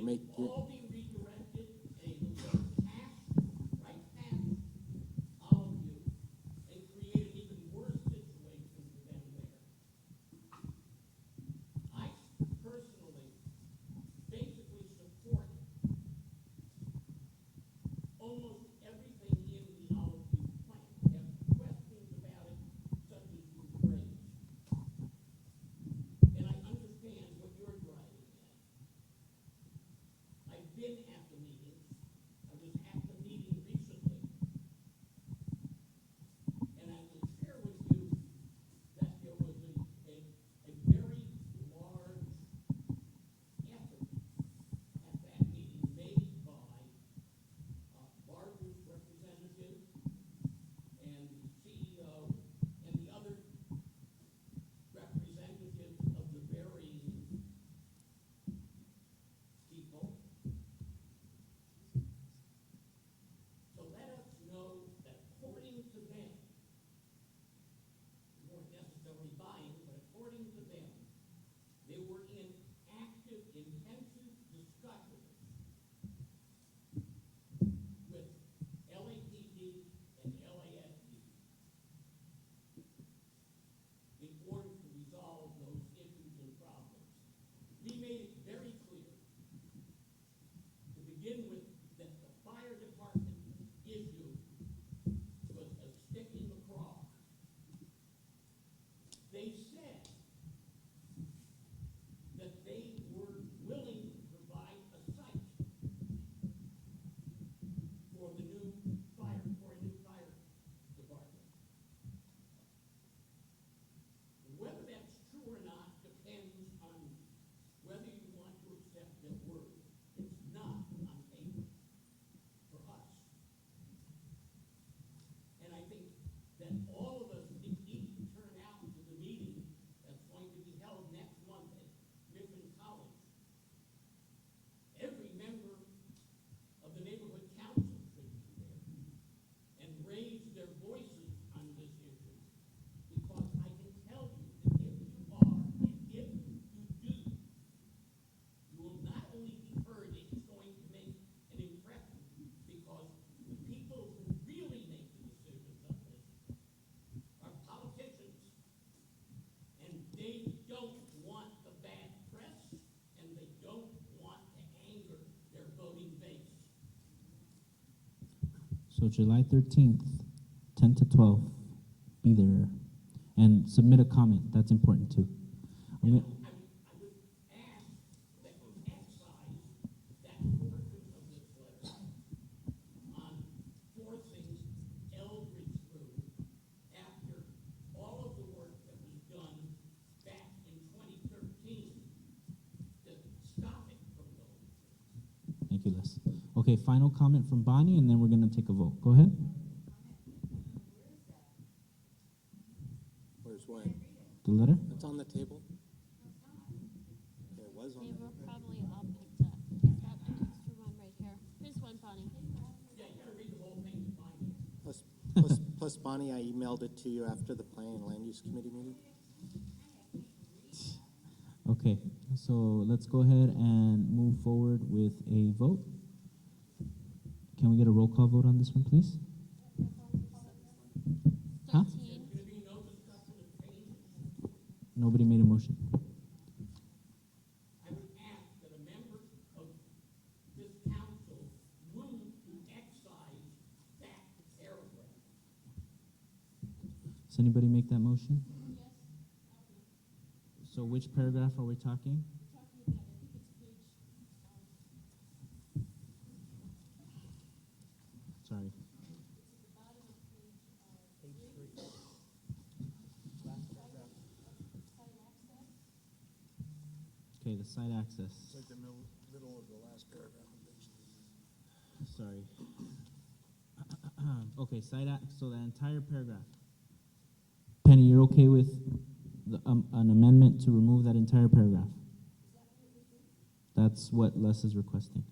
make will your, all be redirected, and it will go right past all of you, and create an even worse situation for them there. I personally basically support almost everything in the Olive View plan. I have questions about it, such as you've raised. And I understand what you're driving at. I've been at the meetings. I was at the meeting recently. And I will share with you that there was a very large effort at that meeting made by Barber's representative and the CEO and the other representatives of the varying people. To let us know that according to them, they weren't necessarily buying, but according to them, they were in active, intensive discussions with LAPD and LASD in order to resolve those issues and problems. We made it very clear, to begin with, that the fire department issue was a stick in the craw. They said that they were willing to provide a site for a new fire department. Whether that's true or not depends on whether you want to accept their word. It's not on paper for us. And I think that all of us need to turn out to the meeting that's going to be held next month at Mission College. Every member of the neighborhood council should be there and raise their voices on this issue. Because I can tell you that if you are, and if you do, you will not only be heard, it is going to make an impression, because the people who really make the decisions on this are politicians, and they don't want the bad press, and they don't want to anger their voting base. So July 13th, 10 to 12, be there and submit a comment. That's important too. I'm gonna- I would ask that you excise that portion of this letter on forcing Eldridge through after all of the work that was done back in 2013 to stop it from going. Thank you, Les. Okay, final comment from Bonnie, and then we're going to take a vote. Go ahead. where's what? The letter? It's on the table? It was on They the were probably all picked up. Is that an extra one right here? Here's one, Bonnie. Yeah, you gotta read the whole thing to find it. Plus, Bonnie, I emailed it to you after the Planning and Land Use Committee meeting. Okay, so let's go ahead and move forward with a vote. Can we get a roll call vote on this one, please? Huh? Nobody made a motion. I would ask that a member of this council move to excise that paragraph. Does anybody make that motion? So which paragraph are we talking? Sorry. Okay, the site access. It's like the middle of the last paragraph of page 3. Sorry. Okay, so the entire paragraph. Penny, you're okay with an amendment to remove that entire paragraph? That's what Les is requesting.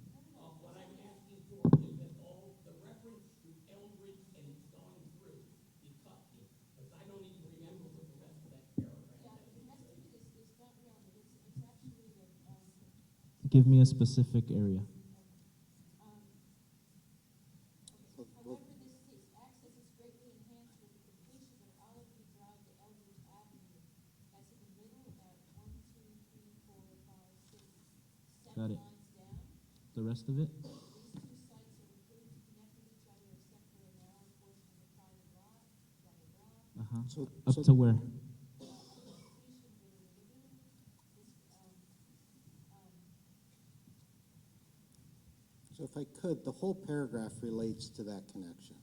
What I'm asking for is that all the reference to Eldridge and it's gone through be cut here, because I don't even remember what the rest of that paragraph is. give me a specific area. However, this access is greatly enhanced with the completion of Olive View Drive to Eldridge Avenue. That's in the middle, about 1, 2, 3, 4, 5, 6, 7 Got it. lines down. The rest of it? These two sites are included to connect with each other except for a narrow portion of the private lot, blah, blah, blah. Up to where? So if I could, the whole paragraph relates to that connection.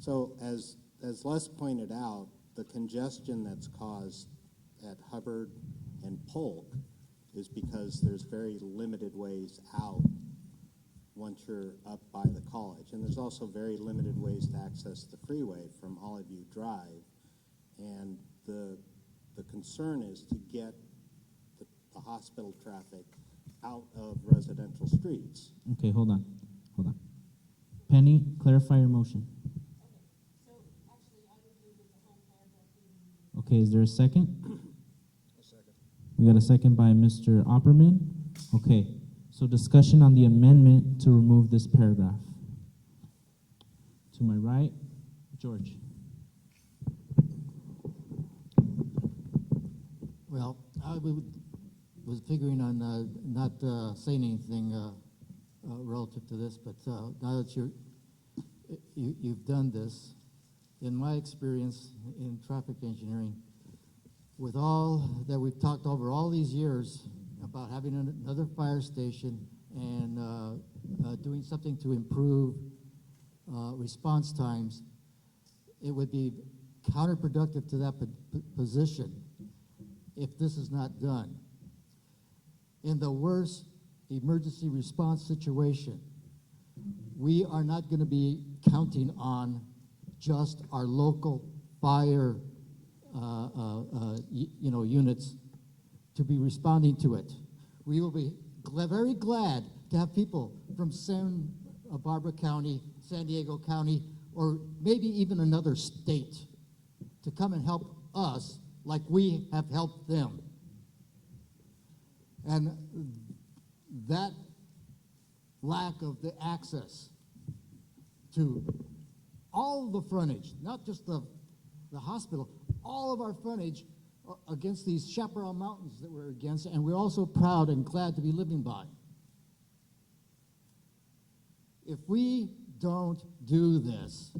So as Les pointed out, the congestion that's caused at Hubbard and Polk is because there's very limited ways out once you're up by the college. And there's also very limited ways to access the freeway from Olive View Drive. And the concern is to get the hospital traffic out of residential streets. Okay, hold on. Penny, clarify your motion. Okay, is there a second? A second. We got a second by Mr. Opperman. Okay, so discussion on the amendment to remove this paragraph. To my right, George. Well, I was figuring on not saying anything relative to this, but now that you've done this, in my experience in traffic engineering, with all that we've talked over all these years about having another fire station and doing something to improve response times, it would be counterproductive to that position if this is not done. In the worst emergency response situation, we are not going to be counting on just our local fire units to be responding to it. We will be very glad to have people from Santa Barbara County, San Diego County, or maybe even another state to come and help us like we have helped them. And that lack of the access to all the frontage, not just the hospital, all of our frontage against these Chaparral Mountains that we're against, and we're also proud and glad to be living by. If we don't do this,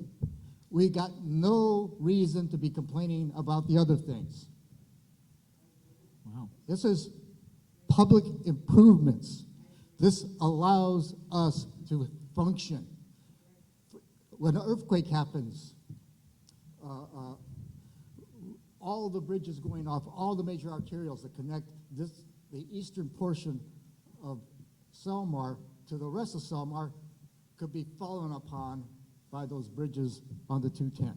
we got no reason to be complaining about the other things. Wow. This is public improvements. This allows us to function. When an earthquake happens, all the bridges going off, all the major arterials that connect the eastern portion of Selmar to the rest of Selmar could be fallen upon by those bridges on the 210.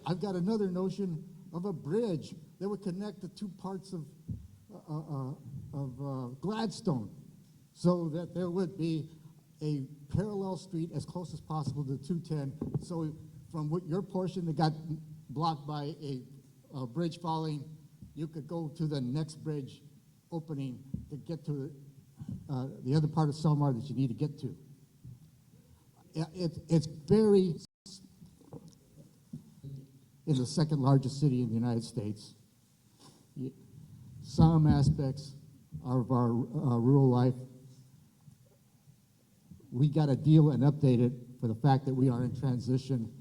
I've got another notion of a bridge that would connect the two parts of Gladstone so that there would be a parallel street as close as possible to 210. So from your portion that got blocked by a bridge falling, you could go to the next bridge opening to get to the other part of Selmar that you need to get to. It's very, in the second largest city in the United States. Some aspects of our rural life, we got to deal and update it for the fact that we are in transition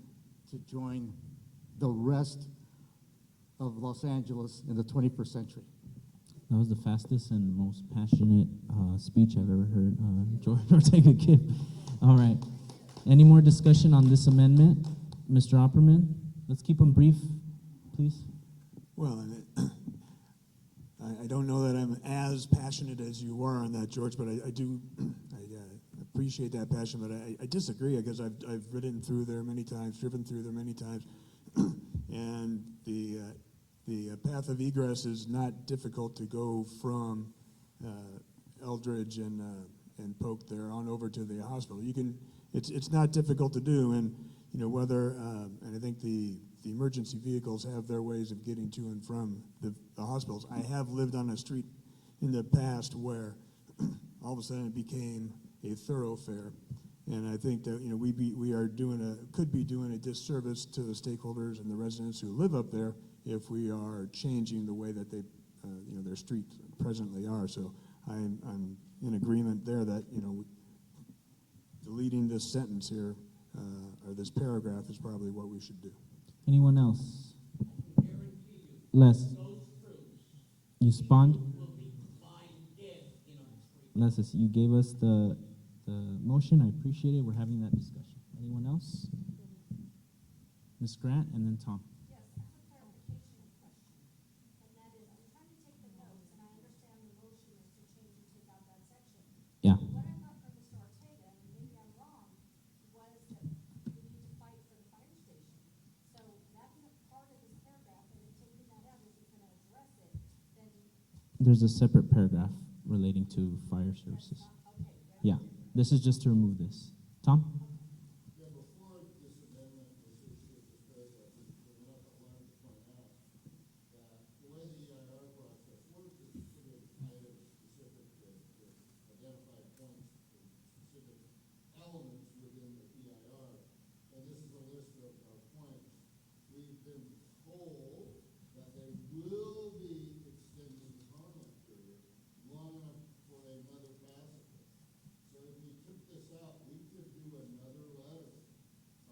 to join the rest of Los Angeles in the 21st century. That was the fastest and most passionate speech I've ever heard George Ortega give. All right. Any more discussion on this amendment? Mr. Opperman, let's keep them brief, please. Well, I don't know that I'm as passionate as you were on that, George, but I do appreciate that passion, but I disagree because I've ridden through there many times, driven through there many times, and the path of egress is not difficult to go from Eldridge and Polk there on over to the hospital. You can, it's not difficult to do, and whether and I think the emergency vehicles have their ways of getting to and from the hospitals. I have lived on a street in the past where all of a sudden it became a thoroughfare. And I think that, you know, could be doing a disservice to the stakeholders and the residents who live up there if we are changing the way that they, you know, their streets presently are. So I'm in agreement there that, you know, deleting this sentence here, or this paragraph is probably what we should do. Anyone else? Les, you spawned? Les, you gave us the motion. I appreciate it. We're having that discussion. Anyone else? Ms. Grant and then Tom. Yes, I have a clarification question, and that is, I'm trying to take the notes, and I understand the motion is to change and take out that section. Yeah. What I thought from Mr. Ortega, and maybe I'm wrong, was that we need to fight for the fire station. So that's a part of this paragraph, and if taking that out isn't gonna address it, then There's a separate paragraph relating to fire services. Yeah, this is just to remove this. Tom? Yeah, before this amendment was issued, the paragraph was clean up, I wanted to point out that the way the EIR process works is sort of item specific to identify points and specific elements within the EIR. And this is a list of points. We've been told that they will be extending the comment period long enough for another passage. So if we took this out, we could do another letter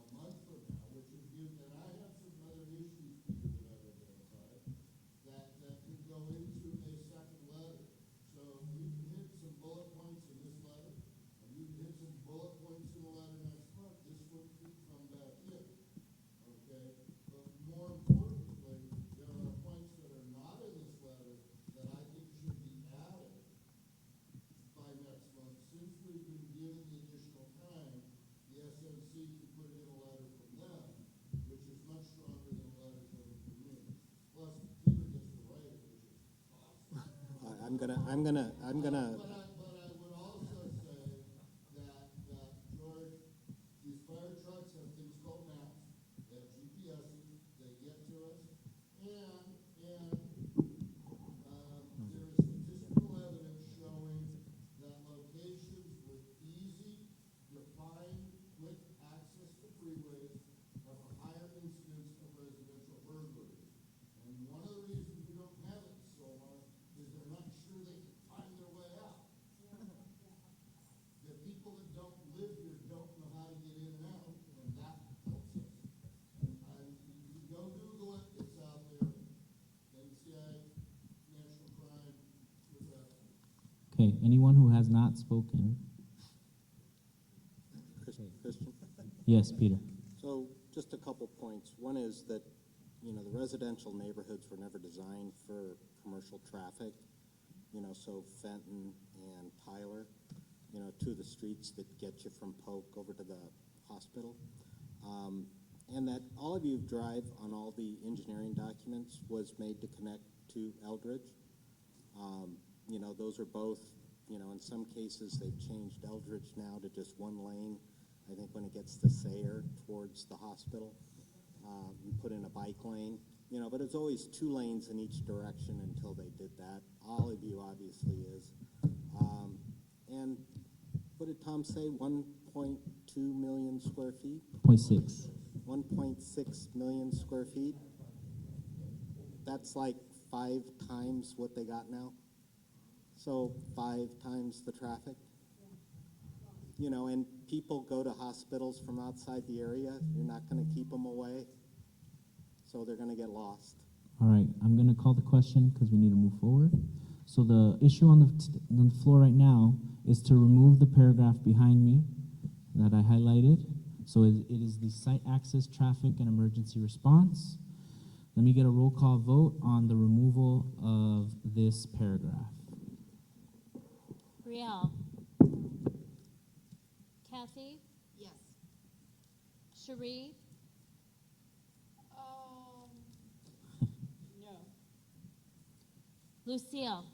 a month from now, which would give, and I have some other issues here that I've identified, that could go into a second letter. So you can hit some bullet points in this letter, and you can hit some bullet points in the letter next month. This one could come back in, okay? But more importantly, there are points that are not in this letter that I think should be added by next month. Since we've been given the additional time, the SMC can put it in a letter from them, which is much stronger than a letter coming from me. Plus, Peter gets to write it, which is awesome. I'm gonna, But I would also say that, George, these fire trucks have things called maps, they have GPSs, they get to us, and there is statistical evidence showing that locations with easy, defined, quick access to freeways have a higher incidence of residential burglaries. And one of the reasons we don't have it in Sylmar is they're not sure they can find their way out. The people that don't live here don't know how to get in and out, and that helps us. And you can go Google it, it's out there. NCI, National Crime, look it up. Okay, anyone who has not spoken? Christian? Yes, Peter. So just a couple points. One is that, you know, the residential neighborhoods were never designed for commercial traffic. You know, so Fenton and Tyler, you know, two of the streets that get you from Polk over to the hospital. And that all of you drive on all the engineering documents was made to connect to Eldridge. You know, those are both, you know, in some cases they've changed Eldridge now to just one lane. I think when it gets to Sayre towards the hospital, you put in a bike lane, you know, but it's always two lanes in each direction until they did that. All of you obviously is. And what did Tom say, 1.2 million square feet? 0.6. 1.6 million square feet? That's like 5 times what they got now. So 5 times the traffic. You know, and people go to hospitals from outside the area. You're not going to keep them away. So they're going to get lost. All right, I'm going to call the question because we need to move forward. So the issue on the floor right now is to remove the paragraph behind me that I highlighted. So it is the site access, traffic, and emergency response. Let me get a roll call vote on the removal of this paragraph. Brielle. Kathy? Yes. Cherie? No. Lucille?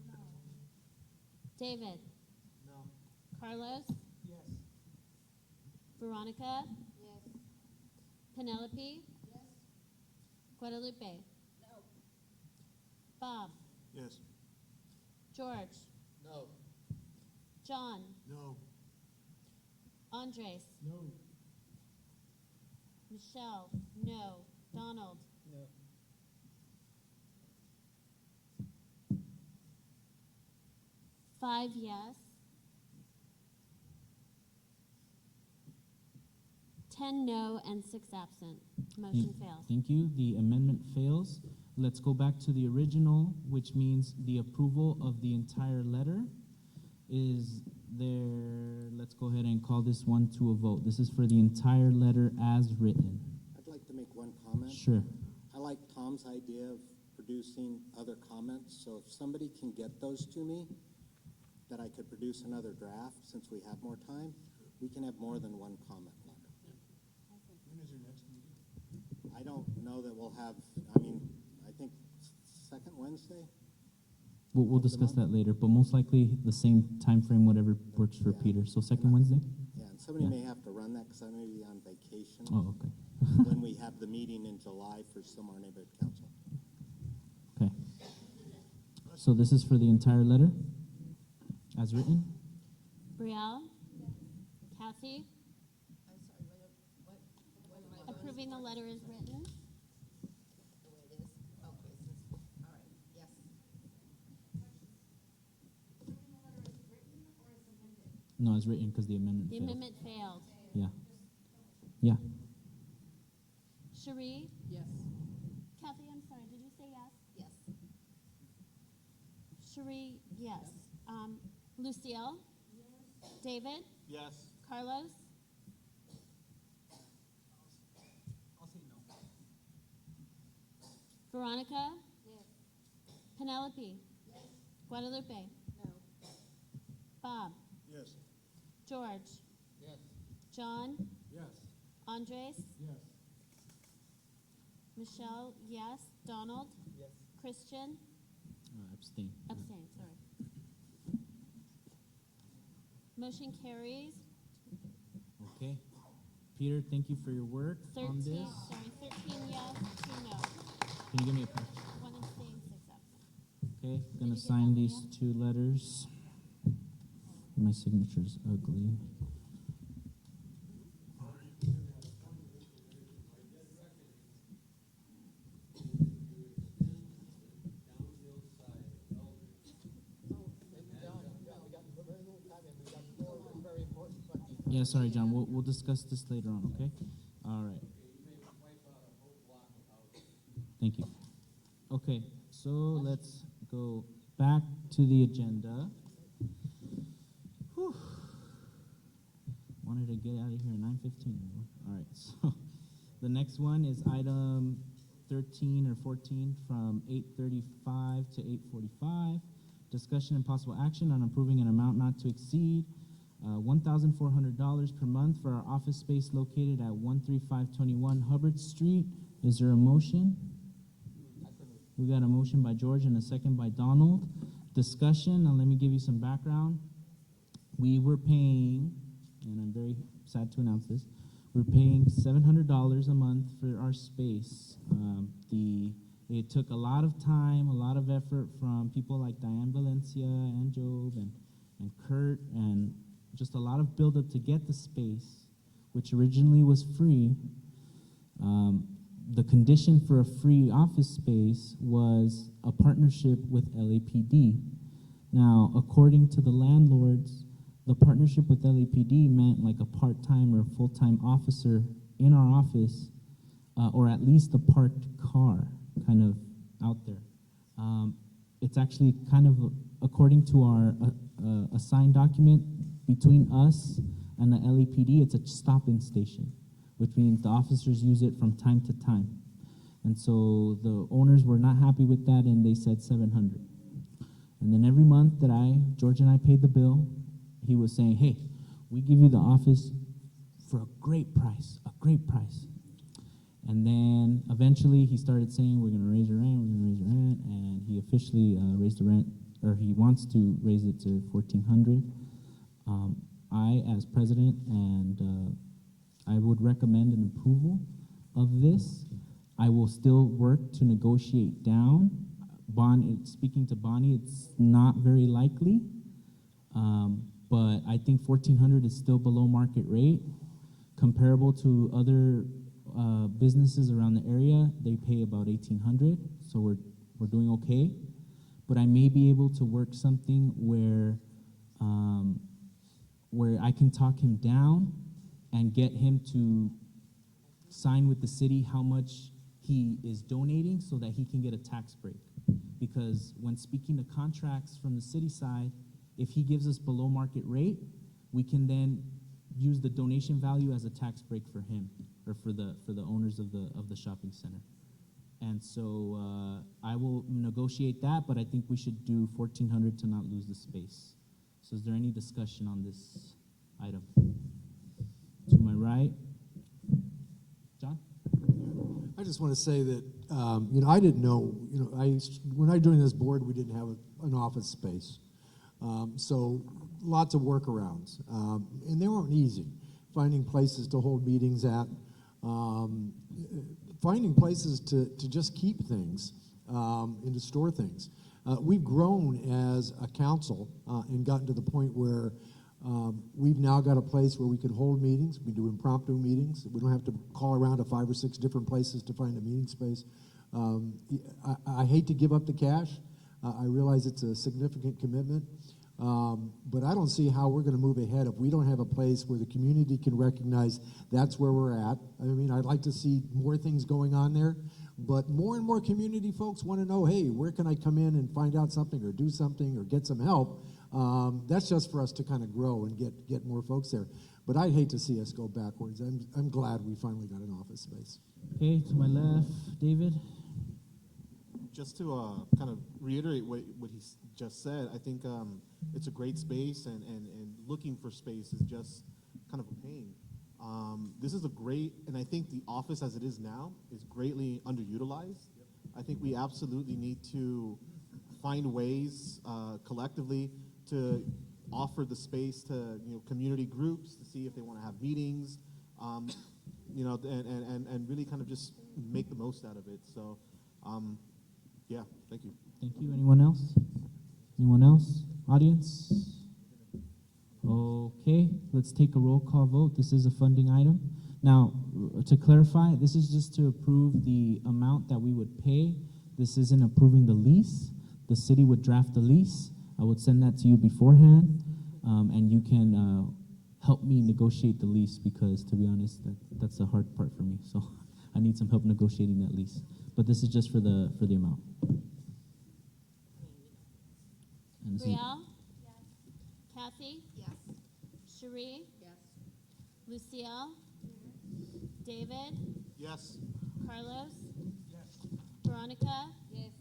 No. David? No. Carlos? Yes. Veronica? yes. Penelope? Yes. Guadalupe? No. Bob? Yes. George? No. John? No. Andres? No. Michelle? No. Donald? No. Five yes. 10 no and 6 absent. Motion fails. Thank you. The amendment fails. Let's go back to the original, which means the approval of the entire letter. Is there, let's go ahead and call this one to a vote. This is for the entire letter as written. I'd like to make one comment. Sure. I like Tom's idea of producing other comments, so if somebody can get those to me, that I could produce another draft, since we have more time, we can have more than one comment letter. When is your next meeting? I don't know that we'll have, I mean, I think second Wednesday? We'll discuss that later, but most likely the same time frame, whatever works for Peter. So second Wednesday? Yeah, and somebody Yeah. may have to run that because I may be on vacation. Oh, okay. When we have the meeting in July for Silmar Neighborhood Council. Okay. So this is for the entire letter as written? Brielle? Cassie? Approving the letter as written? No, as written because the amendment The failed. amendment failed. Yeah. Yeah. Cherie? Yes. Kathy, I'm sorry, did you say yes? Yes. Cherie, yes. Lucille? Yes. David? Yes. Carlos? I'll say no. Veronica? Yes. Penelope? Yes. Guadalupe? No. Bob? Yes. George? Yes. John? Yes. Andres? Yes. Michelle, yes. Donald? Yes. Christian? Abstain. Abstain, sorry. Motion carries. Okay. Peter, thank you for your work on 13 this. yes, 2 no. Can you give me a pen? 1 abstain, 6 absent. Okay, gonna sign these 2 letters. My signature's ugly. Yeah, sorry, John. We'll discuss this later on, okay? All right. Thank you. Okay, so let's go back to the agenda. Whew. Wanted to get out of here at 9:15. All right, so the next one is item 13 or 14 from 8:35 to 8:45. Discussion and possible action on approving an amount not to exceed $1,400 per month for our office space located at 13521 Hubbard Street. Is there a motion? We got a motion by George and a second by Donald. Discussion, and let me give you some background. We were paying, and I'm very sad to announce this, we're paying $700 a month for our space. It took a lot of time, a lot of effort from people like Diane Valencia and Job and Kurt, and just a lot of buildup to get the space, which originally was free. The condition for a free office space was a partnership with LAPD. Now, according to the landlords, the partnership with LAPD meant like a part-time or full-time officer in our office, or at least a parked car kind of out there. It's actually kind of, according to our assigned document between us and the LAPD, it's a stop-in station, which means the officers use it from time to time. And so the owners were not happy with that, and they said $700. And then every month that George and I paid the bill, he was saying, hey, we give you the office for a great price, a great price. And then eventually he started saying, we're going to raise the rent, we're going to raise the rent, and he officially raised the rent, or he wants to raise it to $1,400. I, as president, and I would recommend an approval of this. I will still work to negotiate down, speaking to Bonnie, it's not very likely. But I think 1,400 is still below market rate. Comparable to other businesses around the area, they pay about 1,800, so we're doing okay. But I may be able to work something where I can talk him down and get him to sign with the city how much he is donating so that he can get a tax break. Because when speaking to contracts from the city side, if he gives us below market rate, we can then use the donation value as a tax break for him or for the owners of the shopping center. And so I will negotiate that, but I think we should do 1,400 to not lose the space. So is there any discussion on this item? To my right, John? I just want to say that, I didn't know, when I joined this board, we didn't have an office space. So lots of workarounds, and they weren't easy. Finding places to hold meetings at, finding places to just keep things and to store things. We've grown as a council and gotten to the point where we've now got a place where we can hold meetings. We do impromptu meetings. We don't have to call around to 5 or 6 different places to find a meeting space. I hate to give up the cash. I realize it's a significant commitment, but I don't see how we're going to move ahead if we don't have a place where the community can recognize that's where we're at. I mean, I'd like to see more things going on there, but more and more community folks want to know, hey, where can I come in and find out something or do something or get some help? That's just for us to kind of grow and get more folks there. But I'd hate to see us go backwards. I'm glad we finally got an office space. Okay, to my left, David. Just to kind of reiterate what he just said, I think it's a great space, and looking for space is just kind of a pain. This is a great, and I think the office as it is now is greatly underutilized. I think we absolutely need to find ways collectively to offer the space to community groups to see if they want to have meetings, and really kind of just make the most out of it. So. Yeah, thank you. Thank you. Anyone else? Anyone else? Audience? Okay, let's take a roll call vote. This is a funding item. Now, to clarify, this is just to approve the amount that we would pay. This isn't approving the lease. The city would draft the lease. I would send that to you beforehand, and you can help me negotiate the lease because, to be honest, that's the hard part for me. So I need some help negotiating that lease. But this is just for the amount. And Brielle? Yes. Kathy? Yes. Cherie? Yes. Lucille? Yes. David? Yes. Carlos? Yes. Veronica? Yes.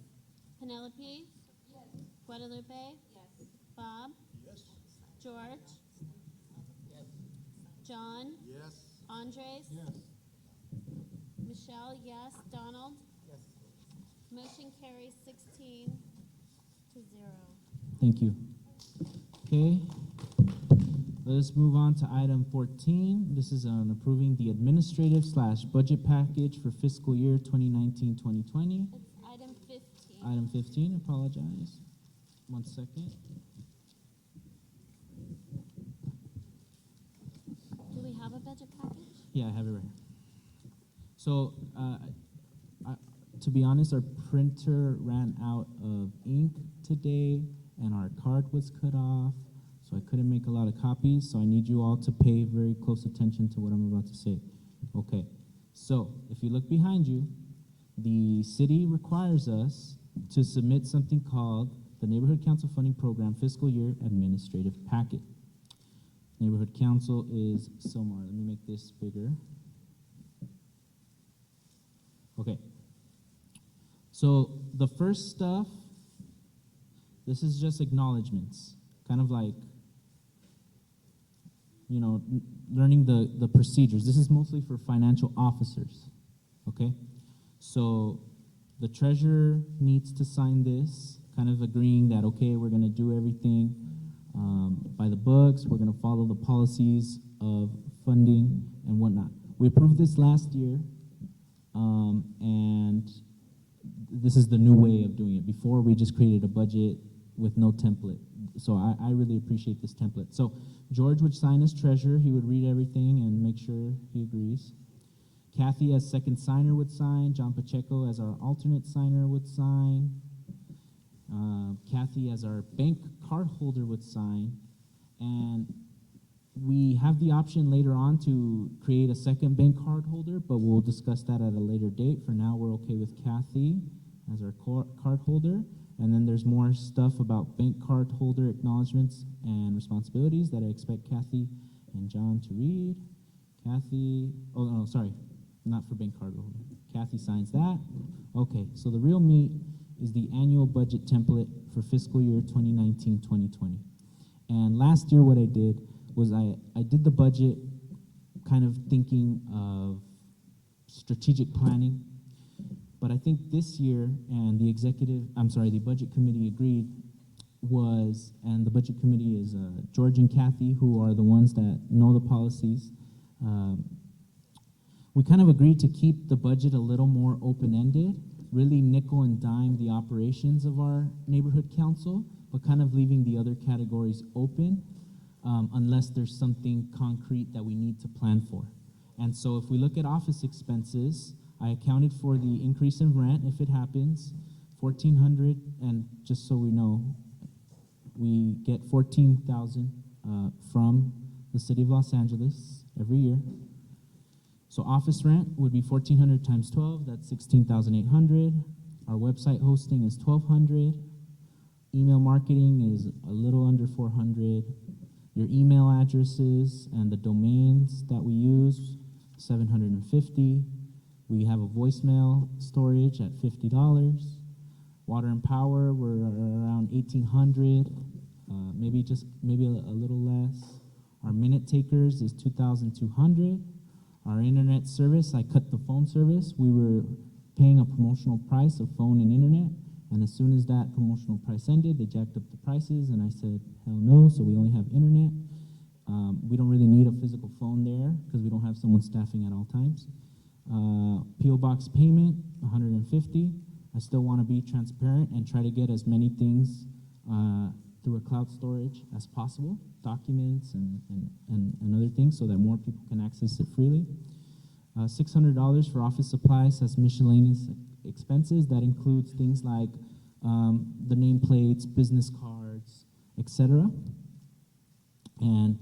Penelope? Yes. Guadalupe? Yes. Bob? Yes. George? Yes. John? Yes. Andres? Yes. Michelle, yes. Donald? Yes. Motion carries 16-0. thank you. Okay. Let us move on to item 14. This is on approving the administrative/budget package for fiscal year 2019-2020. It's item 15. Item 15, apologize. 1 second. Do we have a budget package? Yeah, I have it right here. So, to be honest, our printer ran out of ink today, and our card was cut off, so I couldn't make a lot of copies, so I need you all to pay very close attention to what I'm about to say. Okay, so if you look behind you, the city requires us to submit something called the Neighborhood Council Funding Program Fiscal Year Administrative Packet. Neighborhood Council is somewhere. Let me make this bigger. Okay. So the first stuff, this is just acknowledgments, kind of like, learning the procedures. This is mostly for financial officers, okay? So the treasurer needs to sign this, kind of agreeing that, okay, we're gonna do everything by the books, we're gonna follow the policies of funding and whatnot. We approved this last year, and this is the new way of doing it. Before, we just created a budget with no template. So I really appreciate this template. So George would sign as treasurer. He would read everything and make sure he agrees. Kathy as second signer would sign. John Pacheco as our alternate signer would sign. Kathy as our bank card holder would sign. And we have the option later on to create a second bank card holder, but we'll discuss that at a later date. For now, we're okay with Kathy as our card holder. And then there's more stuff about bank card holder acknowledgements and responsibilities that I expect Kathy and John to read. Kathy, oh no, sorry, not for bank card holder. Kathy signs that. Okay, so the real meat is the annual budget template for fiscal year 2019-2020. And last year what I did was I did the budget kind of thinking of strategic planning. But I think this year, and the budget committee agreed, and the budget committee is George and Kathy, who are the ones that know the policies. We kind of agreed to keep the budget a little more open-ended, really nickel and dime the operations of our neighborhood council, but kind of leaving the other categories open unless there's something concrete that we need to plan for. And so if we look at office expenses, I accounted for the increase in rent if it happens, $1,400, and just so we know, we get $14,000 from the city of Los Angeles every year. So office rent would be $1,400 times 12, that's $16,800. Our website hosting is $1,200. Email marketing is a little under $400. Your email addresses and the domains that we use, $750. We have a voicemail storage at $50. Water and power, we're around $1,800, maybe a little less. Our minute takers is $2,200. Our internet service, I cut the phone service. We were paying a promotional price of phone and internet, and as soon as that promotional price ended, they jacked up the prices, and I said, hell no, so we only have internet. We don't really need a physical phone there because we don't have someone staffing at all times. P.O. Box payment, $150. I still want to be transparent and try to get as many things through a cloud storage as possible, documents and other things, so that more people can access it freely. $600 for office supplies as miscellaneous expenses. That includes things like the nameplates, business cards, etc. And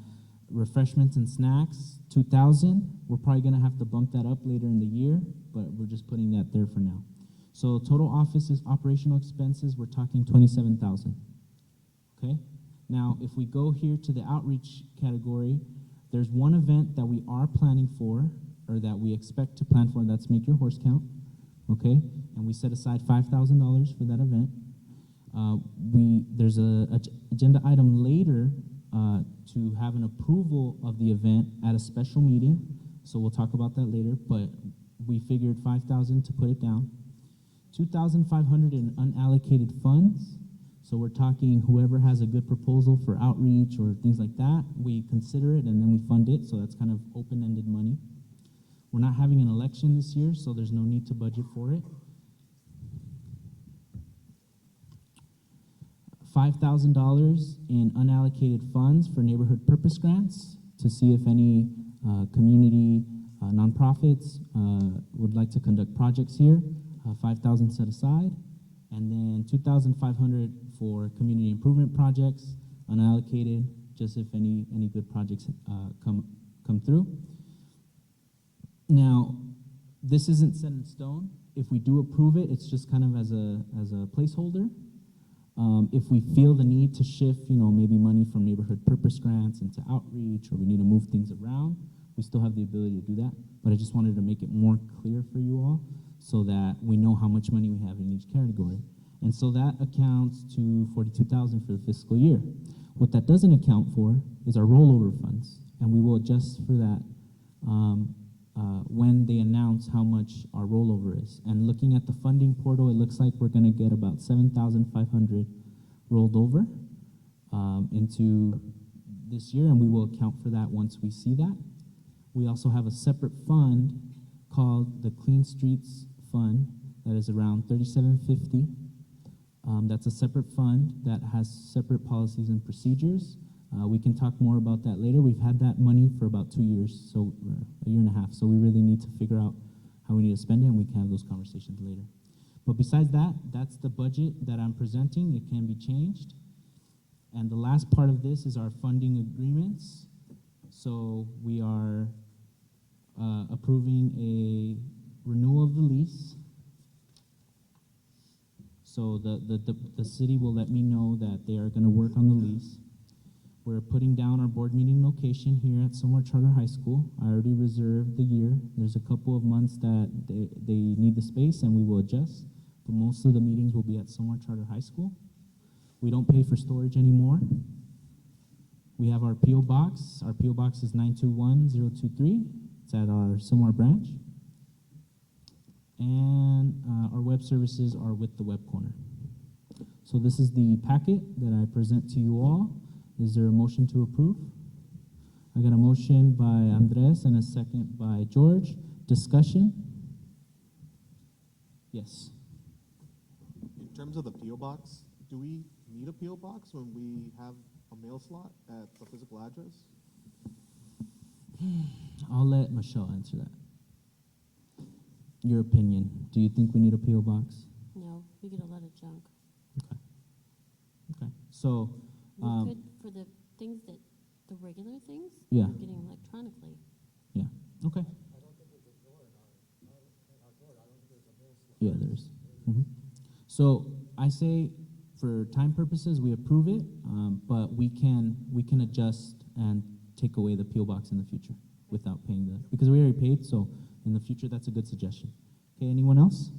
refreshments and snacks, $2,000. We're probably going to have to bump that up later in the year, but we're just putting that there for now. So total offices operational expenses, we're talking $27,000. Okay? Now, if we go here to the outreach category, there's one event that we are planning for, or that we expect to plan for, and that's Make Your Horse Count. Okay? And we set aside $5,000 for that event. There's an agenda item later to have an approval of the event at a special meeting. So we'll talk about that later, but we figured $5,000 to put it down. $2,500 in unallocated funds. So we're talking whoever has a good proposal for outreach or things like that, we consider it and then we fund it. So that's kind of open-ended money. We're not having an election this year, so there's no need to budget for it. $5,000 in unallocated funds for neighborhood purpose grants to see if any community nonprofits would like to conduct projects here. $5,000 set aside, and then $2,500 for community improvement projects, unallocated, just if any good projects come through. Now, this isn't set in stone. If we do approve it, it's just kind of as a placeholder. If we feel the need to shift, maybe money from neighborhood purpose grants into outreach, or we need to move things around, we still have the ability to do that. But I just wanted to make it more clear for you all so that we know how much money we have in each category. And so that accounts to $42,000 for the fiscal year. What that doesn't account for is our rollover funds, and we will adjust for that when they announce how much our rollover is. And looking at the funding portal, it looks like we're going to get about $7,500 rolled over into this year, and we will account for that once we see that. We also have a separate fund called the Clean Streets Fund that is around $37.50. That's a separate fund that has separate policies and procedures. We can talk more about that later. We've had that money for about 2 years, so a year and a half. So we really need to figure out how we need to spend it, and we can have those conversations later. But besides that, that's the budget that I'm presenting. It can be changed. And the last part of this is our funding agreements. So we are approving a renewal of the lease. So the city will let me know that they are going to work on the lease. We're putting down our board meeting location here at Somewhere Charter High School. I already reserved the year. There's a couple of months that they need the space, and we will adjust. But most of the meetings will be at Somewhere Charter High School. We don't pay for storage anymore. We have our P.O. Box. Our P.O. Box is 921023. It's at our Somewhere branch. And our web services are with the Web Corner. So this is the packet that I present to you all. Is there a motion to approve? I got a motion by Andres and a second by George. Discussion? Yes. In terms of the P.O. Box, do we need a P.O. Box when we have a mail slot at the physical address? I'll let Michelle answer that. Your opinion. Do you think we need a P.O. Box? No, we get a lot of junk. Okay. So, We could, for the things that, the regular things, Yeah. we're getting electronically. yeah. Okay. Yeah, there is. So I say, for time purposes, we approve it, but we can adjust and take away the P.O. Box in the future without paying the, because we already paid, so in the future, that's a good suggestion. Okay, anyone else?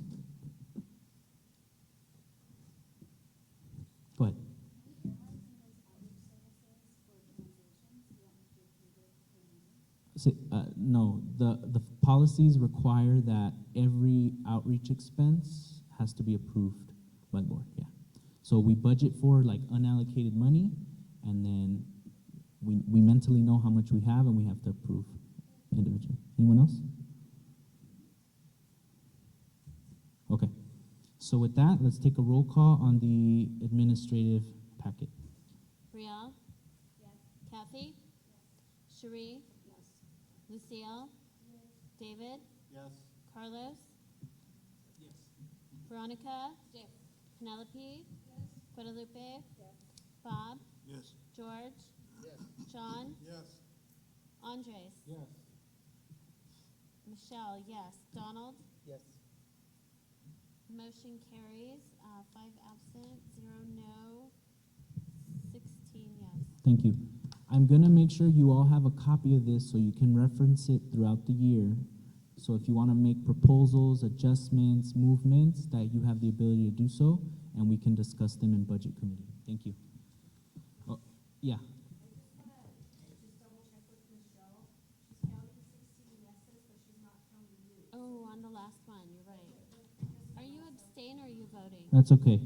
Go ahead. So, no, the policies require that every outreach expense has to be approved by the board, yeah. So we budget for like unallocated money, and then we mentally know how much we have, and we have to approve individually. Anyone else? Okay. So with that, let's take a roll call on the administrative packet. Brielle? Yes. Kathy? Yes. Cherie? Yes. Lucille? Yes. David? Yes. Carlos? Yes. Veronica? Yes. Penelope? Yes. Guadalupe? Yes. Bob? Yes. George? Yes. John? Yes. Andres? Yes. Michelle, yes. Donald? Yes. Motion carries, 5 absent, 0 no, 16 yes. Thank you. I'm going to make sure you all have a copy of this so you can reference it throughout the year. So if you want to make proposals, adjustments, movements, that you have the ability to do so, and we can discuss them in budget committee. Thank you. Oh, yeah. Oh, on the last one, you're right. Are you abstain or are you voting? That's okay.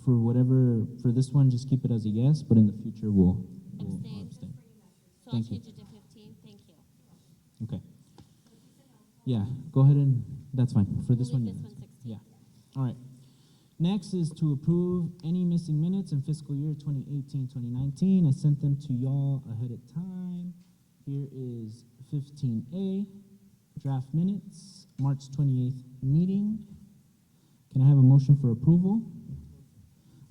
For whatever, for this one, just keep it as a yes, but in the future, we'll Abstain? abstain. So I'll Thank you. change it to 15, thank you. Okay. Yeah, go ahead and, that's fine. For this We'll one, leave yeah. this one 16. Yeah. All right. Next is to approve any missing minutes in fiscal year 2018-2019. I sent them to y'all ahead of time. Here is 15A, draft minutes, March 28th meeting. Can I have a motion for approval?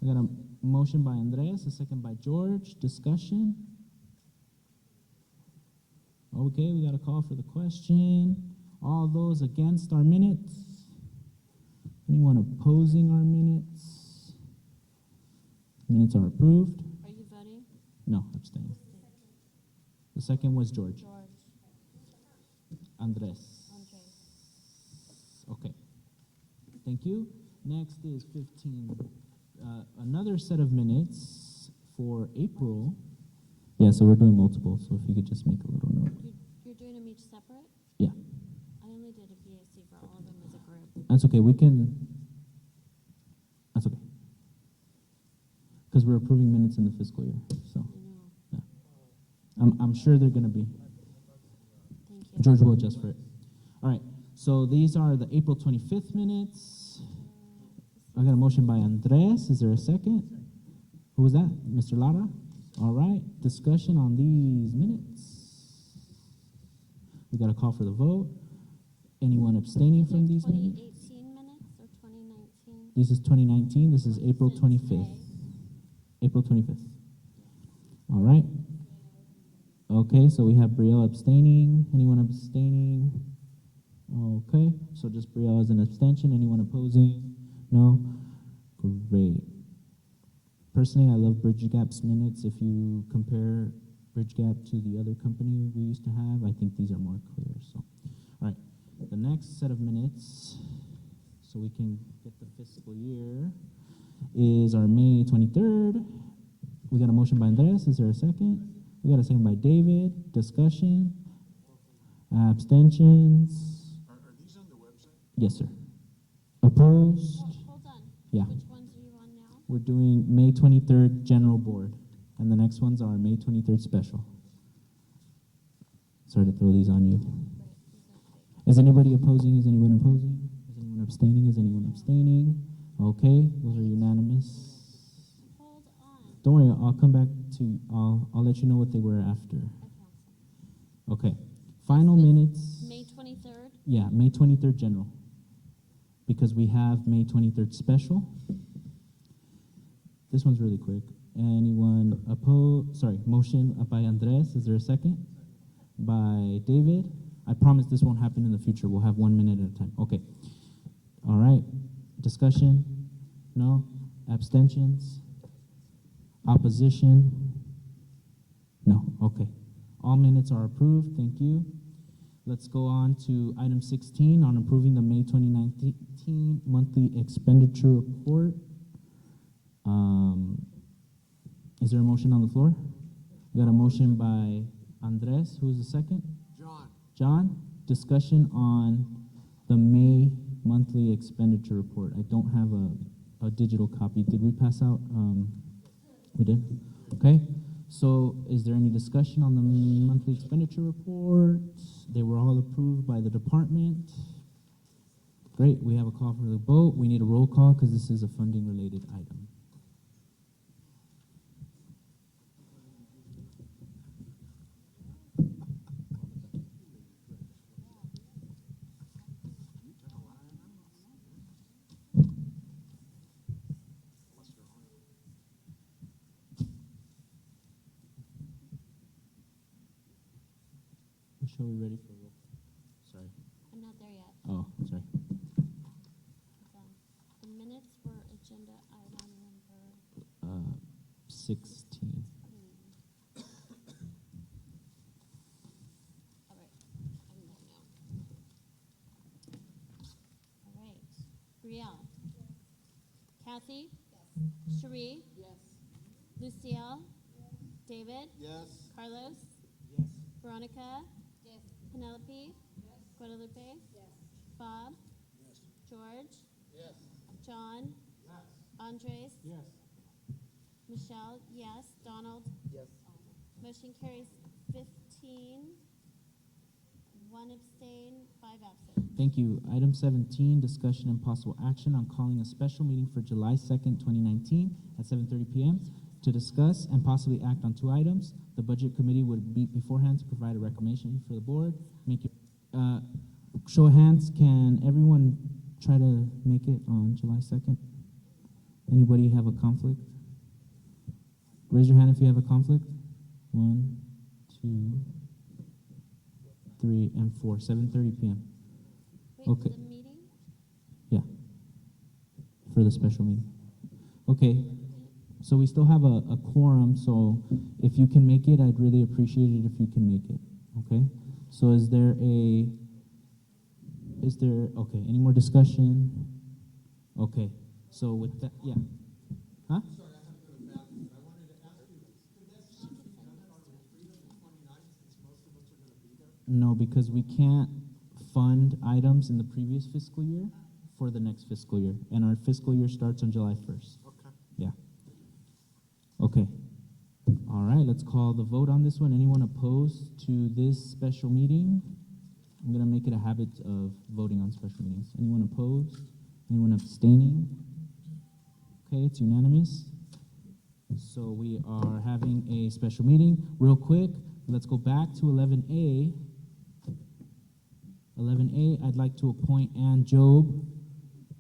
I got a motion by Andres, a second by George. Discussion? Okay, we got a call for the question. All those against our minutes? Anyone opposing our minutes? Minutes are approved. Are you voting? No, abstain. The second was George. George. Andres. Okay. Thank you. Next is 15. Another set of minutes for April. Yeah, so we're doing multiple, so if you could just make a little note. You're doing them each separate? Yeah. I only did a BAC for all of them as a group. That's okay. That's okay. Because we're approving minutes in the fiscal year, so. Yeah. I'm sure they're going to be. Thank you. George will adjust for it. All right. So these are the April 25th minutes. I got a motion by Andres. Is there a second? Who was that? Mr. Lara? All right. Discussion on these minutes. We got a call for the vote. Anyone abstaining from these minutes? 2018 minutes or 2019? This is 2019. This is April 25th. April 25th. All right. Okay, so we have Brielle abstaining. Anyone abstaining? Okay, so just Brielle as an abstention. Anyone opposing? No? Great. Personally, I love Bridge Gap's minutes. If you compare Bridge Gap to the other company we used to have, I think these are more clear. So, all right. The next set of minutes, so we can get the fiscal year, is our May 23rd. We got a motion by Andres. Is there a second? We got a second by David. Discussion. Abstentions. Are these on the website? Yes, sir. Opposed? Hold on. Yeah. Which ones are you on now? We're doing May 23rd General Board, and the next ones are May 23rd Special. Sorry to throw these on you. Is anybody opposing? Is anyone opposing? Is anyone abstaining? Is anyone abstaining? Okay, those are unanimous. Hold on. Don't worry, I'll come back to, I'll let you know what they were after. Okay, final minutes. May 23rd? Yeah, May 23rd General. Because we have May 23rd Special. This one's really quick. Anyone oppose? Sorry, motion by Andres. Is there a second? By David. I promise this won't happen in the future. We'll have 1 minute at a time. Okay. All right. Discussion? No? Abstentions? Opposition? No. Okay. All minutes are approved. Thank you. Let's go on to item 16 on approving the May 2019 monthly expenditure report. Is there a motion on the floor? We got a motion by Andres. Who is the second? John. John. Discussion on the May monthly expenditure report. I don't have a digital copy. Did we pass out? We did? Okay. So is there any discussion on the monthly expenditure report? They were all approved by the department. Great. We have a call for the vote. We need a roll call because this is a funding related item. Michelle, we ready for a roll? Sorry. I'm not there yet. Oh, sorry. Hold on. The minutes for agenda item number 16. All right. I'm there now. All right. Brielle? Kathy? Yes. Cherie? Yes. Lucille? Yes. David? Yes. Carlos? Yes. Veronica? Yes. Penelope? Yes. Guadalupe? Yes. Bob? Yes. George? Yes. John? Yes. Andres? Yes. Michelle? Yes. Donald? Yes. Motion carries 15. 1 abstain, 5 absent. Thank you. Item 17, discussion and possible action on calling a special meeting for July 2nd, 2019 at 7:30 p.m. to discuss and possibly act on 2 items. The Budget Committee would meet beforehand to provide a recommendation for the board. Show of hands, can everyone try to make it on July 2nd? Anybody have a conflict? Raise your hand if you have a conflict. 1, 2, 3, and 4, 7:30 p.m. Wait, Okay. the meeting? Yeah. For the special meeting. Okay. So we still have a quorum, so if you can make it, I'd really appreciate it if you can make it. Okay? So okay, any more discussion? Okay. So with that, yeah. Huh? No, because we can't fund items in the previous fiscal year for the next fiscal year. And our fiscal year starts on July 1st. Okay. Yeah. Okay. All right, let's call the vote on this one. Anyone opposed to this special meeting? I'm going to make it a habit of voting on special meetings. Anyone opposed? Anyone abstaining? Okay, it's unanimous. So we are having a special meeting. Real quick, let's go back to 11A. 11A, I'd like to appoint Ann Job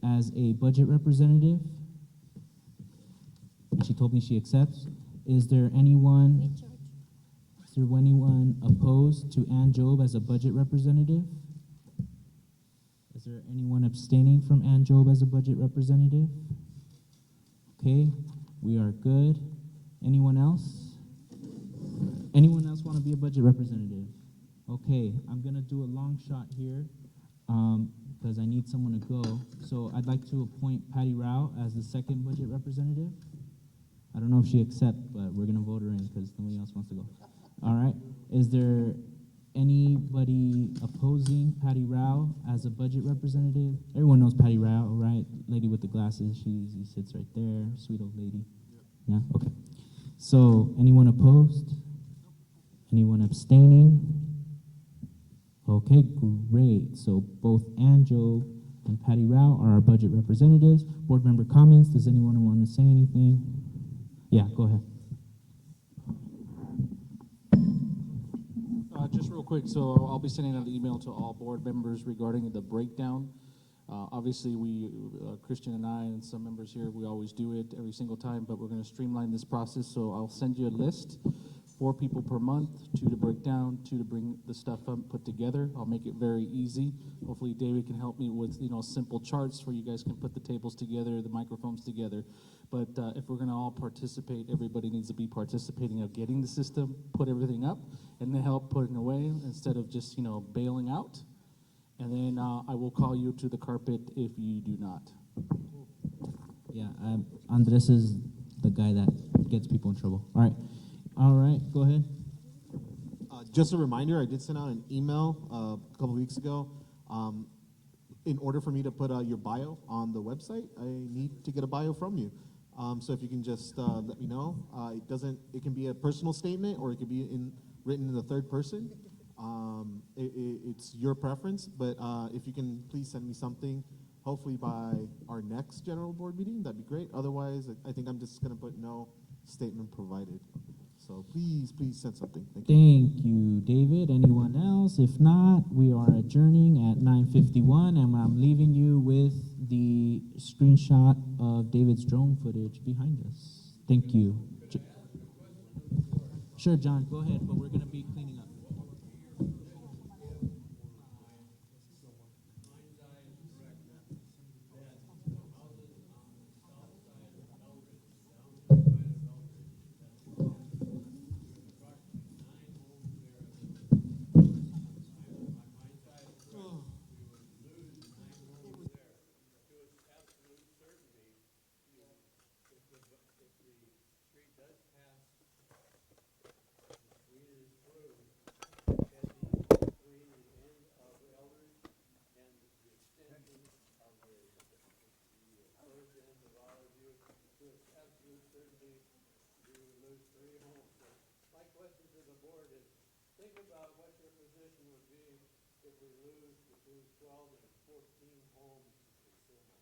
as a budget representative. And she told me she accepts. Is there anyone opposed to Ann Job as a budget representative? Is there anyone abstaining from Ann Job as a budget representative? Okay, we are good. Anyone else? Anyone else want to be a budget representative? Okay, I'm gonna do a long shot here because I need someone to go. So I'd like to appoint Patty Rao as the second budget representative. I don't know if she accepts, but we're gonna vote her in because nobody else wants to go. All right, is there anybody opposing Patty Rao as a budget representative? Everyone knows Patty Rao, right? Lady with the glasses, she sits right there, sweet old lady. Yeah, okay. So, anyone opposed? Anyone abstaining? Okay, great. So both Ann Job and Patty Rao are our budget representatives. Board member comments, does anyone want to say anything? Yeah, go ahead. Just real quick, so I'll be sending out an email to all board members regarding the breakdown. Obviously, Christian and I and some members here, we always do it every single time, but we're going to streamline this process. So I'll send you a list, 4 people per month, 2 to break down, 2 to bring the stuff up, put together. I'll make it very easy. Hopefully David can help me with, simple charts where you guys can put the tables together, the microphones together. But if we're going to all participate, everybody needs to be participating of getting the system, put everything up, and then help putting away instead of just, bailing out. And then I will call you to the carpet if you do not. Yeah, Andres is the guy that gets people in trouble. All right, go ahead. Just a reminder, I did send out an email a couple weeks ago. In order for me to put your bio on the website, I need to get a bio from you. So if you can just let me know. It can be a personal statement or it could be written in the third person. It's your preference, but if you can please send me something, hopefully by our next general board meeting, that'd be great. Otherwise, I think I'm just gonna put no statement provided. So please send something. Thank you. Thank you, David. Anyone else? If not, we are adjourning at 9:51, and I'm leaving you with the screenshot of David's drone footage behind us. Thank you. Sure, John, go ahead, but we're going to be cleaning up. My question to the board is, think about what your position would be if we lose between 12 and 14 homes in Silmar.